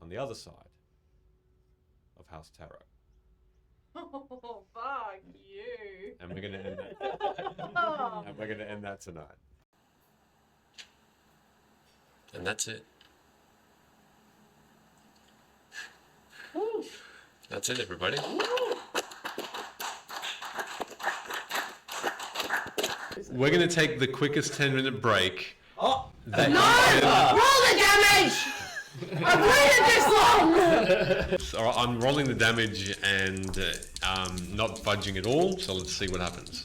on the other side of House Tarot. Oh, fuck you. And we're gonna end that. And we're gonna end that tonight. And that's it. That's it, everybody. We're gonna take the quickest 10-minute break. Oh! That Roll the damage! I've waited this long! All right, I'm rolling the damage and not fudging at all, so let's see what happens.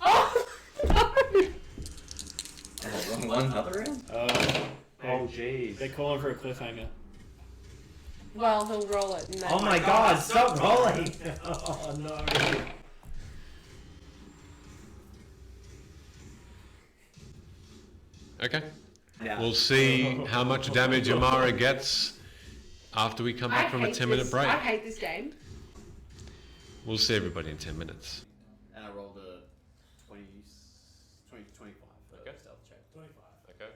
Oh! Wrong one, another round? Oh, jeez. They're calling for a cliffhanger. Well, he'll roll it. And then Oh my god, stop rolling! Oh, no. Okay. Yeah. We'll see how much damage Amara gets after we come back from a 10-minute break. I hate this game. We'll see everybody in 10 minutes. And I rolled a 25 for Okay. stealth check. 25. Okay.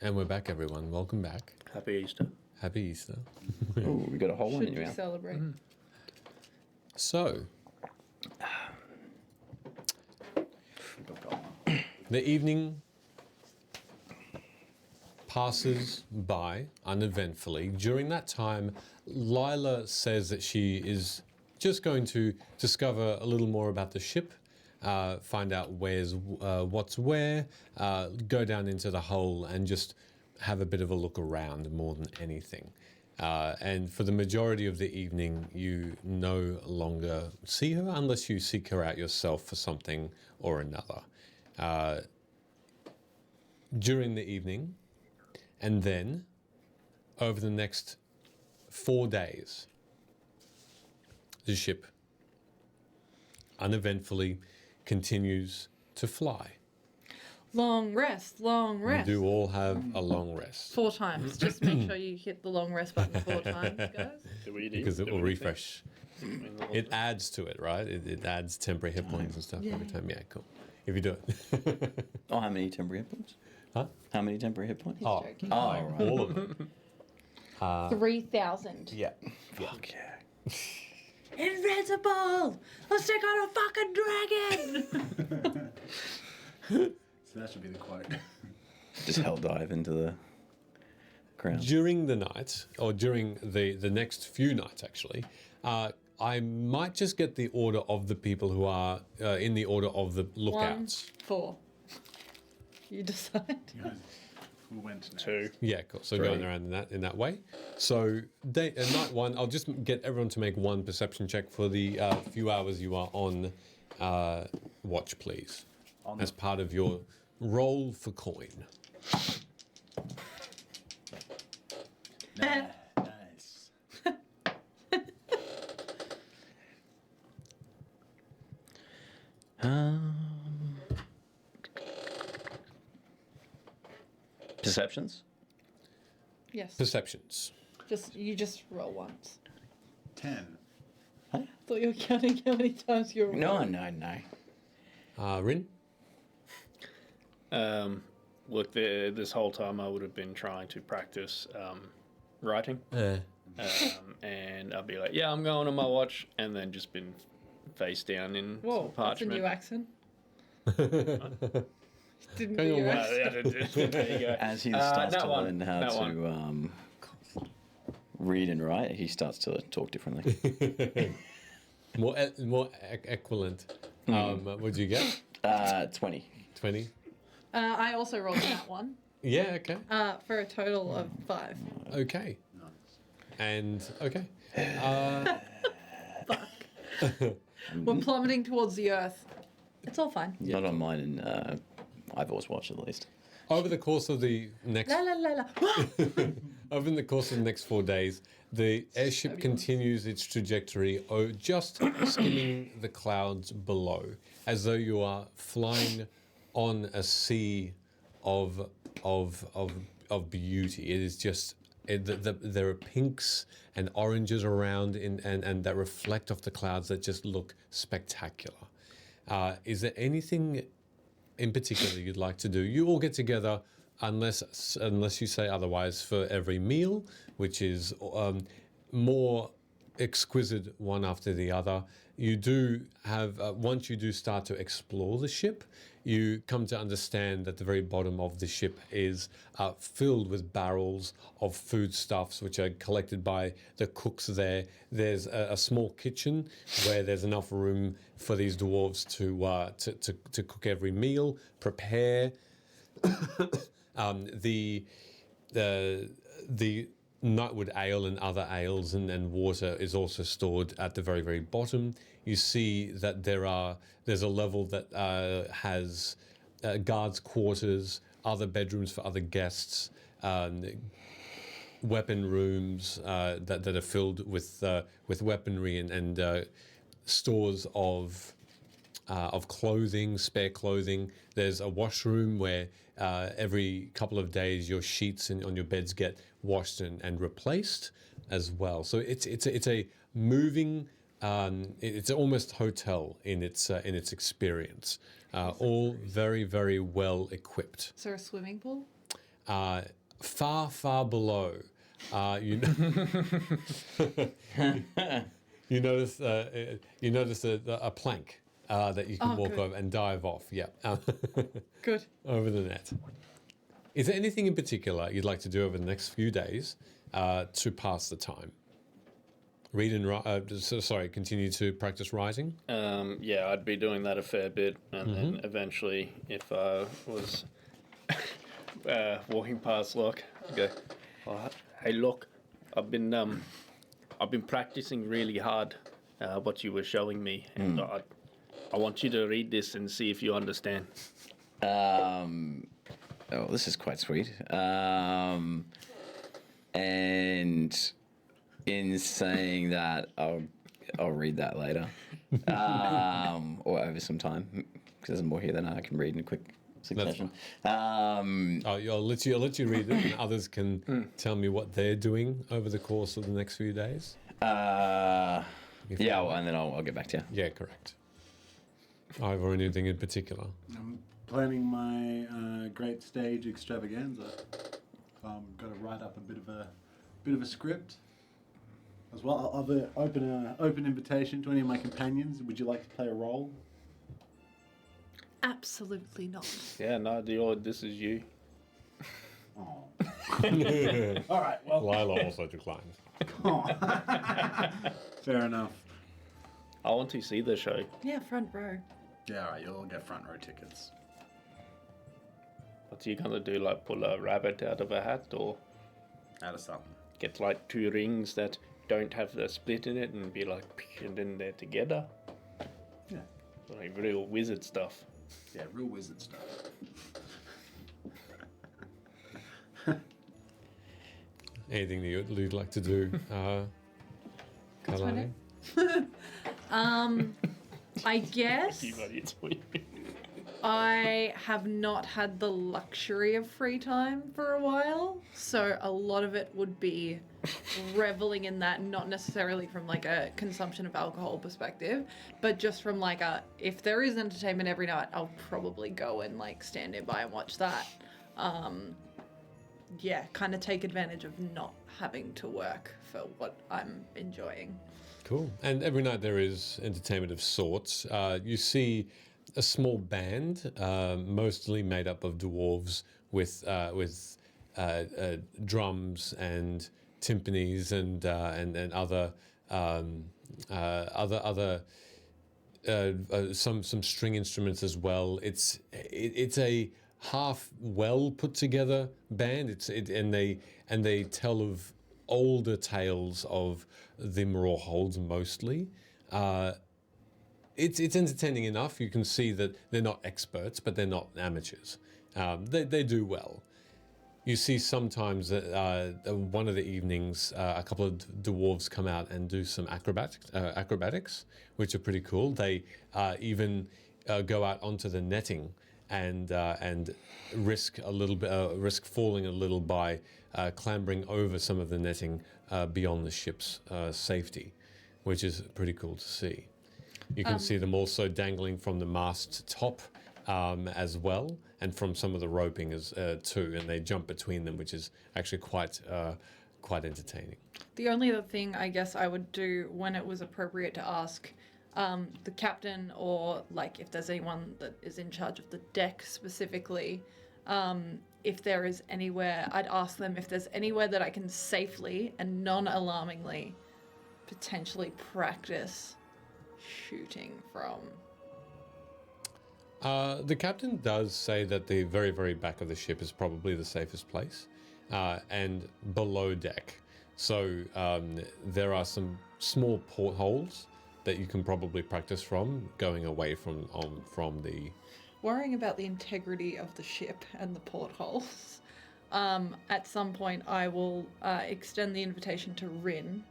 And we're back, everyone. Welcome back. Happy Easter. Happy Easter. Oh, we got a hole in Should your we mouth. celebrate? So, the evening passes by uneventfully. During that time, Lila says that she is just going to discover a little more about the ship, find out what's where, go down into the hull and just have a bit of a look around more than anything. And for the majority of the evening, you no longer see her unless you seek her out yourself for something or another. During the evening, and then over the next 4 days, the ship uneventfully continues to fly. Long rest, long rest. You do all have a long rest 4 times. Just make sure you hit the long rest button 4 times, guys. because it will refresh. It adds to it, right? It adds temporary hit points and stuff every time. Yeah, cool. If you do it. Oh, how many temporary hit points? Huh? How many temporary hit points? Oh, joking. right. all of them. 3,000. Yeah. Fuck yeah. Invincible! Let's take on a fucking dragon! So that should be the quote. Just hell dive into the ground. During the night, or during the next few nights, actually, I might just get the order of the people who are in the order of the lookouts. 1, 4. You decide. Who went next? 2. Yeah, cool. So going around in that way. So night 1, I'll just get everyone to make 1 perception check for the few hours you are on watch, please, as part of your roll for coin. Nice. Perceptions? Yes. Perceptions. You just roll once. 10. Thought you were counting how many times you were rolling. No. Rin? Look, this whole time I would have been trying to practice writing. And I'll be like, yeah, I'm going on my watch, and then just been face down in Whoa, some that's a parchment. new accent. Didn't Can do you your wax? accent. There you go. As he starts that to one, learn how that to one. read and write, he starts to talk differently. more equivalent. What'd you get? 20. 20. I also rolled that one Yeah. Okay. for a total of 5. Okay. And okay. We're plummeting towards the earth. It's all fine. Not on mine, and I've always watched at least. Over the course of the next La la la la. over the course of the next 4 days, the airship continues its trajectory, just skimming the clouds below, as though you are flying on a sea of beauty. It is just there are pinks and oranges around and that reflect off the clouds that just look spectacular. Is there anything in particular you'd like to do? You all get together, unless you say otherwise, for every meal, which is more exquisite one after the other. You do have, once you do start to explore the ship, you come to understand that the very bottom of the ship is filled with barrels of foodstuffs, which are collected by the cooks there. There's a small kitchen where there's enough room for these dwarves to cook every meal, prepare. The nightwood ale and other ales and water is also stored at the very, very bottom. You see that there's a level that has guards' quarters, other bedrooms for other guests, weapon rooms that are filled with weaponry and stores of clothing, spare clothing. There's a washroom where every couple of days your sheets on your beds get washed and replaced as well. So it's a moving, it's almost hotel in its experience. All very, very well equipped. Is there a swimming pool? Far, far below, you notice a plank that you can walk good. over and dive off. Yeah. Good. Over the net. Is there anything in particular you'd like to do over the next few days to pass the time? Read and write. Continue to practice writing. Yeah, I'd be doing that a fair bit, and then eventually, if I was walking past Locke, I'd go, oh, "Hey, Locke, I've been practicing really hard what you were showing me, and I want you to read this and see if you understand." Oh, this is quite sweet. And in saying that, I'll read that later, or over some time, because there's more here than I can read in a quick succession. I'll let you read it, and others can tell me what they're doing over the course of the next few days. Yeah, well, and then I'll get back to you. Yeah, correct. Ivor, anything in particular? I'm planning my great stage extravaganza. Got to write up a bit of a script as well. I'll have an open invitation to any of my companions. Would you like to play a role? Absolutely not. Yeah, no, this is you. Oh. All right. Well, Lila also declines. Fair enough. I want to see the show. Yeah, front row. Yeah, all right. You'll all get front row tickets. What's you gonna do? Like pull a rabbit out of a hat, or Out of something. get like 2 rings that don't have the split in it, and be like, and then they're together? Yeah. Like real wizard stuff. Yeah, real wizard stuff. Anything that you'd like to do, Kalani? I guess It's weird. I have not had the luxury of free time for a while, so a lot of it would be reveling in that, not necessarily from like a consumption of alcohol perspective, but just from like if there is entertainment every night, I'll probably go and like stand nearby and watch that. Yeah, kind of take advantage of not having to work for what I'm enjoying. Cool. And every night there is entertainment of sorts. You see a small band, mostly made up of dwarves with drums and timpanis and other some string instruments as well. It's a half well put together band. And they tell of older tales of the Maror holds mostly. It's entertaining enough. You can see that they're not experts, but they're not amateurs. They do well. You see sometimes that one of the evenings, a couple of dwarves come out and do some acrobatics, which are pretty cool. They even go out onto the netting and risk a little bit, risk falling a little by clambering over some of the netting beyond the ship's safety, which is pretty cool to see. You can see them also dangling from the mast top as well, and from some of the roping as too, and they jump between them, which is actually quite entertaining. The only other thing I guess I would do when it was appropriate to ask the captain, or like if there's anyone that is in charge of the deck specifically, if there is anywhere, I'd ask them if there's anywhere that I can safely and non-alarmingly potentially practice shooting from. The captain does say that the very, very back of the ship is probably the safest place, and below deck. So there are some small portholes that you can probably practice from, going away from the... Worrying about the integrity of the ship and the portholes. At some point, I will extend the invitation to Rin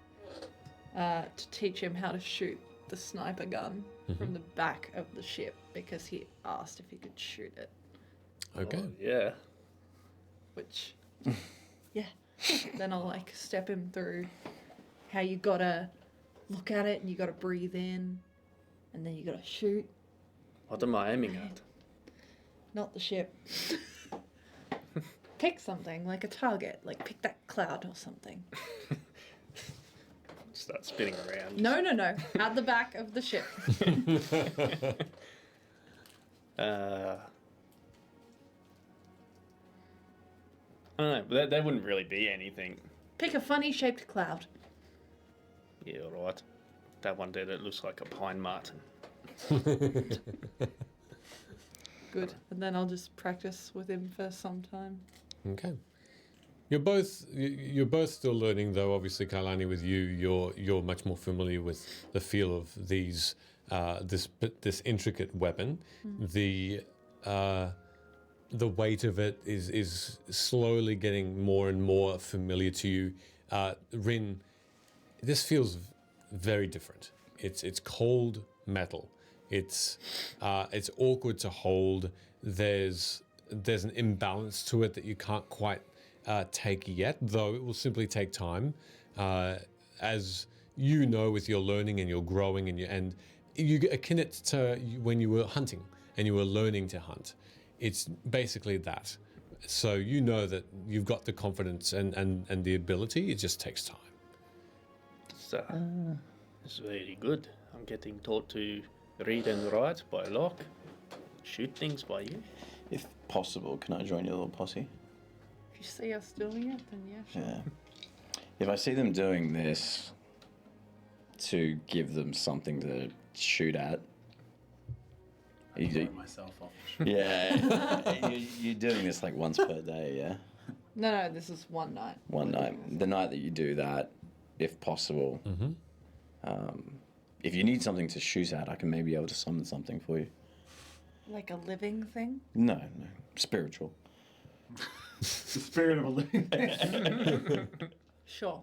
to teach him how to shoot the sniper gun from the back of the ship, because he asked if he could shoot it. Okay. Oh, yeah. Which, yeah. Then I'll like step him through how you gotta look at it and you gotta breathe in, and then you gotta shoot. What am I aiming at? Not the ship. Pick something, like a target, like pick that cloud or something. Start spinning around. No. At the back of the ship. I don't know, but that wouldn't really be anything. Pick a funny shaped cloud. Yeah, all right. That one there that looks like a pine marten. Good. And then I'll just practice with him for some time. Okay. You're both still learning, though. Obviously, Kailani, with you, you're much more familiar with the feel of these this intricate weapon. The weight of it is slowly getting more and more familiar to you. Rin, this feels very different. It's cold metal. It's awkward to hold. There's an imbalance to it that you can't quite take yet, though it will simply take time. As you know, with your learning and your growing and you akin it to when you were hunting and you were learning to hunt. It's basically that. So you know that you've got the confidence and the ability. It just takes time. It's very good. I'm getting taught to read and write by Locke, shoot things by you. If possible, can I join your little posse? If you see us doing it, then yeah, sure. Yeah. If I see them doing this to give them something to shoot at, myself off. Yeah, you're doing this like once per day, yeah? No, this is one night. One night. The night that you do that, if possible, if you need something to shoot at, I can maybe be able to summon something for you. Like a living thing? No, spiritual. The spirit of a living thing. Sure.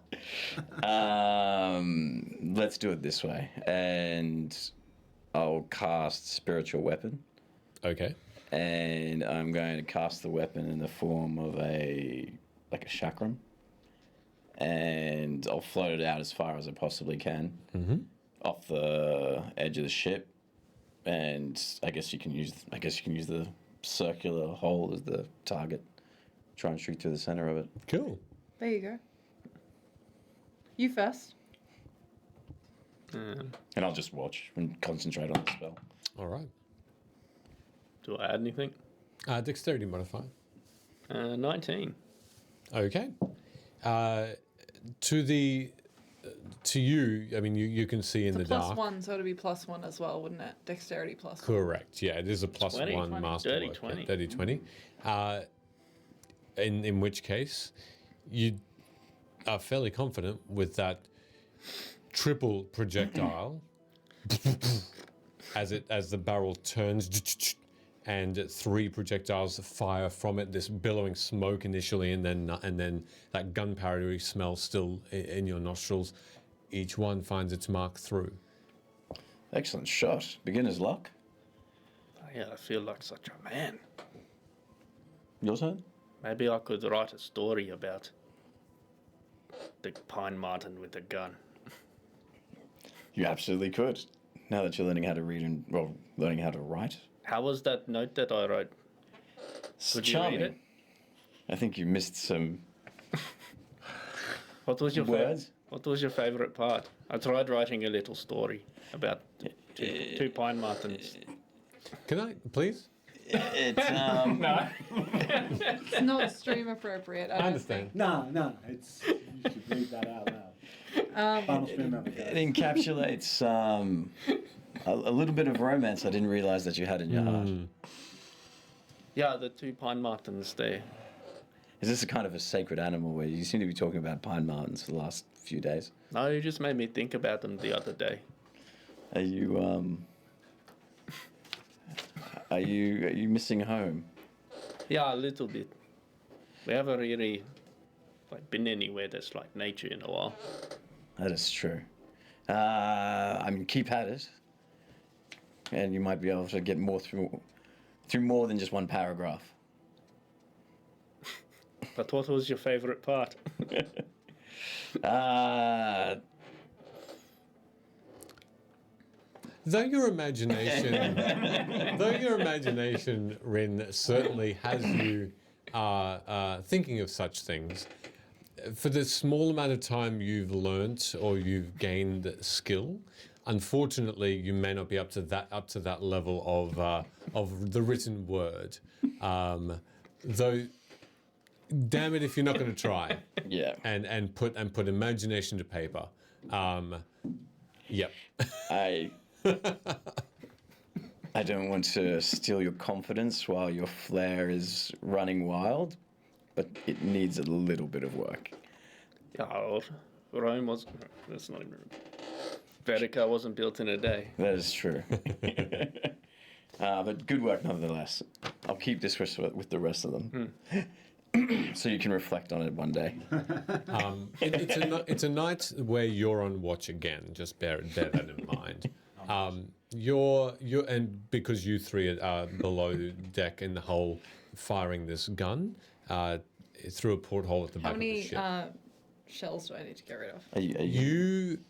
Let's do it this way, and I'll cast spiritual weapon. Okay. And I'm going to cast the weapon in the form of a chakram, and I'll float it out as far as I possibly can off the edge of the ship. And I guess you can use the circular hole as the target. Try and shoot through the center of it. Cool. There you go. You first. And I'll just watch and concentrate on the spell. All right. Do I add anything? Dexterity modifier. 19. Okay. To you, I mean, you can see in It's the a dark. +1, so it'd be +1 as well, wouldn't it? Dexterity +1. Correct. Yeah, it is a plus 20. one 20. masterwork. Dirty 20. Dirty 20. In which case, you are fairly confident with that triple projectile as the barrel turns and 3 projectiles fire from it, this billowing smoke initially, and then that gunpowdery smell still in your nostrils. Each one finds its mark through. Excellent shot. Beginner's luck. Yeah, I feel like such a man. Your turn? Maybe I could write a story about the pine marten with a gun. You absolutely could. Now that you're learning how to read and, well, learning how to write. How was that note that I wrote? Would you read it? I think you missed some What was your words. What was your favorite part? I tried writing a little story about two pine martens. Can I, please? It's No. It's not stream appropriate. I understand. No, it's you should read that out loud. Final stream it episode. encapsulates a little bit of romance I didn't realize that you had in your heart. Yeah, the two pine martens there. Is this a kind of a sacred animal where you seem to be talking about pine martens for the last few days? No, you just made me think about them the other day. Are you missing home? Yeah, a little bit. We haven't really been anywhere that's like nature in a while. That is true. I mean, keep at it, and you might be able to get more through more than just one paragraph. But what was your favorite part? Though your imagination, Rin, certainly has you thinking of such things, for the small amount of time you've learnt or you've gained skill, unfortunately, you may not be up to that level of the written word. Though, damn it, if you're not going to try, Yeah. and put imagination to paper. Yep. I don't want to steal your confidence while your flair is running wild, but it needs a little bit of work. Yeah, well, Rome was. That's not even. Vedykar wasn't built in a day. That is true. But good work nonetheless. I'll keep this with the rest of them. So you can reflect on it one day. It's a night where you're on watch again. Just bear that in mind. You're because you three are below deck in the hull, firing this gun through a porthole at the back How of the many ship. shells do I need to get rid of?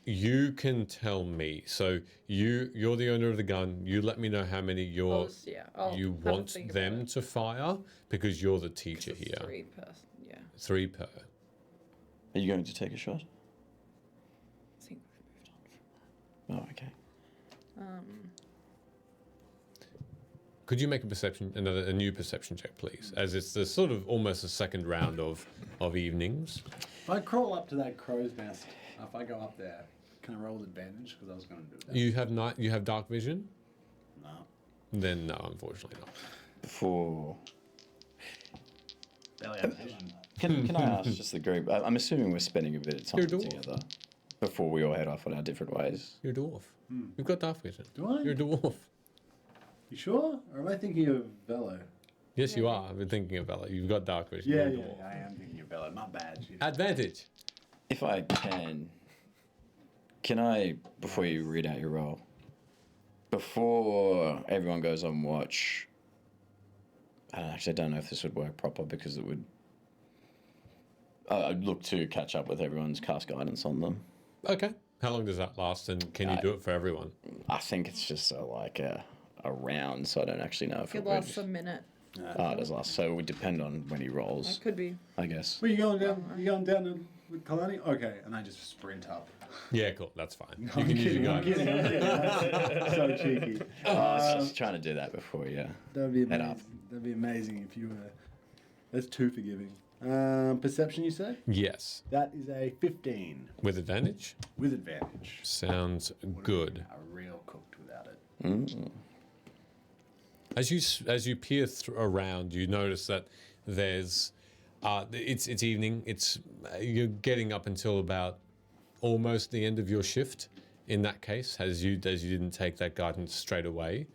You can tell me. So you're the owner of the gun. You let me know how many you I'll have a want think them about it. to fire because you're the teacher It's here. 3 per. Yeah. 3 per. Are you going to take a shot? I think we've moved on from Oh, okay. Could you make a new perception check, please? As it's the sort of almost a second round of evenings. If I crawl up to that crow's nest, if I go up there, can I roll with advantage? Because I was going to do that. You have dark vision? No. Then no, unfortunately not. For Barely have vision. can I ask just the group? I'm assuming we're spending a bit of time You're a dwarf. together before we all head off on our different ways. You're a dwarf. You've got dark vision. Do I? You're a dwarf. You sure? Or am I thinking of Velo? Yes, you are. I've been thinking of that. You've got dark vision. Yeah, You're a yeah, dwarf. I am thinking of Velo. My bad. Shit. Advantage. If I can I, before you read out your roll, before everyone goes on watch, I don't know if this would work proper because it would. I'd look to catch up with everyone's cast guidance on them. Okay. How long does that last, and can you do it for everyone? I think it's just a round, so I don't actually know if It lasts a minute. it does last. So it would depend on when he rolls, It could be. I guess. Well, you going down? You going down to Kalani? Okay, and I just sprint up. Yeah, cool. That's fine. No, You I'm can use kidding, your I'm guidance. kidding, I'm kidding. That's so cheeky. I was just trying to do that before you That'd be head amazing. up. That'd be amazing if you were. That's too forgiving. Perception, you said? Yes. That is a 15 With advantage? with advantage. Sounds good. A real cooked without it. As you peer around, you notice that there's it's evening. You're getting up until about almost the end of your shift. In that case, as you didn't take that guidance straight away,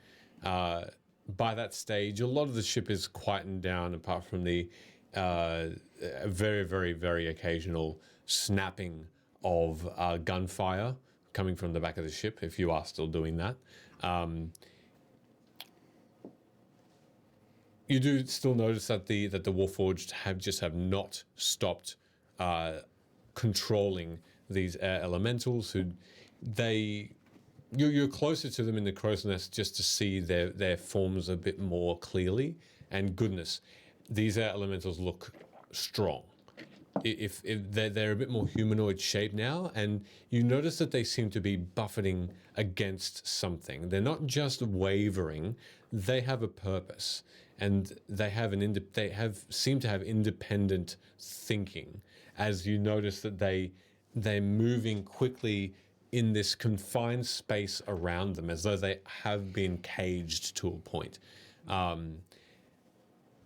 by that stage, a lot of the ship is quietened down, apart from the very, very, very occasional snapping of gunfire coming from the back of the ship. If you are still doing that. You do still notice that the Warforged have not stopped controlling these air elementals. You're closer to them in the crow's nest just to see their forms a bit more clearly. And goodness, these air elementals look strong. If they're a bit more humanoid shape now, and you notice that they seem to be buffeting against something. They're not just wavering; they have a purpose. And they seem to have independent thinking, as you notice that they're moving quickly in this confined space around them, as though they have been caged to a point.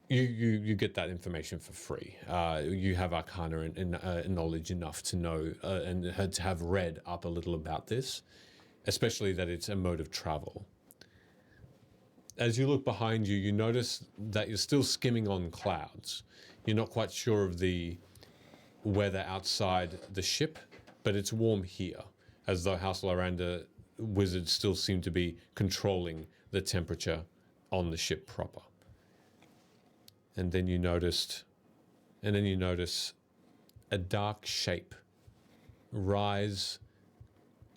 You get that information for free. You have Arcana and knowledge enough to know and to have read up a little about this, especially that it's a mode of travel. As you look behind you, you notice that you're still skimming on clouds. You're not quite sure of the weather outside the ship, but it's warm here, as though House Loranda wizards still seem to be controlling the temperature on the ship proper. And then you notice a dark shape rise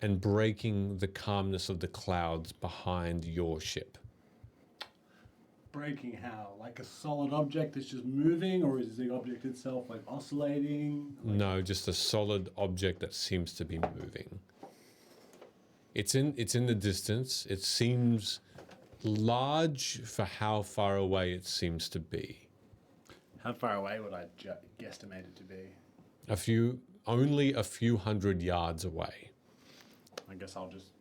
and breaking the calmness of the clouds behind your ship. Breaking how? Like a solid object that's just moving, or is the object itself like oscillating? No, just a solid object that seems to be moving. It's in the distance. It seems large for how far away it seems to be. How far away would I guesstimate it to be? Only a few hundred yards away. I guess I'll just.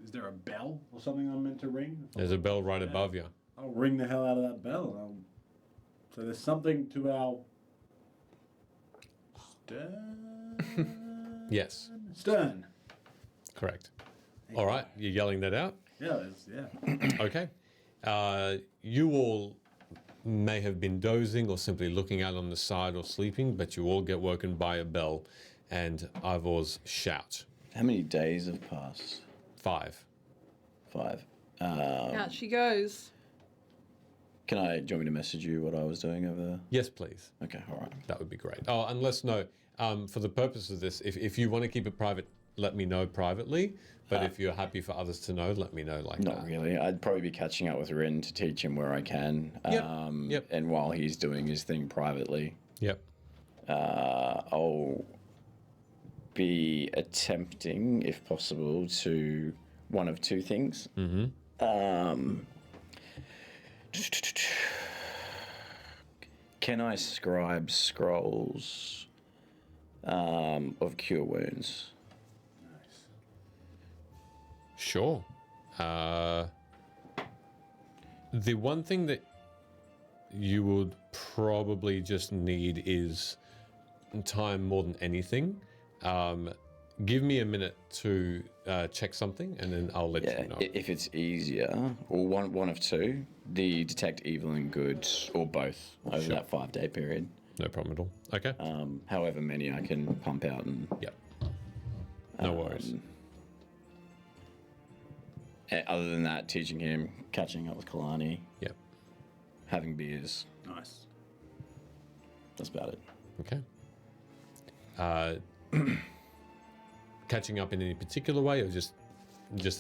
Is there a bell or something I'm meant to ring? There's a bell right above you. I'll ring the hell out of that bell. So there's something to our stern. Yes. Stern. Correct. All right, you're yelling that out? Yeah, Okay. You all may have been dozing or simply looking out on the side or sleeping, but you all get woken by a bell and Ivor's shout. How many days have passed? 5. Out she goes. Do you want me to message you what I was doing over there? Yes, please. Okay, all right. That would be great. Oh, unless, no, for the purpose of this, if you want to keep it private, let me know privately. But if you're happy for others to know, let me know like that. Not really. I'd probably be catching up with Rin to teach him where I can. Yep. And while he's doing his thing privately. Yep. I'll be attempting, if possible, to one of two things. Mm-hmm. Can I scribe scrolls of cure wounds? Sure. The one thing that you would probably just need is time more than anything. Give me a minute to check something, and then I'll let you know. If it's easier, or one of two, the detect evil and good, or both, over that 5-day period. No problem at all. Okay. However many I can pump out and. Yep. No worries. Other than that, teaching him, catching up with Kalani. Yep. Having beers. Nice. That's about it. Okay. Catching up in any particular way, or just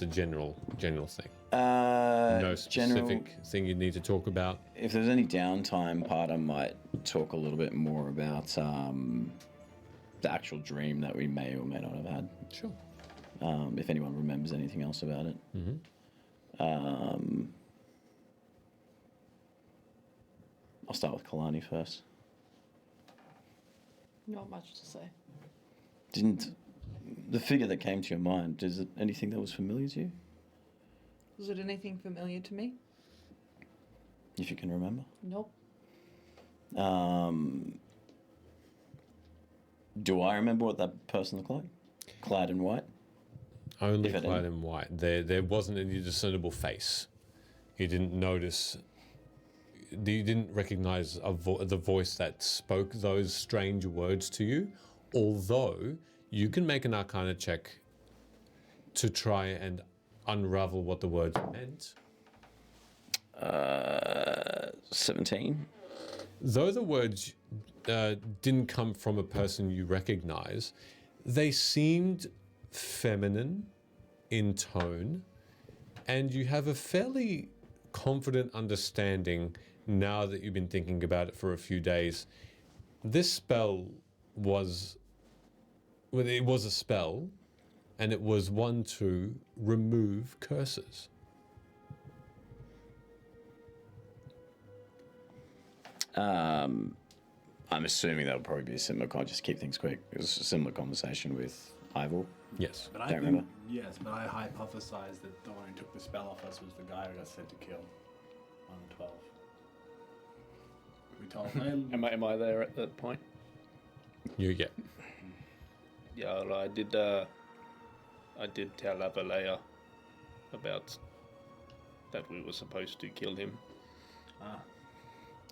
a general thing? No specific thing you need to talk about? If there's any downtime part, I might talk a little bit more about the actual dream that we may or may not have had. Sure. If anyone remembers anything else about it. I'll start with Kalani first. Not much to say. Didn't the figure that came to your mind? Is it anything that was familiar to you? Was it anything familiar to me? If you can remember. Nope. Do I remember what that person looked like? Clad in white? Only If at clad any- in white. There wasn't any discernible face. You didn't notice. You didn't recognize the voice that spoke those strange words to you. Although you can make an Arcana check to try and unravel what the words meant. 17. Though the words didn't come from a person you recognize, they seemed feminine in tone, and you have a fairly confident understanding now that you've been thinking about it for a few days. This spell was, well, it was a spell, and it was one to remove curses. I'm assuming that would probably be a similar just keep things quick. It was a similar conversation with Ivor. Yes. But I Don't think, remember. yes, but I hypothesized that the one who took the spell off us was the guy who got sent to kill on the 12. We told him. Am I there at that point? You get. Yeah, well, I did tell Avalea about that we were supposed to kill him.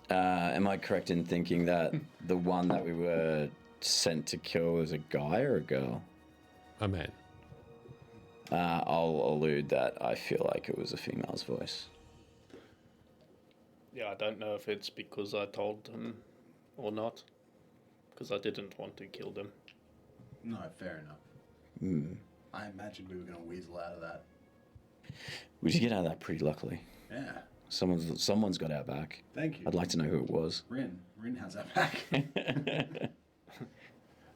Am I correct in thinking that the one that we were sent to kill was a guy or a girl? A man. I'll allude that I feel like it was a female's voice. Yeah, I don't know if it's because I told them or not, because I didn't want to kill them. No, fair enough. I imagined we were going to weasel out of that. We did get out of that pretty luckily. Yeah. Someone's got our back. Thank you. I'd like to know who it was. Rin has our back.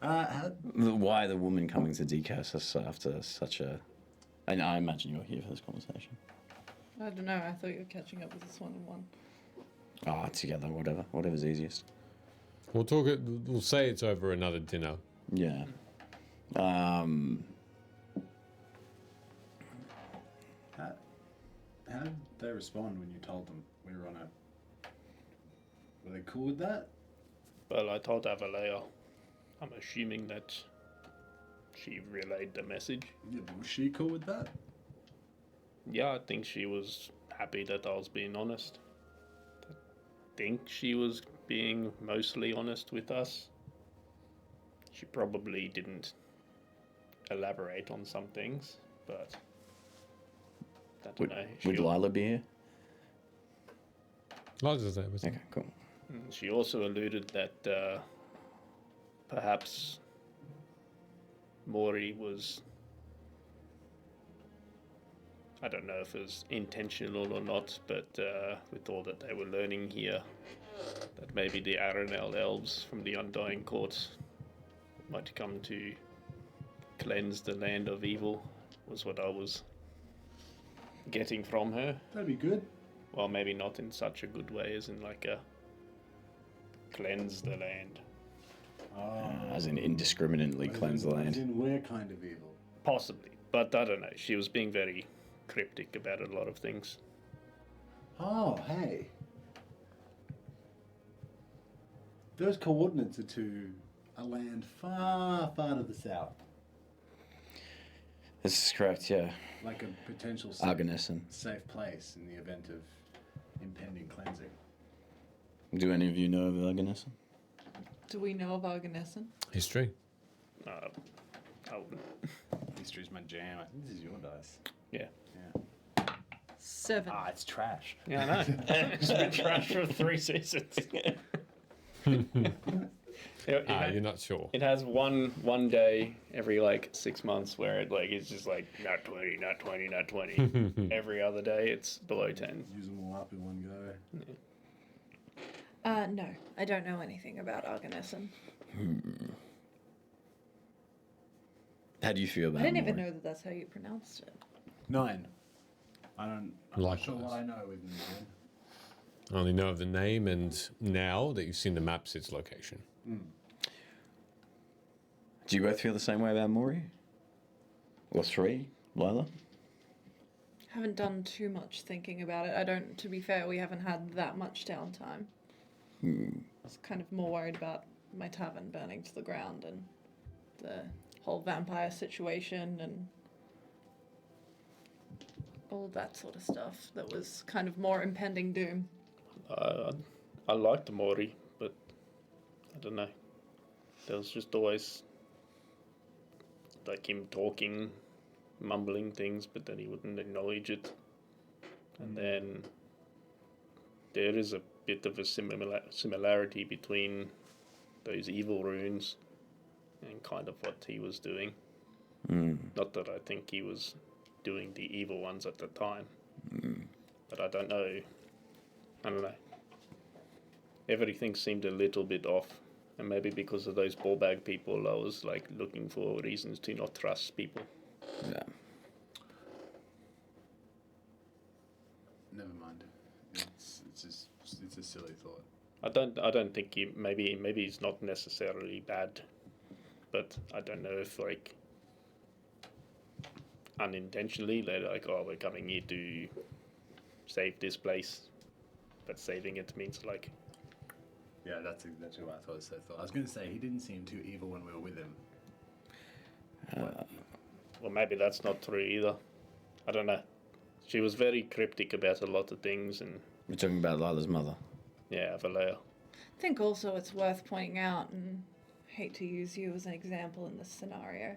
Why the woman coming to decurse us after such a... And I imagine you're here for this conversation. I don't know. I thought you were catching up with this one-on-one. Ah, together, whatever's easiest. We'll talk it. We'll say it's over another dinner. Yeah. How did they respond when you told them we were on a... Were they cool with that? Well, I told Avalea. I'm assuming that she relayed the message. Yeah, but was she cool with that? Yeah, I think she was happy that I was being honest. I think she was being mostly honest with us. She probably didn't elaborate on some things, but I don't know. Would Lila be here? Lila's there, wasn't Okay, cool. She also alluded that perhaps Maury was... I don't know if it was intentional or not, but with all that they were learning here, that maybe the Aranel elves from the Undying Court might come to cleanse the land of evil, was what I was getting from her. That'd be good. Well, maybe not in such a good way as in like a cleanse the land. As in indiscriminately cleanse the As land. in we're kind of evil. Possibly, but I don't know. She was being very cryptic about a lot of things. Oh, hey. Those coordinates are to a land far, far to the south. This is correct, yeah. Like a potential Arganesson. safe place in the event of impending cleansing. Do any of you know of Arganesson? Do we know of Arganesson? History. I wouldn't. History's my jam. I think this is your dice. Yeah. 7. Ah, it's trash. Yeah, I know. It's been trash for 3 seasons. You're not sure. It has one day every like 6 months where it like it's just like not 20, not 20, not 20. Every other day it's below 10. Use them all up in one go. No, I don't know anything about Arganesson. How do you feel about I didn't even Maury? know that that's how you pronounced it. 9. I'm not sure Likewise. what I know with 9. I only know of the name, and now that you've seen the maps, its location. Do you both feel the same way about Maury? Or 3, Lila? Haven't done too much thinking about it. I don't, to be fair, we haven't had that much downtime. I was kind of more worried about my tavern burning to the ground and the whole vampire situation and all of that sort of stuff that was kind of more impending doom. I liked Maury, but I don't know. There was just always like him talking, mumbling things, but then he wouldn't acknowledge it. And then there is a bit of a similarity between those evil runes and kind of what he was doing. Not that I think he was doing the evil ones at the time, but I don't know. I don't know. Everything seemed a little bit off, and maybe because of those ball bag people, I was like looking for reasons to not trust people. Yeah. Never mind. It's a silly thought. I don't think he maybe he's not necessarily bad, but I don't know if like unintentionally they're like, oh, we're coming here to save this place, but saving it means like. Yeah, that's exactly what I thought. I was going to say, he didn't seem too evil when we were with him. Well, maybe that's not true either. I don't know. She was very cryptic about a lot of things, and We're talking about Lila's mother. yeah, Vallejo. I think also it's worth pointing out, and I hate to use you as an example in this scenario,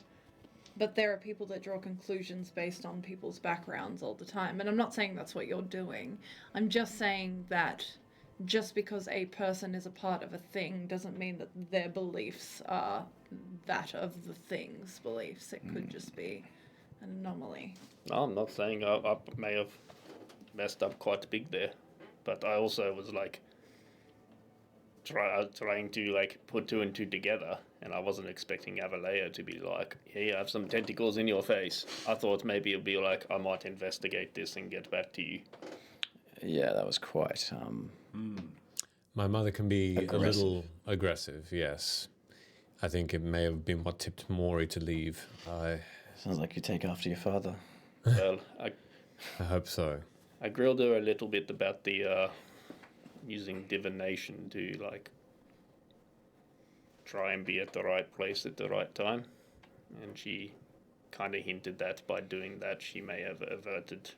but there are people that draw conclusions based on people's backgrounds all the time. And I'm not saying that's what you're doing. I'm just saying that just because a person is a part of a thing doesn't mean that their beliefs are that of the thing's beliefs. It could just be an anomaly. No, I'm not saying I may have messed up quite big there, but I also was like trying to like put 2 and 2 together, and I wasn't expecting Avalea to be like, "Yeah, you have some tentacles in your face." I thought maybe it'd be like, I might investigate this and get back to you. Yeah, that was quite. My mother can be Aggressive. a little aggressive, yes. I think it may have been what tipped Maury to leave. Sounds like you take after your father. Well, I hope so. I grilled her a little bit about the using divination to like try and be at the right place at the right time, and she kind of hinted that by doing that she may have averted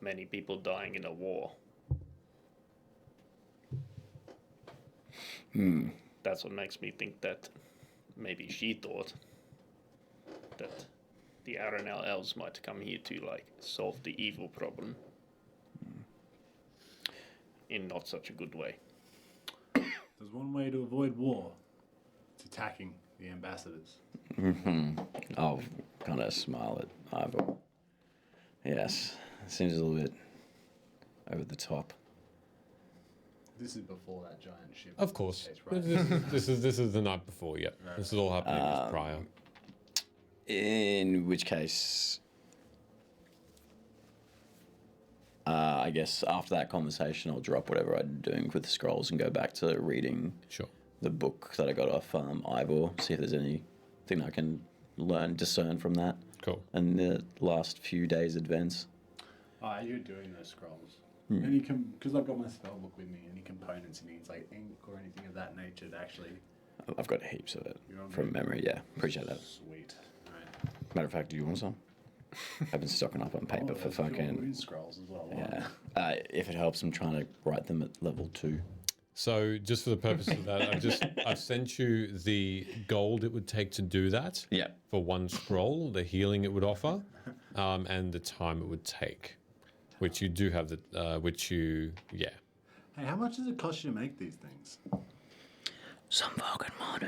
many people dying in a war. That's what makes me think that maybe she thought that the Aranel elves might come here to like solve the evil problem in not such a good way. There's one way to avoid war. It's attacking the ambassadors. I'll kind of smile at Ivor. Yes, it seems a little bit over the top. This is before that giant ship. Of course. Case, right? This is the night before, yeah. This is all happening just prior. In which case, I guess after that conversation, I'll drop whatever I'm doing with the scrolls and go back to reading the book that I got off Ivor, see if there's anything I can discern from that. Cool. And the last few days' events. You're doing those scrolls. Any because I've got my spell book with me, any components it needs, like ink or anything of that nature to actually... I've got heaps of it You're on from good? memory, yeah. Appreciate that. Sweet. Right. Matter of fact, do you want some? I've been stocking up on paper for those pure fucking... rune scrolls as well. Yeah. If it helps, I'm trying to write them at level 2. So just for the purpose of that, I've sent you the gold it would take to do that. Yeah. For one scroll, the healing it would offer, and the time it would take, which you do have yeah. Hey, how much does it cost you to make these things? Some fucking money.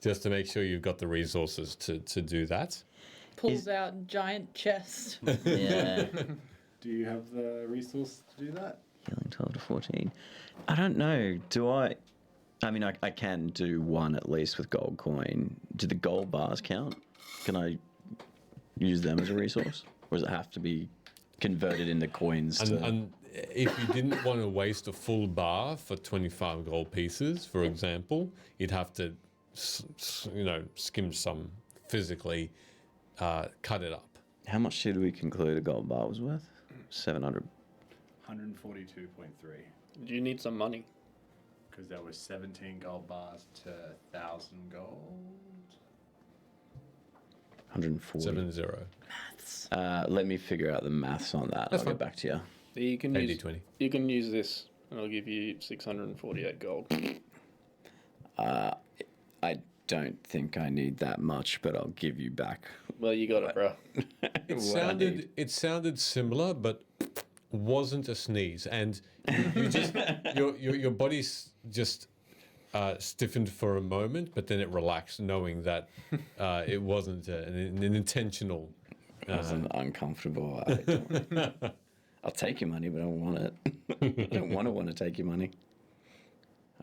Just to make sure you've got the resources to do that. Pulls out giant chest. Yeah. Do you have the resource to do that? Healing 12 to 14. I don't know. Do I... I mean, I can do one at least with gold coin. Do the gold bars count? Can I use them as a resource? Or does it have to be converted into coins? And if you didn't want to waste a full bar for 25 gold pieces, for example, you'd have to, skim some physically, cut it up. How much did we conclude a gold bar was worth? 700. 142.3. Do you need some money? Because there was 17 gold bars to 1,000 gold. 140. 7-0. Let me figure out the maths on that. I'll get back to you. You can 80-20. You can use this, and I'll give you 648 gold. I don't think I need that much, but I'll give you back. Well, you got it, bro. It sounded similar, but wasn't a sneeze, and you just your body's just stiffened for a moment, but then it relaxed, knowing that it wasn't an intentional. It wasn't uncomfortable. I'll take your money, but I don't want it. I don't want to take your money.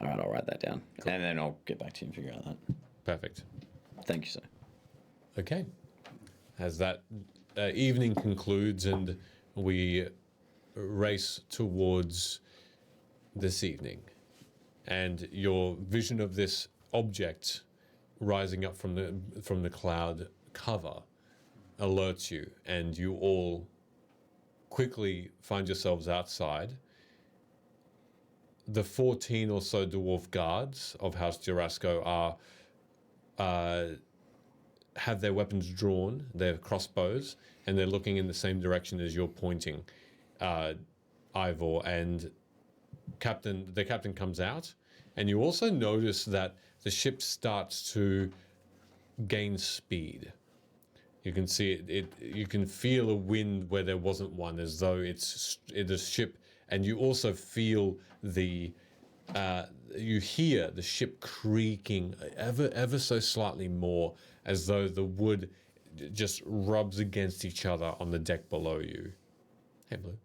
All right, I'll write that down, and then I'll get back to you and figure out that. Perfect. Thank you, sir. Okay. As that evening concludes and we race towards this evening, and your vision of this object rising up from the cloud cover alerts you, and you all quickly find yourselves outside. The 14 or so dwarf guards of House Durasco have their weapons drawn, their crossbows, and they're looking in the same direction as you're pointing, Ivor, and the captain comes out, and you also notice that the ship starts to gain speed. You can see it. You can feel a wind where there wasn't one, as though it's a ship, and you also feel you hear the ship creaking ever so slightly more, as though the wood just rubs against each other on the deck below you. Hey, Blue.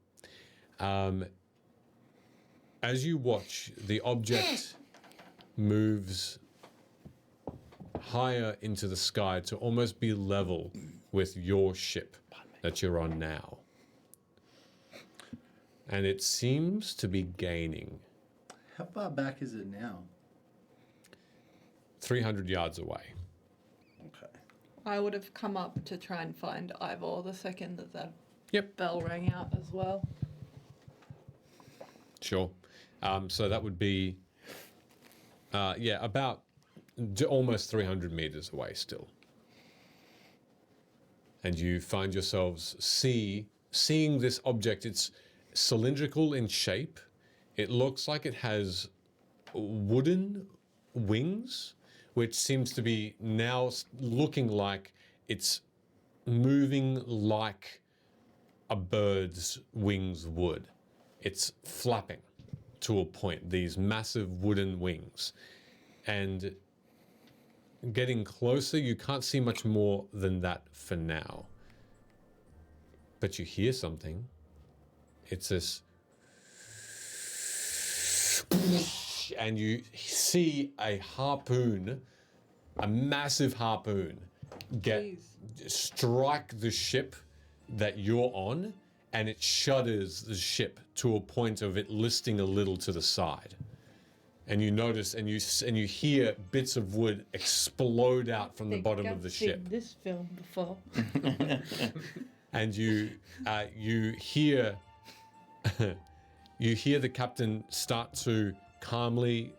As you watch, the object moves higher into the sky to almost be level with your ship that you're on now. And it seems to be gaining. How far back is it now? 300 yards away. Okay. I would have come up to try and find Ivor the second that bell rang out as well. Sure. So that would be, about almost 300 meters away still. And you find yourselves seeing this object. It's cylindrical in shape. It looks like it has wooden wings, which seems to be now looking like it's moving like a bird's wings would. It's flapping to a point, these massive wooden wings. And getting closer, you can't see much more than that for now. But you hear something. It's this, and you see a harpoon, a massive harpoon, strike the ship that you're on, and it shudders the ship to a point of it listing a little to the side. And you notice, and you hear bits of wood explode out from the bottom of the ship. I've seen this film before. And you hear the captain start to calmly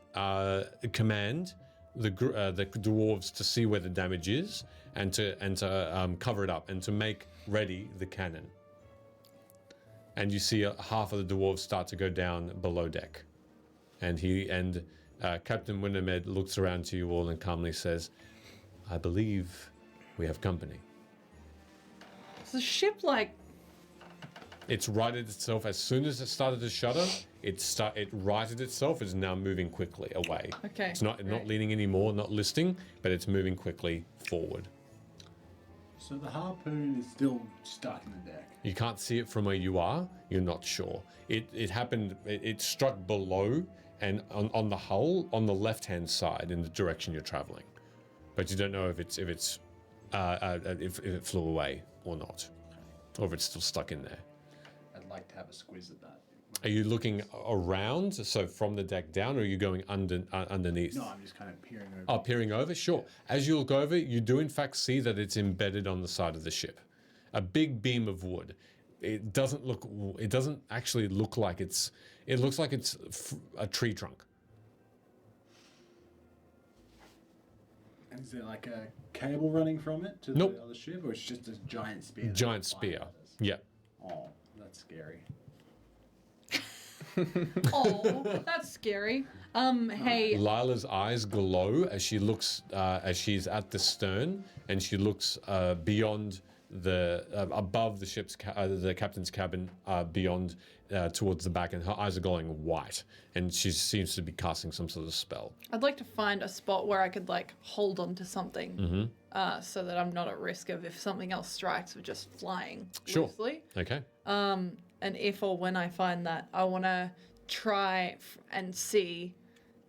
command the dwarves to see where the damage is and to cover it up and to make ready the cannon. And you see half of the dwarves start to go down below deck. And Captain Windermed looks around to you all and calmly says, "I believe we have company." Is the ship like... It's righted itself. As soon as it started to shudder, it righted itself. It's now moving quickly away. Okay. It's not leaning anymore, not listing, but it's moving quickly forward. So the harpoon is still stuck in the deck. You can't see it from where you are. You're not sure. It happened. It struck below, and on the hull on the left-hand side in the direction you're traveling, but you don't know if if it flew away or not, or if it's still stuck in there. I'd like to have a squiz at that. Are you looking around, so from the deck down, or are you going underneath? No, I'm just kind of peering over. Oh, peering over? Sure. As you look over, you do in fact see that it's embedded on the side of the ship. A big beam of wood. It doesn't actually look like it looks like it's a tree trunk. And is there like a cable running from it to Nope. the other ship, or it's just a giant spear? that Giant flies spear. at us? Yeah. Oh, that's scary. Oh, that's scary. Hey, Lila's eyes glow as she looks, as she's at the stern, and she looks beyond above the ship's the captain's cabin, beyond towards the back, and her eyes are glowing white, and she seems to be casting some sort of spell. I'd like to find a spot where I could like hold on to something, so that I'm not at risk of if something else strikes of just flying Sure. loosely. Okay. And if or when I find that, I want to try and see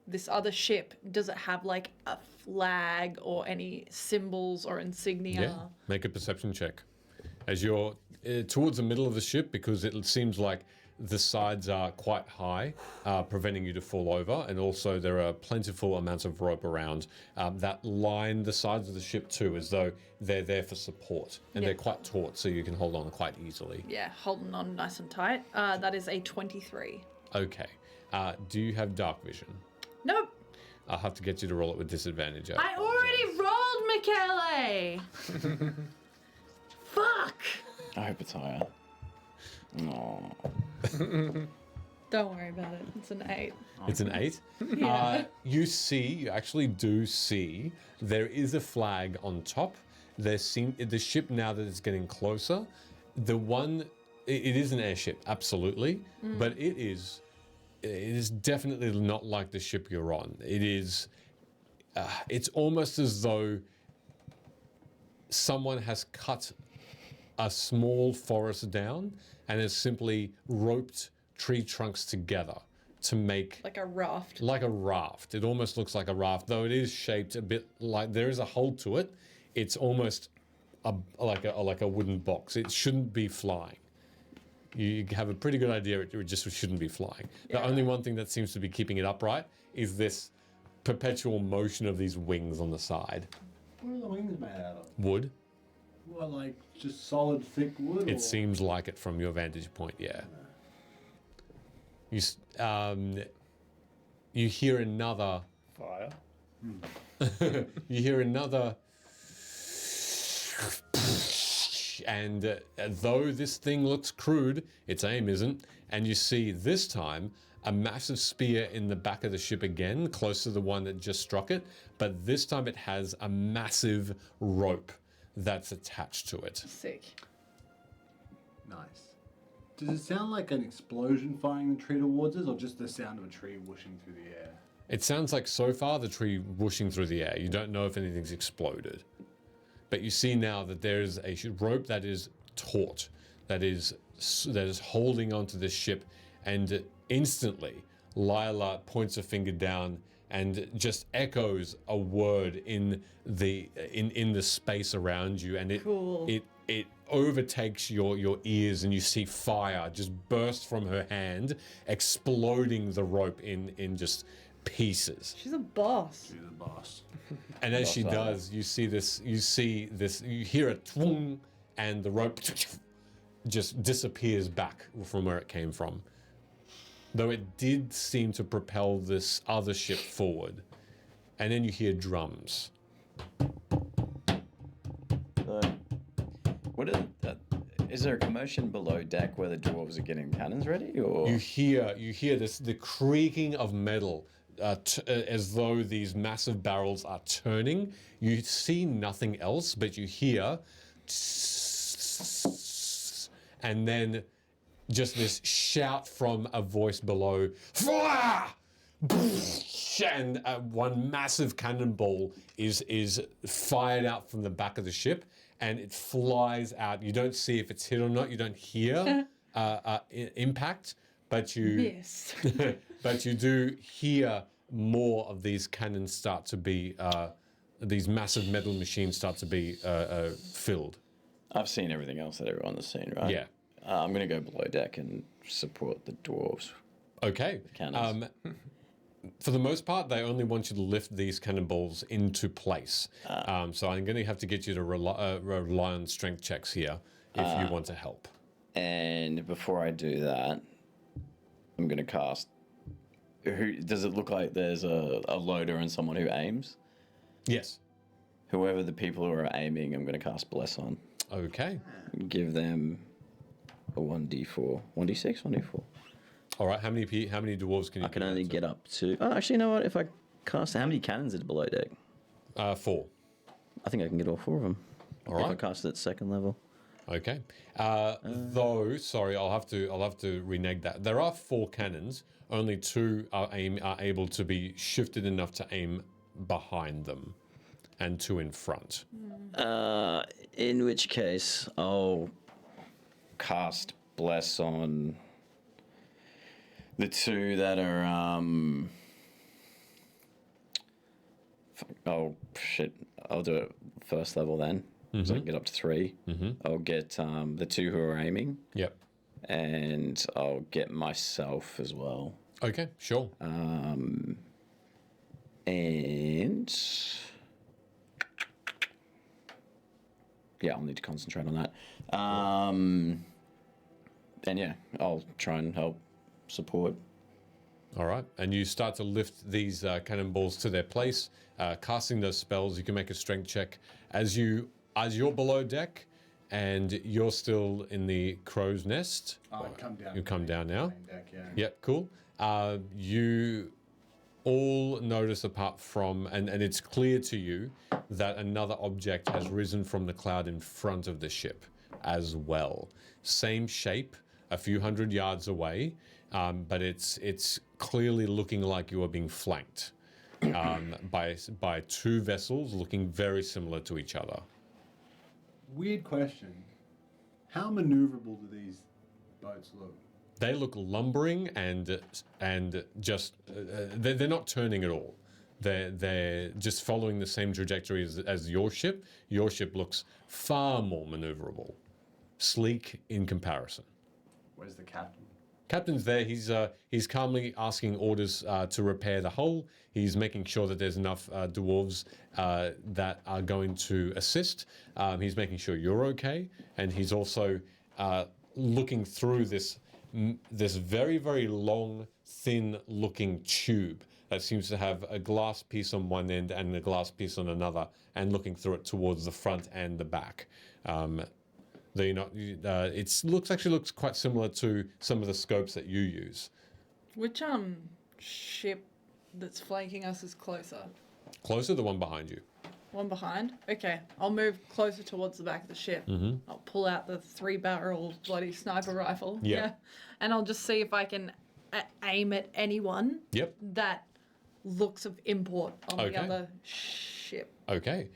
this other ship. Does it have like a flag or any symbols or insignia? Yeah. Make a perception check. As you're towards the middle of the ship, because it seems like the sides are quite high, preventing you to fall over, and also there are plentiful amounts of rope around that line the sides of the ship too, as though they're there for support, and they're quite taut, so you can hold on quite easily. Yeah, holding on nice and tight. That is a 23. Okay. Do you have dark vision? Nope. I'll have to get you to roll it with disadvantage. I already rolled, Michele. Fuck. I hope it's higher. No. Don't worry about it. It's an 8. It's an 8? Yeah. You actually do see, there is a flag on top. The ship, now that it's getting closer, it is an airship, absolutely, but it is definitely not like the ship you're on. It's almost as though someone has cut a small forest down and has simply roped tree trunks together to make like a raft. Like a raft. It almost looks like a raft, though it is shaped a bit like there is a hole to it. It's almost like a wooden box. It shouldn't be flying. You have a pretty good idea it just shouldn't be flying. The only one thing that seems to be keeping it upright is this perpetual motion of these wings on the side. What are the wings made out of? Wood. What, like just solid, thick wood? It seems like it from your vantage point, yeah. You hear another fire. You hear another, and though this thing looks crude, its aim isn't. And you see this time a massive spear in the back of the ship again, close to the one that just struck it. But this time it has a massive rope that's attached to it. Sick. Nice. Does it sound like an explosion firing the tree towards us, or just the sound of a tree whooshing through the air? It sounds like so far the tree whooshing through the air. You don't know if anything's exploded. But you see now that there's a rope that is taut, that is holding onto this ship, and instantly Lila points a finger down and just echoes a word in the space around you, and it overtakes your ears, and you see fire just burst from her hand, exploding the rope in just pieces. She's a boss. She's a boss. And as she does, you hear a twang, and the rope just disappears back from where it came from. Though it did seem to propel this other ship forward. And then you hear drums. Is there a commotion below deck where the dwarves are getting cannons ready, or You hear the creaking of metal, as though these massive barrels are turning. You see nothing else, but you hear, and then just this shout from a voice below, fire! And one massive cannonball is fired out from the back of the ship, and it flies out. You don't see if it's hit or not. You don't hear impact, but you Miss. but you do hear more of these cannons start to be these massive metal machines start to be filled. I've seen everything else that everyone's seen, right? Yeah. I'm going to go below deck and support the dwarves. Okay. Cannons. For the most part, they only want you to lift these cannonballs into place. So I'm going to have to get you to rely on strength checks here if you want to help. And before I do that, I'm going to cast. Who does it look like? There's a loader and someone who aims. Yes. Whoever the people who are aiming, I'm going to cast Bless on. Okay. Give them a 1d4, 1d6, 1d4. All right. How many dwarves can you? I can only get up to. Oh, actually, you know what? If I cast, how many cannons is below deck? 4. I think I can get all 4 of them. All right. If I cast it at second level. Okay. Though, sorry, I'll have to renege that. There are 4 cannons. Only 2 are able to be shifted enough to aim behind them, and 2 in front. In which case, I'll cast Bless on the 2 that are. Oh shit! I'll do it first level then, so I can get up to 3. I'll get the 2 who are aiming. Yep. And I'll get myself as well. Okay, sure. And yeah, I'll need to concentrate on that. And yeah, I'll try and help support. All right, and you start to lift these cannonballs to their place, casting those spells. You can make a strength check as you're below deck, and you're still in the crow's nest. Oh, I come down. You come down now. Main deck, yeah. Yep, cool. You all notice, apart from, and it's clear to you that another object has risen from the cloud in front of the ship as well. Same shape, a few hundred yards away, but it's clearly looking like you are being flanked by 2 vessels looking very similar to each other. Weird question. How maneuverable do these boats look? They look lumbering and just they're not turning at all. They're just following the same trajectory as your ship. Your ship looks far more maneuverable, sleek in comparison. Where's the captain? Captain's there. He's calmly asking orders to repair the hull. He's making sure that there's enough dwarves that are going to assist. He's making sure you're okay, and he's also looking through this very, very long, thin-looking tube that seems to have a glass piece on one end and a glass piece on another, and looking through it towards the front and the back. It looks quite similar to some of the scopes that you use. Which ship that's flanking us is closer? Closer, the one behind you. One behind? Okay, I'll move closer towards the back of the ship. I'll pull out the 3-barrel bloody sniper rifle. Yeah. And I'll just see if I can aim at anyone that looks of import on the other ship. Okay.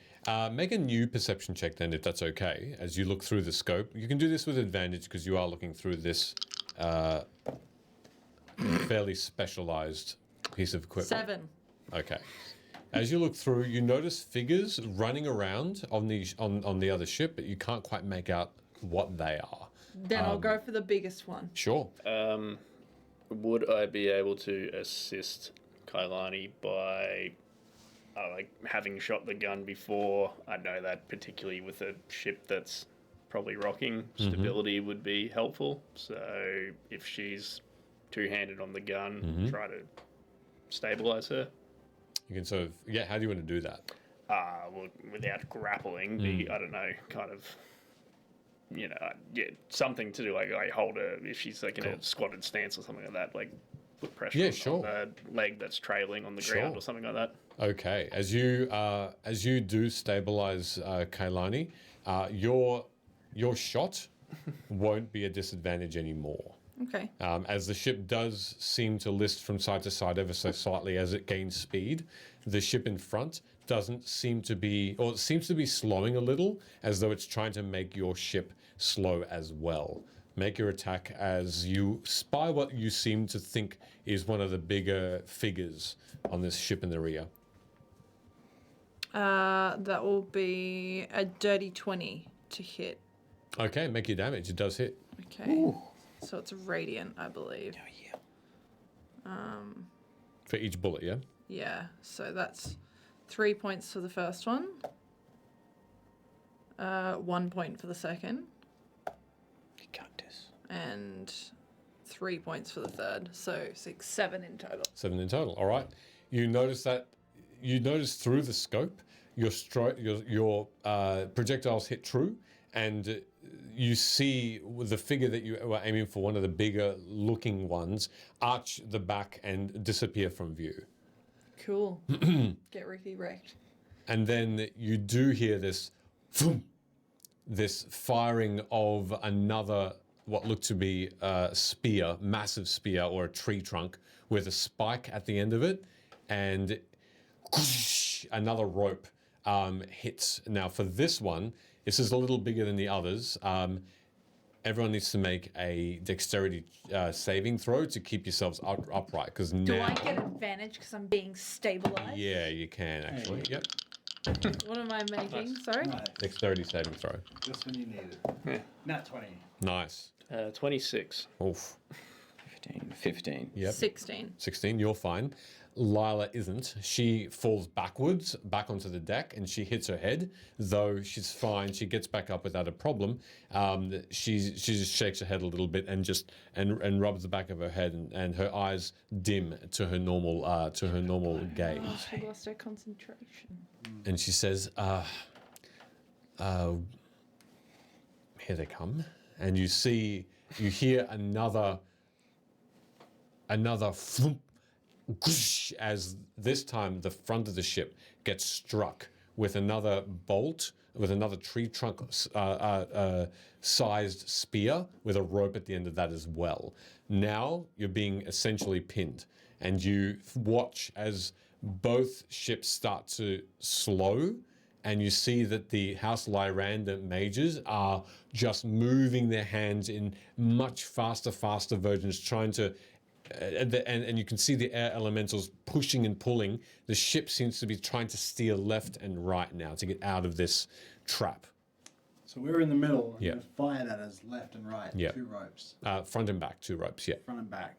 Make a new perception check then, if that's okay, as you look through the scope. You can do this with advantage because you are looking through this fairly specialized piece of equipment. 7. Okay. As you look through, you notice figures running around on the other ship, but you can't quite make out what they are. Then I'll go for the biggest one. Sure. Would I be able to assist Kailani by having shot the gun before? I know that particularly with a ship that's probably rocking, stability would be helpful. So if she's two-handed on the gun, try to stabilize her. You can sort of, how do you want to do that? Well, without grappling, I don't know, kind of, something to do, like hold her, if she's like in a squatted stance or something like that, like put pressure on the leg that's trailing on the ground or something like that. Okay, as you do stabilize Kailani, your shot won't be a disadvantage anymore. Okay. As the ship does seem to list from side to side ever so slightly as it gains speed, the ship in front doesn't seem to be, or it seems to be slowing a little, as though it's trying to make your ship slow as well. Make your attack as you spy what you seem to think is one of the bigger figures on this ship in the rear. That will be a dirty 20 to hit. Okay, make your damage. It does hit. Okay. So it's radiant, I believe. For each bullet, yeah? Yeah, so that's 3 points for the first one. 1 point for the second. You got this. And 3 points for the third. So 6, 7 in total. 7 in total. All right. You notice through the scope, your projectiles hit true, and you see the figure that you were aiming for, one of the bigger looking ones, arch the back and disappear from view. Cool. Get Ricky wrecked. And then you do hear this, boom, this firing of another, what looked to be a spear, massive spear or a tree trunk with a spike at the end of it, and another rope hits. Now for this one, this is a little bigger than the others. Everyone needs to make a dexterity saving throw to keep yourselves upright. Because now, Do I get advantage because I'm being stabilized? yeah, you can actually. Yep. What am I making? Sorry? Nice. Dexterity saving throw. Just when you need it. Yeah. Nat 20. Nice. 26. Oof. 15. Yep. 16. 16. You're fine. Lila isn't. She falls backwards, back onto the deck, and she hits her head. Though she's fine, she gets back up without a problem. She just shakes her head a little bit and and rubs the back of her head, and her eyes dim to her normal gaze. Oh, she lost her concentration. And she says, "Here they come." And you hear another thump, as this time the front of the ship gets struck with another bolt, with another tree trunk sized spear with a rope at the end of that as well. Now you're being essentially pinned, and you watch as both ships start to slow, and you see that the House Lyranda mages are just moving their hands in much faster versions, trying to and you can see the air elementals pushing and pulling. The ship seems to be trying to steer left and right now to get out of this trap. So we're in the middle, and Yeah. they're fired at us left and right. Yeah. 2 ropes. Front and back, 2 ropes, yeah. Front and back.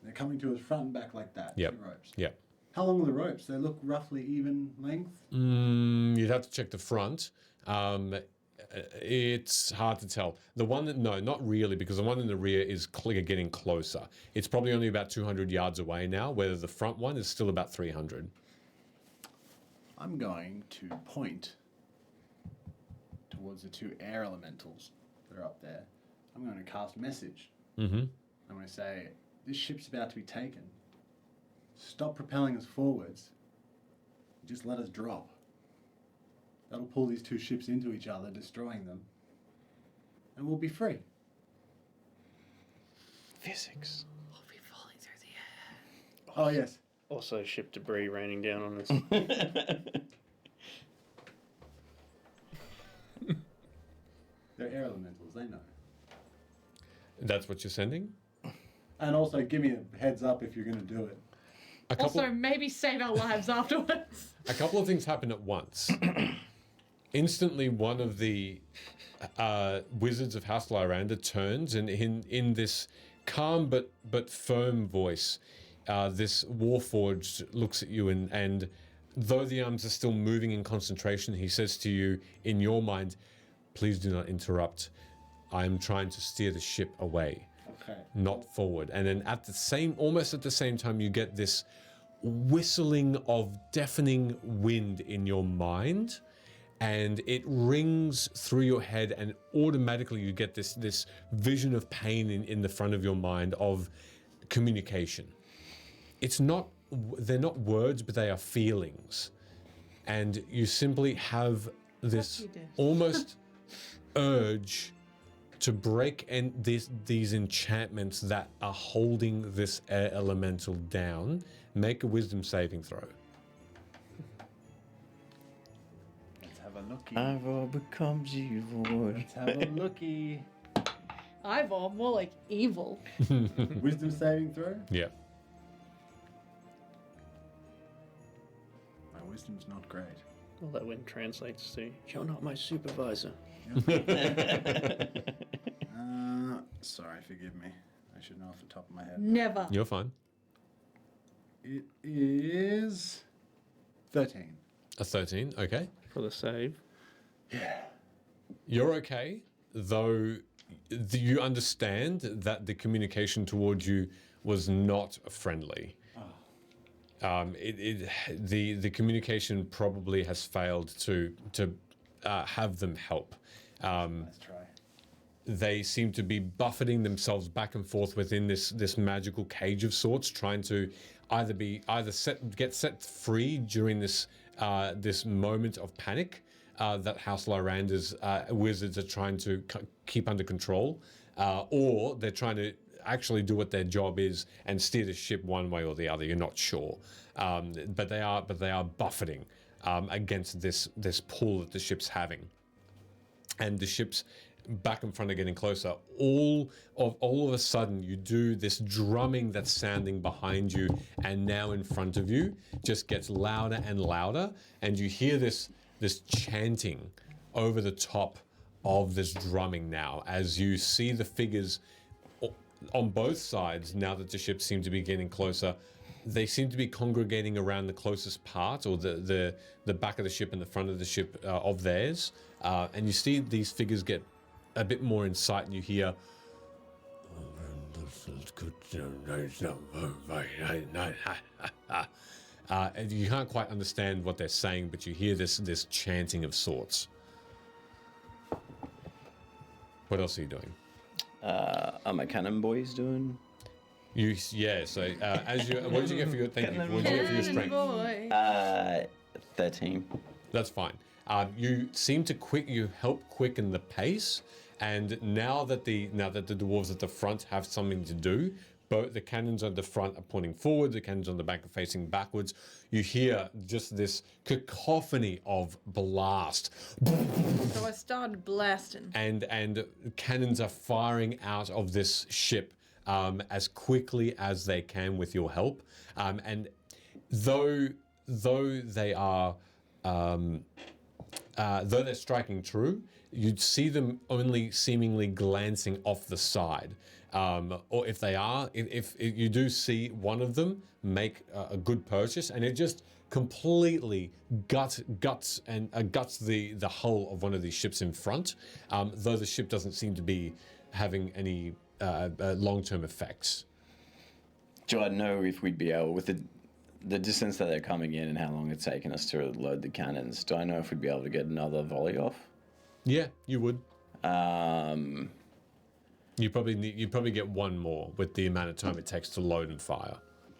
They're coming to us front and back like that. Yep. 2 ropes. Yep. How long are the ropes? They look roughly even length. You'd have to check the front. It's hard to tell. The one that, no, not really, because the one in the rear is getting closer. It's probably only about 200 yards away now, whether the front one is still about 300. I'm going to point towards the 2 air elementals that are up there. I'm going to cast message. Mm-hmm. I'm going to say, this ship's about to be taken. Stop propelling us forwards. Just let us drop. That'll pull these 2 ships into each other, destroying them. And we'll be free. Physics. We'll be falling through the air. Oh, yes. Also, ship debris raining down on us. They're air elementals, they know. That's what you're sending? And also, give me a heads up if you're going to do it. Also, maybe save our lives afterwards. A couple of things happen at once. Instantly, one of the wizards of House Lyranda turns, and in this calm but firm voice, this Warforged looks at you, and though the arms are still moving in concentration, he says to you in your mind, "Please do not interrupt. I am trying to steer the ship away, not forward." And then almost at the same time, you get this whistling of deafening wind in your mind, and it rings through your head, and automatically you get this vision of pain in the front of your mind of communication. They're not words, but they are feelings, and you simply have this almost urge to break these enchantments that are holding this air elemental down. Make a wisdom saving throw. Let's have a looky. Ivor becomes evil. Let's have a looky. Ivor, more like evil. Wisdom saving throw? Yeah. My wisdom's not great. Well, that one translates to, "You're not my supervisor." Sorry, forgive me. I should know off the top of my head. Never. You're fine. It is 13. A 13, okay. For the save. Yeah. You're okay, though you understand that the communication towards you was not friendly. The communication probably has failed to have them help. Let's try. They seem to be buffeting themselves back and forth within this magical cage of sorts, trying to either get set free during this moment of panic that House Lyrander's wizards are trying to keep under control, or they're trying to actually do what their job is and steer the ship one way or the other. You're not sure, but they are buffeting against this pull that the ship's having, and the ship's back and front are getting closer. All of a sudden, you do this drumming that's sounding behind you and now in front of you just gets louder and louder, and you hear this chanting over the top of this drumming now as you see the figures on both sides. Now that the ships seem to be getting closer, they seem to be congregating around the closest part, or the back of the ship and the front of the ship of theirs, and you see these figures get a bit more in sight, and you hear, and you can't quite understand what they're saying, but you hear this chanting of sorts. What else are you doing? Are my cannon boys doing? So as you, what did you get for your? Thank you. What did you get for your strength? 13. That's fine. You seem to you help quicken the pace, and now that the dwarves at the front have something to do, both the cannons on the front are pointing forward, the cannons on the back are facing backwards. You hear just this cacophony of blast. So I started blasting. And cannons are firing out of this ship as quickly as they can with your help. And though they are though they're striking true, you'd see them only seemingly glancing off the side. Or if they are, if you do see one of them make a good purchase, and it just completely guts the hull of one of these ships in front, though the ship doesn't seem to be having any long-term effects. Do I know if we'd be able, with the distance that they're coming in and how long it's taken us to load the cannons, do I know if we'd be able to get another volley off? Yeah, you would. You probably get one more with the amount of time it takes to load and fire.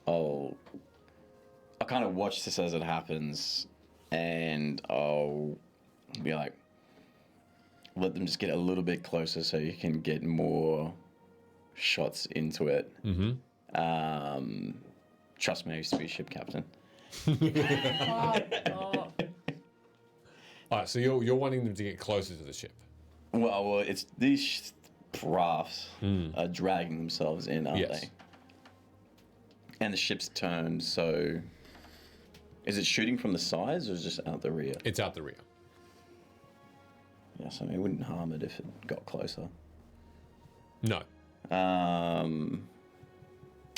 I'll kind of watch this as it happens, and I'll be like, let them just get a little bit closer so you can get more shots into it. Mm-hmm. Trust me, I used to be a ship captain. Oh. All right, so you're wanting them to get closer to the ship. Well, it's these rafts are dragging themselves in, aren't they? And the ship's turned, so is it shooting from the sides or is it just out the rear? It's out the rear. Yeah, so it wouldn't harm it if it got closer. No.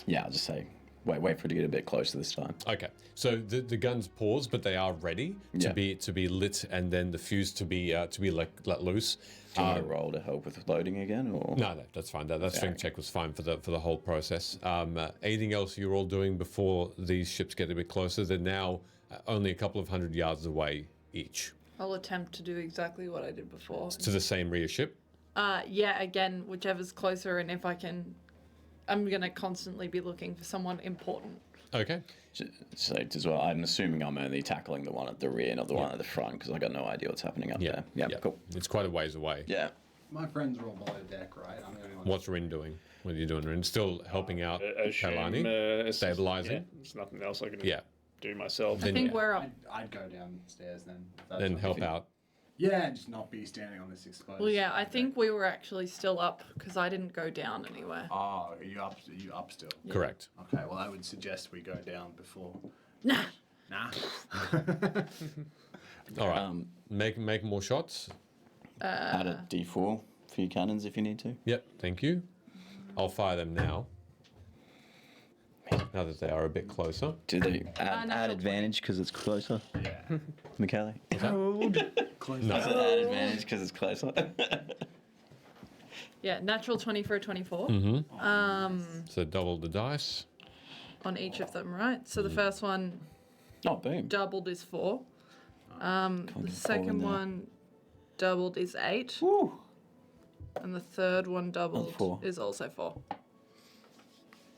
Yeah, I'll just say wait for it to get a bit closer this time. Okay, so the guns pause, but they are ready to be lit, and then the fuse to be let loose. Do you want to roll to help with loading again, or no, that's fine. That strength check was fine for the whole process. Anything else you're all doing before these ships get a bit closer? They're now only a couple of 100 yards away each. I'll attempt to do exactly what I did before. To the same rear ship? Yeah, again, whichever's closer, and if I can, I'm going to constantly be looking for someone important. Okay. So as well, I'm assuming I'm only tackling the one at the rear, not the one at the front, because I got no idea what's happening up there. Yeah, cool. It's quite a ways away. Yeah. My friends are all below deck, right? I'm the only one. What's Rin doing? What are you doing, Rin? Still helping out Kalani? Stabilizing? Yeah, there's nothing else I can do myself. I think we're up. I'd go downstairs then. Then help out. Yeah, and just not be standing on this exposed. Well, yeah, I think we were actually still up because I didn't go down anywhere. Oh, are you up? Are you up still? Correct. Okay. Well, I would suggest we go down before. Nah. Nah. All right. Make more shots. Add a D4 for your cannons if you need to. Yep. Thank you. I'll fire them now. Now that they are a bit closer. Do they add natural advantage because it's closer? Yeah. Michele? Close. No. Does it add advantage because it's closer? Yeah, natural 20 for a 24 So double the dice. on each of them, right? So the first one Oh, boom. doubled is 4. The Can't get a 4 in second there. one doubled is 8. Woo. And the third one doubled 4. is also 4.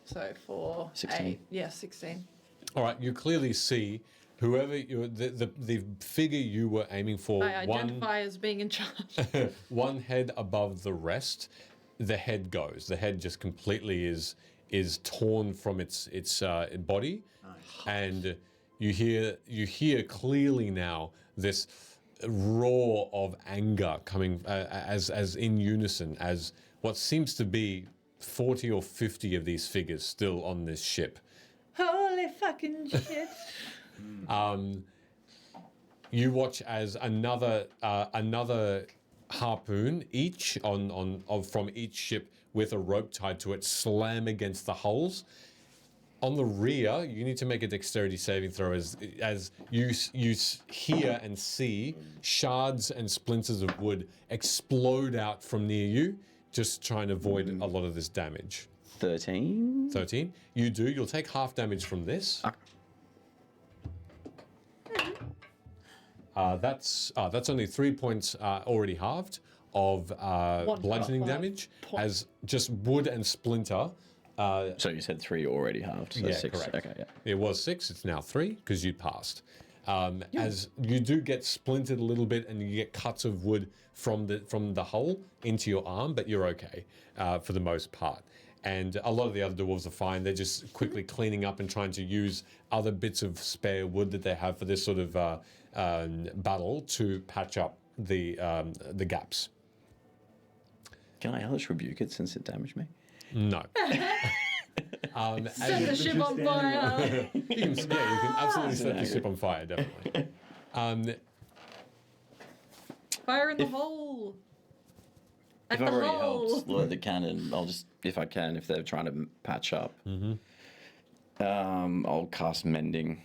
So 4, 16. 8. Yeah, 16. All right. You clearly see whoever the figure you were aiming for. I identify as being in charge. One head above the rest, the head goes. The head just completely is torn from its body, and you hear clearly now this roar of anger coming as in unison as what seems to be 40 or 50 of these figures still on this ship. Holy fucking shit. You watch as another harpoon each from each ship with a rope tied to it slam against the hulls. On the rear, you need to make a dexterity saving throw as you hear and see shards and splinters of wood explode out from near you, just trying to avoid a lot of this damage. 13? 13. You do. You'll take half damage from this. That's only 3 points already halved of bludgeoning 1.5 damage points. as just wood and splinter. So you said 3 already halved. So Yeah, 6. correct. Okay, yeah. It was 6, it's now 3 because you passed. As you do get splintered a little bit and you get cuts of wood from the hull into your arm, but you're okay for the most part. And a lot of the other dwarves are fine. They're just quickly cleaning up and trying to use other bits of spare wood that they have for this sort of battle to patch up the gaps. Can I Hellish Rebuke it since it damaged me? No. Set the ship on fire. You can absolutely set the ship on fire, definitely. Fire in the hole. At If I've the already hole. helped load the cannon, I'll just, if I can, if they're trying to patch up, I'll cast Mending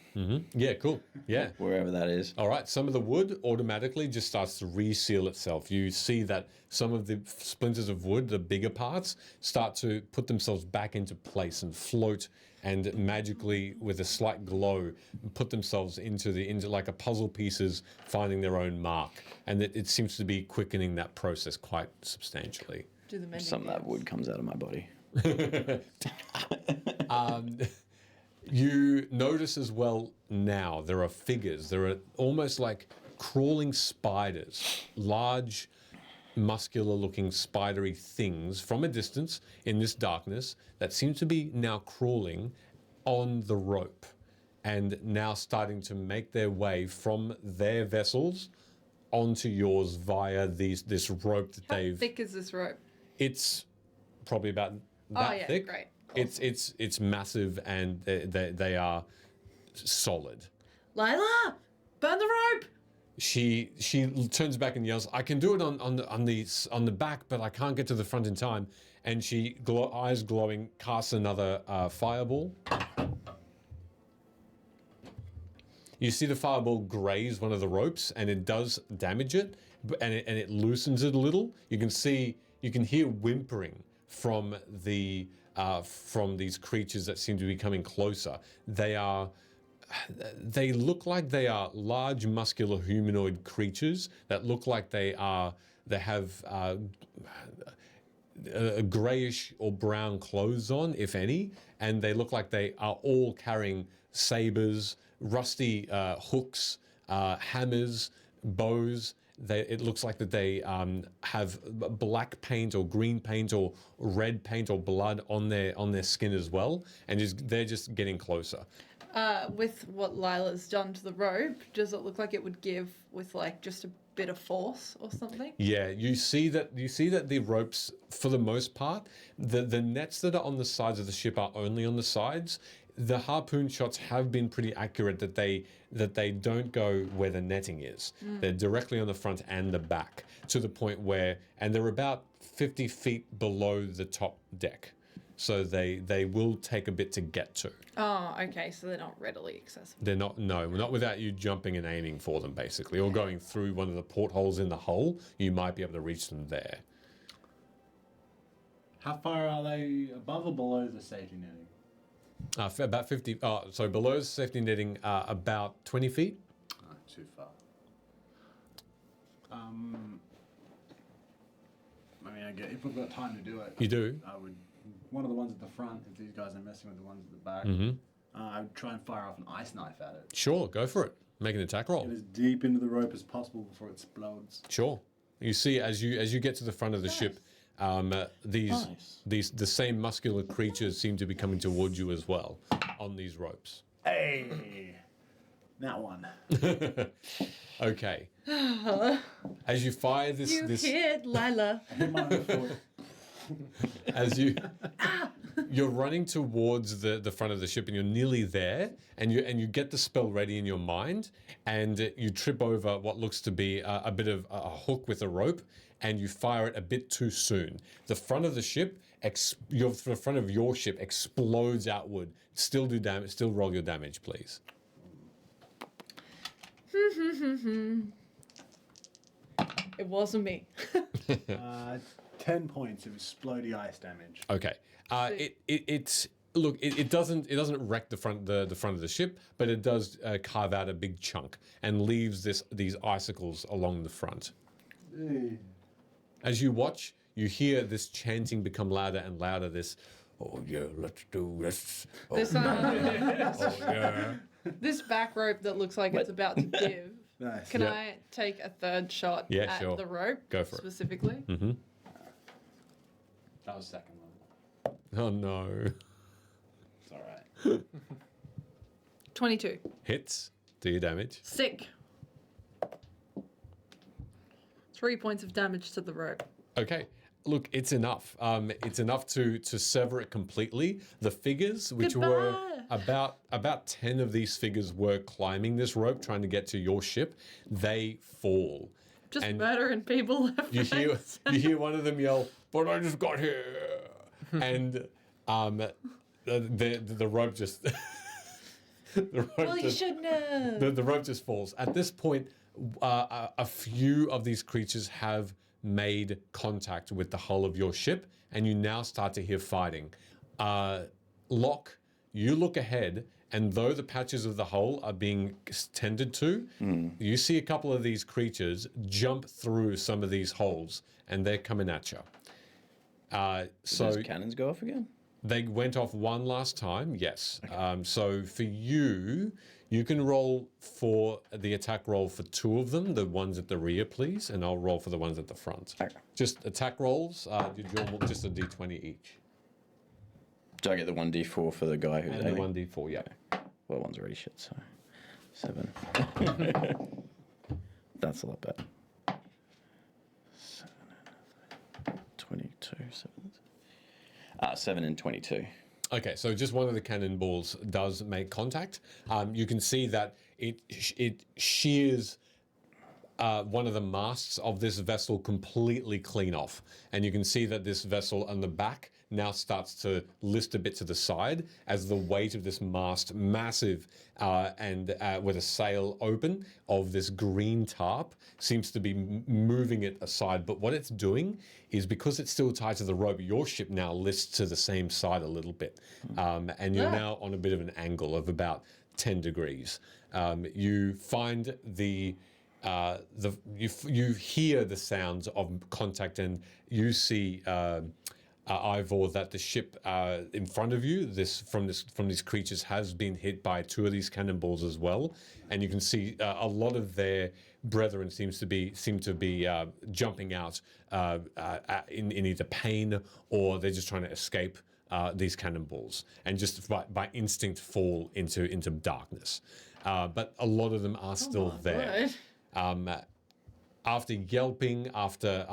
Yeah, cool. Yeah. wherever that is. All right, some of the wood automatically just starts to reseal itself. You see that some of the splinters of wood, the bigger parts, start to put themselves back into place and float and magically, with a slight glow, put themselves into like a puzzle pieces finding their own mark. And it seems to be quickening that process quite substantially. Do the mending Some of that dance. wood comes out of my body. You notice as well now there are figures. There are almost like crawling spiders, large, muscular-looking spidery things from a distance in this darkness that seem to be now crawling on the rope and now starting to make their way from their vessels onto yours via this rope that How they've... thick is this rope? It's probably about that yeah, thick. great. It's massive and they are solid. Lila, burn the rope. She turns back and yells, "I can do it on the back, but I can't get to the front in time." And she, eyes glowing, casts another fireball. You see the fireball graze one of the ropes, and it does damage it, and it loosens it a little. You can hear whimpering from these creatures that seem to be coming closer. They look like they are large, muscular humanoid creatures that look like they have a grayish or brown clothes on, if any, and they look like they are all carrying sabers, rusty hooks, hammers, bows. It looks like that they have black paint or green paint or red paint or blood on their skin as well, and they're just getting closer. With what Lila's done to the rope, does it look like it would give with like just a bit of force or something. Yeah, you see that the ropes, for the most part, the nets that are on the sides of the ship are only on the sides. The harpoon shots have been pretty accurate that they don't go where the netting is. They're directly on the front and the back, to the point where, and they're about 50 feet below the top deck. So they will take a bit to get to. Oh, okay, so they're not readily accessible. They're not without you jumping and aiming for them, basically, or going through one of the portholes in the hull. You might be able to reach them there. How far are they above or below the safety netting? About 50. So below the safety netting, about 20 feet. Oh, too far. I mean, I get if we've got time to do it. You do. I would. One of the ones at the front, if these guys are messing with the ones at the back, I would try and fire off an ice knife at it. Sure, go for it. Make an attack roll. Get as deep into the rope as possible before it explodes. Sure. You see, as you get to the front of the ship, the same muscular creatures seem to be coming towards you as well on these ropes. Hey, that one. Okay. As you fire this, You hit Lila. as you're running towards the front of the ship and you're nearly there, and you get the spell ready in your mind, and you trip over what looks to be a bit of a hook with a rope, and you fire it a bit too soon. The front of the ship, the front of your ship explodes outward. Still do damage. Still roll your damage, please. It wasn't me. 10 points of explodey ice damage. Okay. It doesn't wreck the front of the ship, but it does carve out a big chunk and leaves these icicles along the front. As you watch, you hear this chanting become louder and louder. This, oh yeah, let's do this. Oh, This, oh yeah. This back rope that looks like it's about to give. Nice. Can Yep. I take a third shot Yeah, at sure. the rope? Go for it. specifically? Mm-hmm. That was the second one. Oh no. It's all right. 22. Hits. Do your damage. Sick. 3 points of damage to the rope. Okay. Look, it's enough. It's enough to sever it completely. The figures, which were about 10 of these figures, were climbing this rope trying to get to your ship. They fall. Just And murdering people left, you hear right, you hear one of them yell, "But I just got here," and the rope just the rope well, you just, should know. the rope just falls. At this point, a few of these creatures have made contact with the hull of your ship, and you now start to hear fighting. Locke, you look ahead, and though the patches of the hull are being tended to, you see a couple of these creatures jump through some of these holes, and they're coming at you. So Does cannons go off again? they went off one last time, yes. So for you, you can roll for the attack roll for two of them, the ones at the rear, please, and I'll roll for the ones at the front. Okay. Just attack rolls, just a d20 each. Do I get the 1d4 for the guy who's And the aiming? 1d4, yeah. Well, one's already shit, so 7. That's a lot better. 22, 7 and 22. Okay, so just one of the cannonballs does make contact. You can see that it shears one of the masts of this vessel completely clean off. And you can see that this vessel on the back now starts to lift a bit to the side as the weight of this mast, massive and with a sail open of this green tarp, seems to be moving it aside. But what it's doing is, because it's still tied to the rope, your ship now lifts to the same side a little bit. And you're now on a bit of an angle of about 10 degrees. You find you hear the sounds of contact, and you see Ivor, that the ship in front of you, from these creatures, has been hit by 2 of these cannonballs as well, and you can see a lot of their brethren seem to be jumping out in either pain, or they're just trying to escape these cannonballs, and just by instinct fall into darkness. But a lot of them are still there. after yelping, after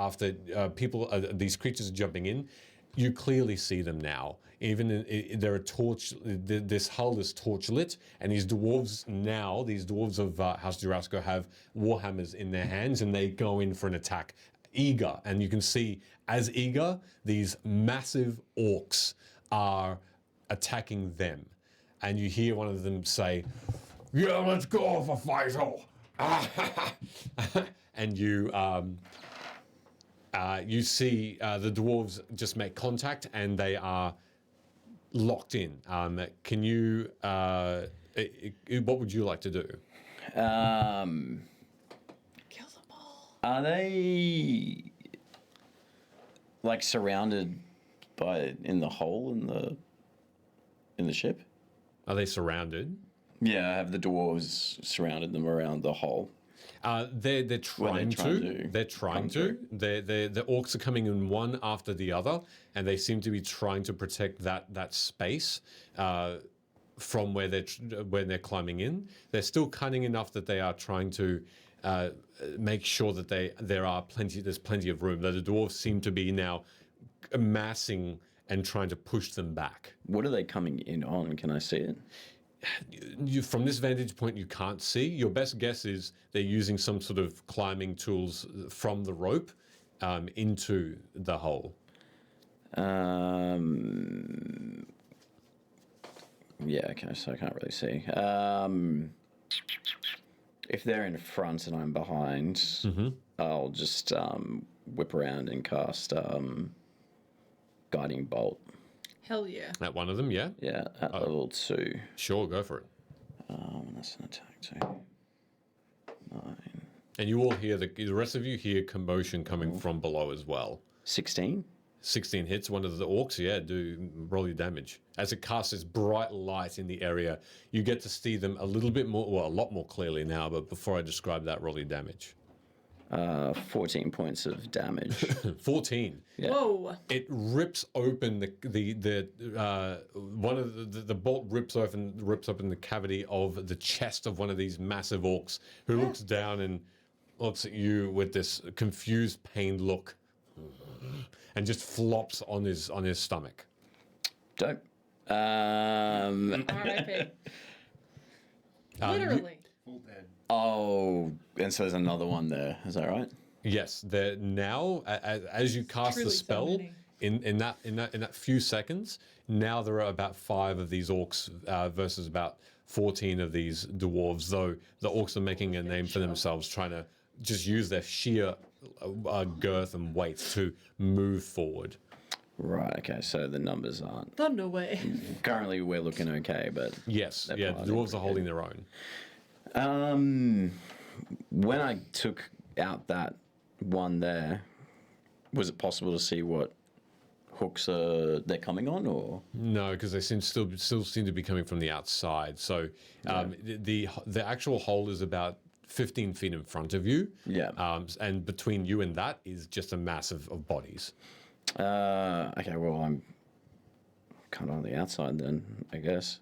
people, these creatures are jumping in, you clearly see them now. Even there are this hull is torch lit, and these dwarves of House Jurassico have warhammers in their hands, and they go in for an attack, eager. And you can see, as eager, these massive orcs are attacking them, and you hear one of them say, "Yeah, let's go for vital." And you see the dwarves just make contact, and they are locked in. Can you? What would you like to do? Kill them all. Are they like surrounded in the hole in the ship? Are they surrounded? Yeah, have the dwarves surrounded them around the hole? They're trying to. They're trying to. The orcs are coming in one after the other, and they seem to be trying to protect that space from where they're climbing in. They're still cunning enough that they are trying to make sure that there's plenty of room. That the dwarves seem to be now amassing and trying to push them back. What are they coming in on? Can I see it? From this vantage point, you can't see. Your best guess is they're using some sort of climbing tools from the rope into the hole. Yeah, okay, so I can't really see. If they're in front and I'm behind, I'll just whip around and cast Guiding Bolt. Hell yeah. At one of them, yeah? Yeah, at level 2. Sure, go for it. That's an attack too. 9. And you all hear, the rest of you hear commotion coming from below as well. 16? 16 hits, one of the orcs, yeah, roll your damage. As it casts this bright light in the area, you get to see them a little bit more, well, a lot more clearly now, but before I describe that, roll your damage. 14 points of damage. 14. Yeah. Whoa. It rips open the bolt rips open the cavity of the chest of one of these massive orcs, who looks down and looks at you with this confused, pained look, and just flops on his stomach. Dope. R.I.P. Literally. Full dead. Oh, and so there's another one there. Is that right? Yes, they're now as you cast the Truly so spell many. in that few seconds. Now there are about 5 of these orcs versus about 14 of these dwarves. Though the orcs are making a name for themselves, trying to just use their sheer girth and weight to move forward. Right. Okay. So the numbers aren't. Thunderway. Currently, we're looking okay, but yes, yeah, the dwarves are holding their own. When I took out that one there, was it possible to see what hooks they're coming on, or no? Because they still seem to be coming from the outside. So the actual hole is about 15 feet in front of you. Yeah. And between you and that is just a mass of bodies. Okay. Well, I'm kind of on the outside then, I guess.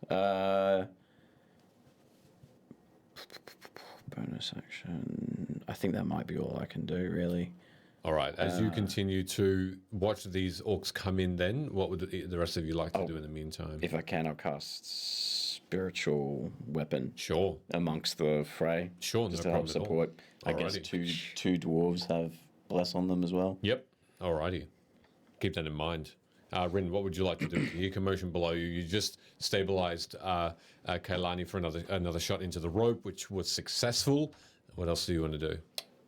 Bonus action. I think that might be all I can do, really. All right. As you continue to watch these orcs come in, then what would the rest of you like to do in the meantime? If I can, I'll cast spiritual weapon. Sure. Amongst the fray. Sure. Just no to help problem at all. support. I guess Alrighty. two dwarves have bless on them as well. Yep. Alrighty. Keep that in mind. Rin, what would you like to do? You hear commotion below you. You just stabilized Kailani for another shot into the rope, which was successful. What else do you want to do?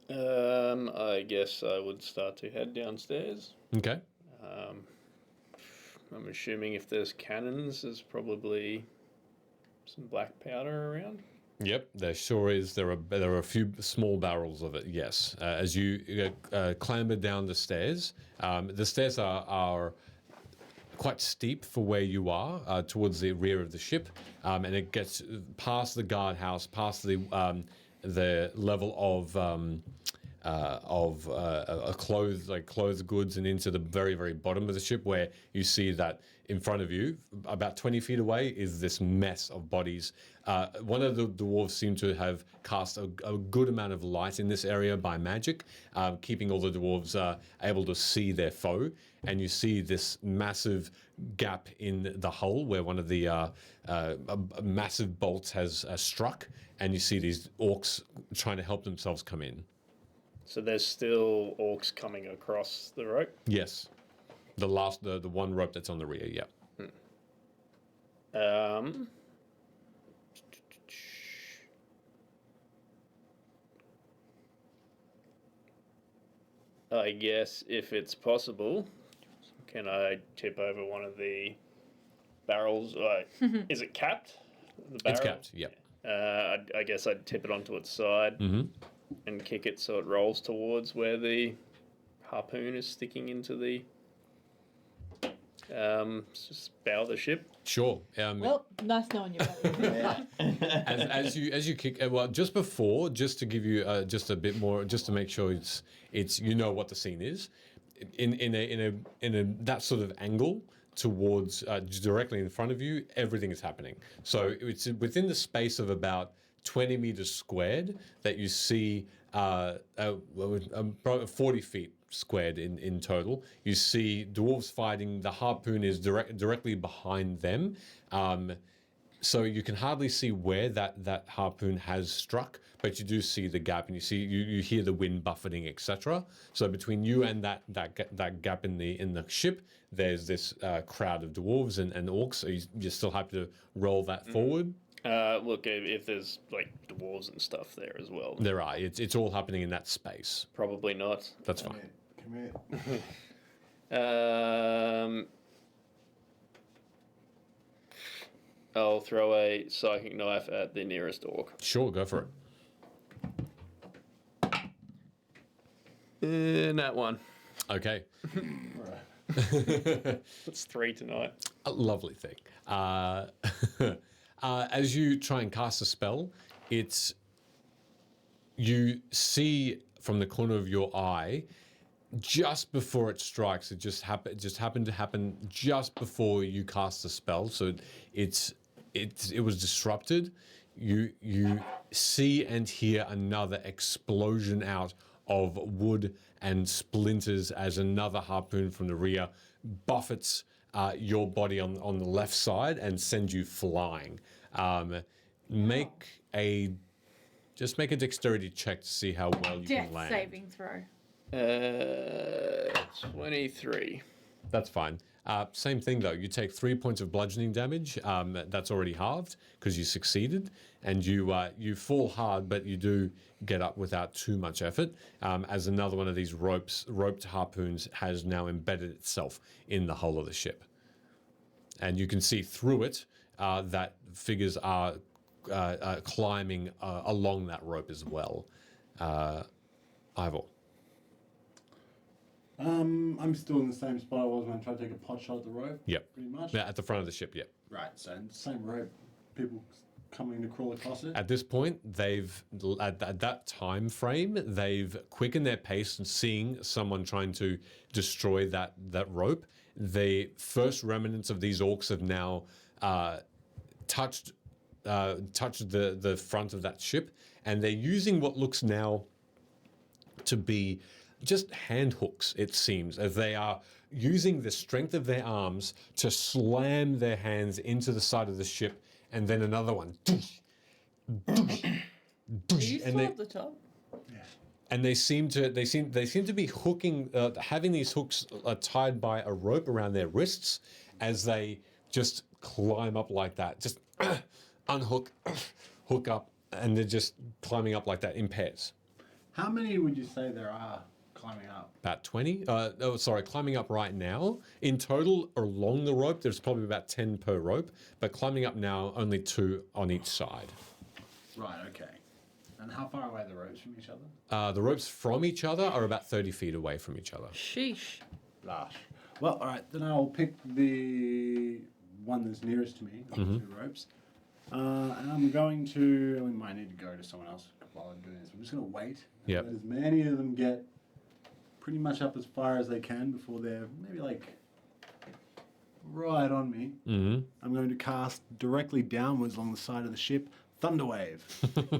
I guess I would start to head downstairs. Okay. I'm assuming if there's cannons, there's probably some black powder around. Yep, there sure is. There are a few small barrels of it. Yes, as you clamber down the stairs are quite steep for where you are towards the rear of the ship, and it gets past the guardhouse, past the level of clothes goods, and into the very, very bottom of the ship, where you see that in front of you, about 20 feet away, is this mess of bodies. One of the dwarves seemed to have cast a good amount of light in this area by magic, keeping all the dwarves able to see their foe. And you see this massive gap in the hull where one of the massive bolts has struck, and you see these orcs trying to help themselves come in. So there's still orcs coming across the rope? Yes. The one rope that's on the rear, yeah. I guess if it's possible, can I tip over one of the barrels? Is it capped? The barrel? It's capped, yeah. I guess I'd tip it onto its side and kick it so it rolls towards where the harpoon is sticking into the bow of the ship. Sure. Well, nice knowing you, buddy. as you kick, well, just to give you just a bit more, just to make sure it's you know what the scene is, in a that sort of angle towards directly in front of you, everything is happening. So it's within the space of about 20 meters squared that you see 40 feet squared in total. You see dwarves fighting. The harpoon is directly behind them. So you can hardly see where that harpoon has struck, but you do see the gap, and you hear the wind buffeting, etc. So between you and that gap in the ship, there's this crowd of dwarves and orcs. So you're still happy to roll that forward. Look, if there's like dwarves and stuff there as well. There are. It's all happening in that space. Probably not. That's fine. Come here. I'll throw a psychic knife at the nearest orc. Sure, go for it. That one. Okay. That's 3 tonight. A lovely thing. As you try and cast a spell, you see from the corner of your eye, just before it strikes, it just happened to happen just before you cast the spell. So it was disrupted. You see and hear another explosion out of wood and splinters as another harpoon from the rear buffets your body on the left side and sends you flying. Make a dexterity check to see how well you Death can land. saving throw. 23. That's fine. Same thing though. You take 3 points of bludgeoning damage. That's already halved because you succeeded, and you fall hard, but you do get up without too much effort. As another one of these roped harpoons has now embedded itself in the hull of the ship, and you can see through it that figures are climbing along that rope as well. Ivor. I'm still in the same spot I was when I tried to take a pot shot at the rope. Yep. Pretty much. Yeah, at the front of the ship. Yep. Right. So same rope. People coming to crawl across it. At this point, at that time frame, they've quickened their pace and seeing someone trying to destroy that rope. The first remnants of these orcs have now touched the front of that ship, and they're using what looks now to be just hand hooks, it seems, as they are using the strength of their arms to slam their hands into the side of the ship, and then another one. Are you still at the top? And they seem to be hooking, having these hooks tied by a rope around their wrists as they just climb up like that, just unhook, hook up, and they're just climbing up like that in pairs. How many would you say there are climbing up? About 20. Climbing up right now. In total, along the rope, there's probably about 10 per rope, but climbing up now, only 2 on each side. Right, okay. And how far away are the ropes from each other? The ropes from each other are about 30 feet away from each other. Sheesh. Gosh. Well, all right, then I'll pick the one that's nearest to me, the 2 ropes, And I'm going to. We might need to go to someone else while I'm doing this. I'm just going to wait. And Yep. let as many of them get pretty much up as far as they can before they're maybe like right on me. Mm-hmm. I'm going to cast directly downwards along the side of the ship, Thunderwave.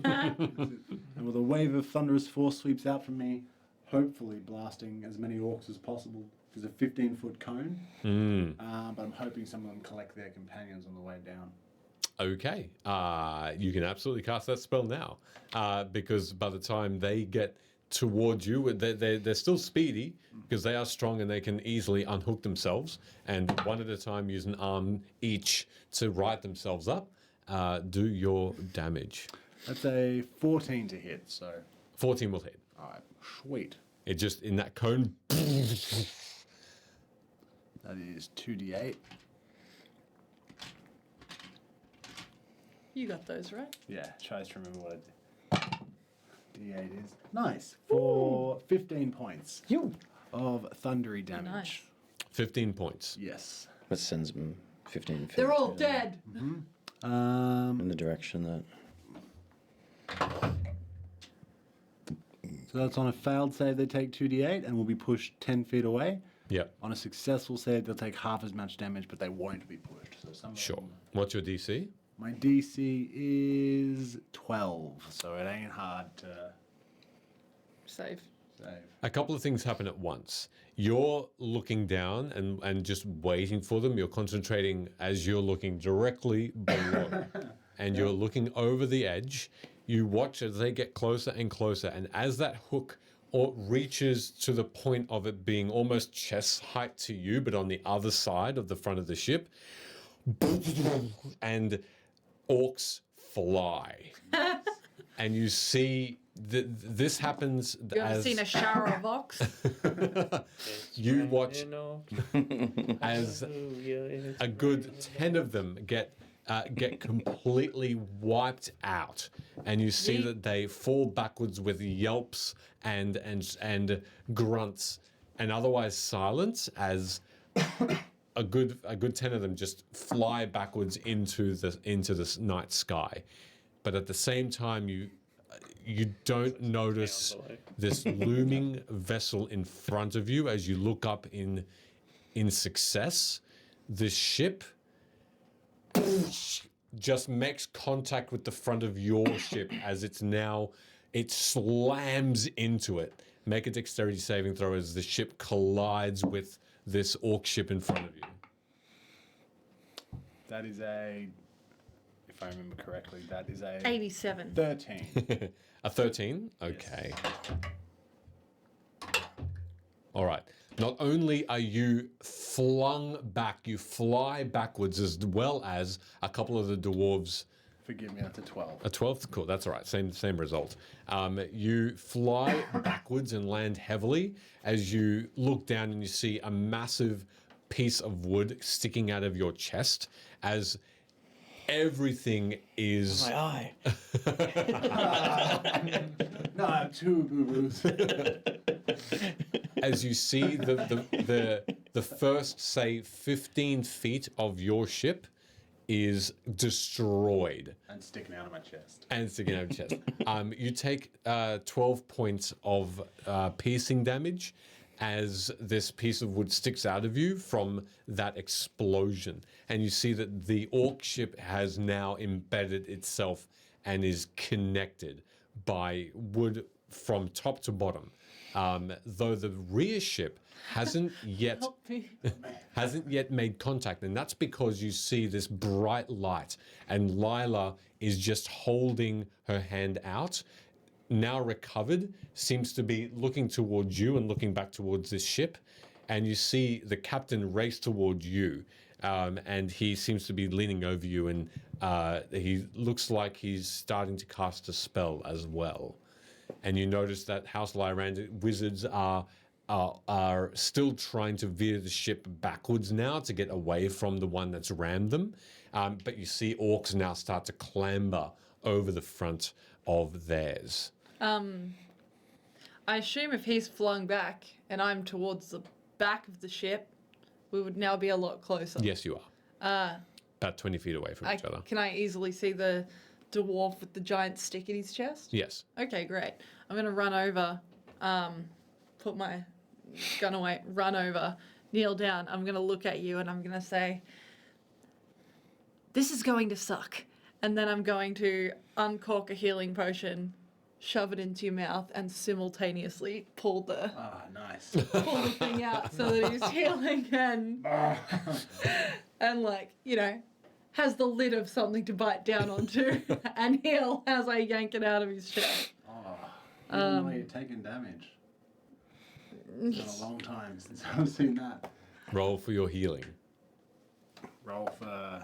And with a wave of thunderous force sweeps out from me, hopefully blasting as many orcs as possible. There's a 15-foot cone, but I'm hoping some of them collect their companions on the way down. Okay, you can absolutely cast that spell now, because by the time they get towards you, they're still speedy because they are strong and they can easily unhook themselves, and one at a time use an arm each to right themselves up. Do your damage. That's a 14 to hit, so 14 will hit. all right, sweet. It just in that cone. That is 2d8. You got those, right? Yeah, tries to remember what D8 is. Nice. For 15 points of thundery damage. Nice. 15 points. Yes. That sends them 15 feet. They're all dead. In the direction that. So that's on a failed save, they take 2d8 and will be pushed 10 feet away. Yep. On a successful save, they'll take half as much damage, but they won't be pushed. So some of Sure. them- What's your DC? My DC is 12, so it ain't hard to Save. save. A couple of things happen at once. You're looking down and just waiting for them. You're concentrating as you're looking directly below. And you're looking over the edge. You watch as they get closer and closer. And as that hook reaches to the point of it being almost chest height to you, but on the other side of the front of the ship, and orcs fly. And you see this happens You ever as seen a shower of ox? you watch as a good 10 of them get completely wiped out, and you see that they fall backwards with yelps and grunts and otherwise silence as a good 10 of them just fly backwards into the night sky. But at the same time, you don't notice this looming vessel in front of you as you look up in success. The ship just makes contact with the front of your ship as it slams into it. Make a dexterity saving throw as the ship collides with this orc ship in front of you. That is if I remember correctly, that is a 87. 13. A 13? Okay. All right. Not only are you flung back, you fly backwards as well as a couple of the dwarves. Forgive me, that's a 12. A 12th? Cool, that's all right. Same result. You fly backwards and land heavily as you look down and you see a massive piece of wood sticking out of your chest as everything is... My eye. No, I have two boo-boos. As you see the first, say, 15 feet of your ship is destroyed. And sticking out of my chest. You take 12 points of piercing damage as this piece of wood sticks out of you from that explosion. And you see that the orc ship has now embedded itself and is connected by wood from top to bottom. Though the rear ship hasn't yet made contact, and that's because you see this bright light, and Lila is just holding her hand out, now recovered, seems to be looking towards you and looking back towards this ship, and you see the captain race towards you, and he seems to be leaning over you, and he looks like he's starting to cast a spell as well. And you notice that House Lyrand wizards are still trying to veer the ship backwards now to get away from the one that's rammed them. But you see orcs now start to clamber over the front of theirs. I assume if he's flung back and I'm towards the back of the ship, we would now be a lot closer. Yes, you are. about 20 feet away from each other. Can I easily see the dwarf with the giant stick in his chest? Yes. Okay, great. I'm going to run over, put my gun away, run over, kneel down. I'm going to look at you and I'm going to say, this is going to suck. And then I'm going to uncork a healing potion, shove it into your mouth, and simultaneously pull the nice. pull the thing out so that he's healing and like, you know, has the lid of something to bite down onto and heal as I yank it out of his chest. Even though you're taking damage. It's been a long time since I've seen that. Roll for your healing. Roll for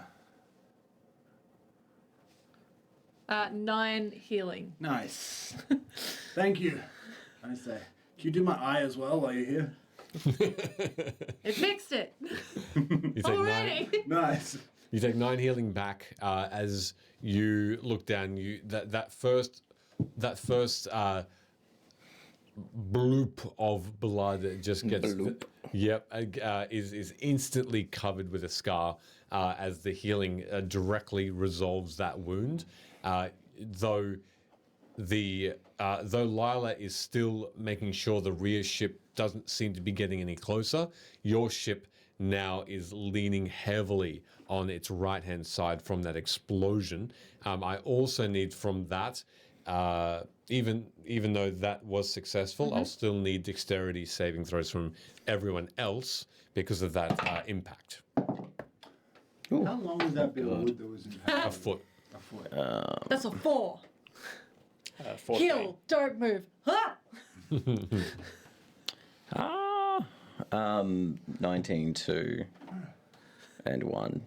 9 healing. nice. Thank you. I say, can you do my eye as well while you're here? It fixed it. You take Already. Nice. You take 9 healing back as you look down. You that first bloop of blood that just gets is instantly covered with a scar as the healing directly resolves that wound. Though Lila is still making sure the rear ship doesn't seem to be getting any closer, your ship now is leaning heavily on its right-hand side from that explosion. I also need from that, even though that was successful, I'll still need dexterity saving throws from everyone else because of that impact. How long was that bit of wood that was impacted? A foot. A foot. That's a 4. 14. Heal, don't move. Ha! 19, 2, and 1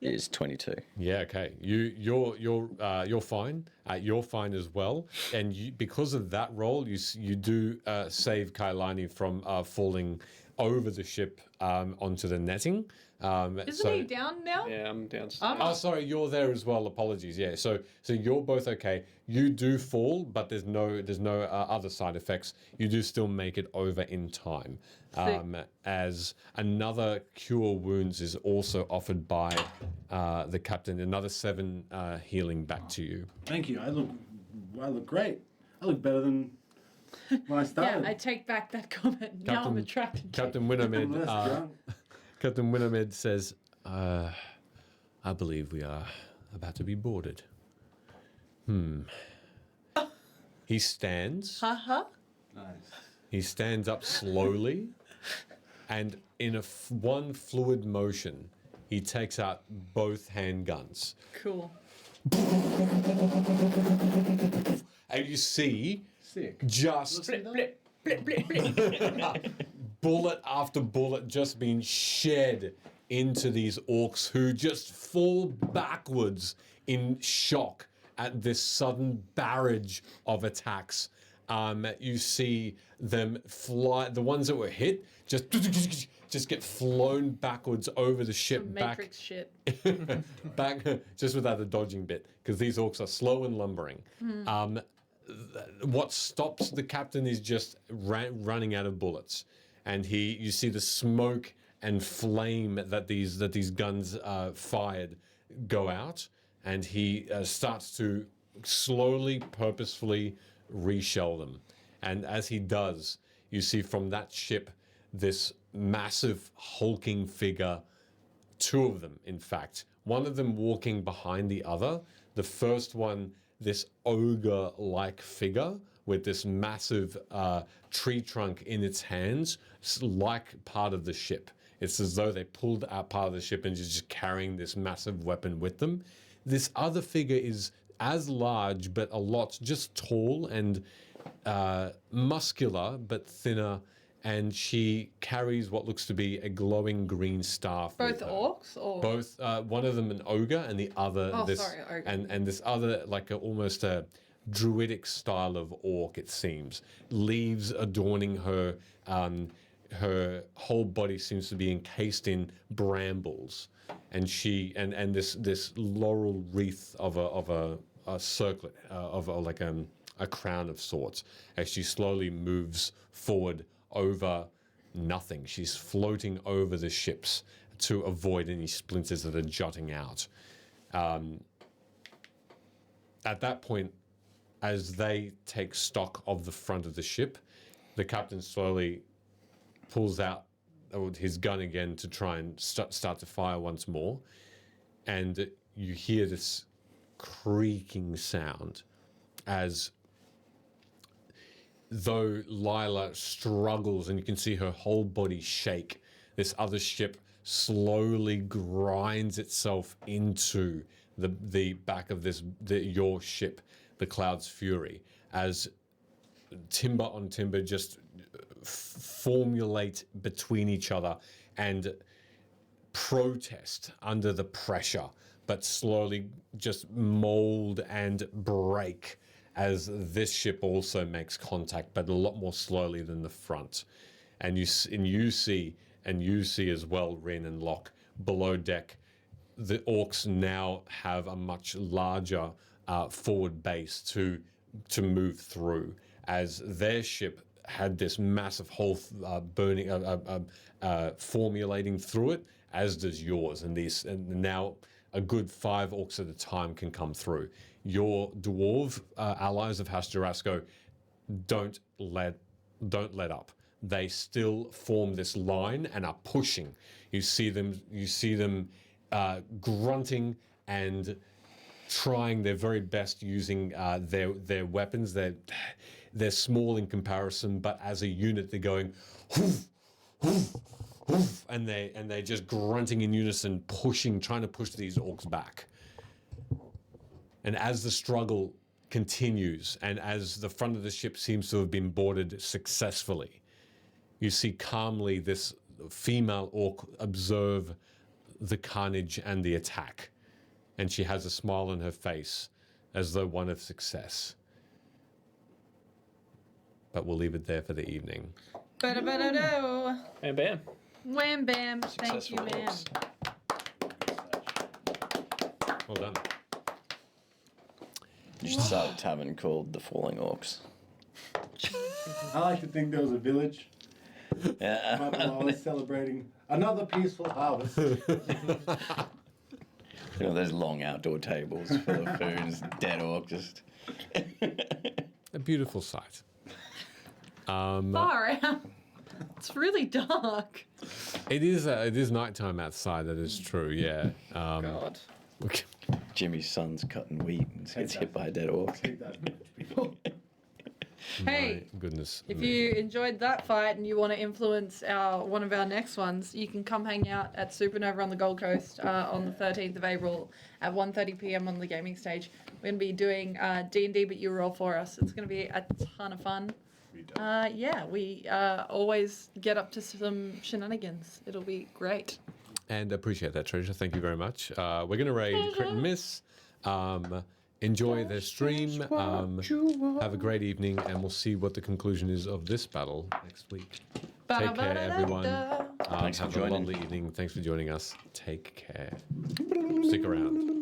is 22. Yeah, okay. You're fine. You're fine as well. And because of that roll, you do save Kailani from falling over the ship onto the netting. Isn't he down now? Yeah, I'm downstairs. Oh, sorry, you're there as well. Apologies. Yeah, so you're both okay. You do fall, but there's no other side effects. You do still make it over in time. As another cure wounds is also offered by the captain. Another 7 healing back to you. Thank you. I look great. I look better than when I started. Yeah, I take back that comment. Now I'm attracted to Captain Wintermid. Captain Wintermid says, "I believe we are about to be boarded." He stands. Nice. He stands up slowly, and in one fluid motion, he takes out both handguns. Cool. And you see, Sick. just Blip, blip, blip, blip. bullet after bullet just being shed into these orcs who just fall backwards in shock at this sudden barrage of attacks. You see them fly, the ones that were hit just get flown backwards over the ship. Matrix shit. Back just without the dodging bit, because these orcs are slow and lumbering. What stops the captain is just running out of bullets, and you see the smoke and flame that these guns fired go out, and he starts to slowly, purposefully reshell them. And as he does, you see from that ship this massive hulking figure, 2 of them in fact, one of them walking behind the other. The first one, this ogre-like figure with this massive tree trunk in its hands, like part of the ship. It's as though they pulled out part of the ship and just carrying this massive weapon with them. This other figure is as large, but a lot just tall and muscular, but thinner, and she carries what looks to be a glowing green staff. Both orcs, or both? One of them an ogre, and the other ogre. and this other like almost a druidic style of orc. It seems leaves adorning her. Her whole body seems to be encased in brambles, and she and this laurel wreath of a circlet of a crown of sorts as she slowly moves forward over nothing. She's floating over the ships to avoid any splinters that are jutting out. At that point, as they take stock of the front of the ship, the captain slowly pulls out his gun again to try and start to fire once more. And you hear this creaking sound as though Lila struggles, and you can see her whole body shake. This other ship slowly grinds itself into the back of your ship, the Cloud's Fury, as timber on timber just formulate between each other and protest under the pressure, but slowly just mold and break as this ship also makes contact, but a lot more slowly than the front. And you see as well, Rin and Locke, below deck, the orcs now have a much larger forward base to move through, as their ship had this massive hole burning, formulating through it, as does yours. And now a good 5 orcs at a time can come through. Your dwarf allies of House Jarasco don't let up. They still form this line and are pushing. You see them grunting and trying their very best using their weapons. They're small in comparison, but as a unit they're going whoof, whoof, whoof, and they're just grunting in unison, trying to push these orcs back. And as the struggle continues, and as the front of the ship seems to have been boarded successfully, you see calmly this female orc observe the carnage and the attack. And she has a smile on her face, as though one of success. But we'll leave it there for the evening. Ba-da-ba-da-do. And bam. Wham bam. Thank you, ma'am. Well done. You should start a tavern called the Falling Orcs. I like to think there was a village. Yeah. Right below us celebrating another peaceful harvest. You know, those long outdoor tables full of food, just dead orc, just... A beautiful sight. Far out. It's really dark. It is nighttime outside. That is true. Yeah. God. Jimmy's son's cutting wheat and gets hit by a dead orc. Hey, My goodness. if me. you enjoyed that fight and you want to influence one of our next ones, you can come hang out at Supernova on the Gold Coast on the 13th of April at 1:30 p.m. on the gaming stage. We're going to be doing D&D, but you roll for us. It's going to be a ton of fun. Yeah, we always get up to some shenanigans. It'll be great. And appreciate that, Treasure. Thank you very much. We're going to raid Crit and Miss. Enjoy the stream. Have a great evening, and we'll see what the conclusion is of this battle next week. Take care, everyone. Thanks for have a joining. lovely evening. Thanks for joining us. Take care. Stick around.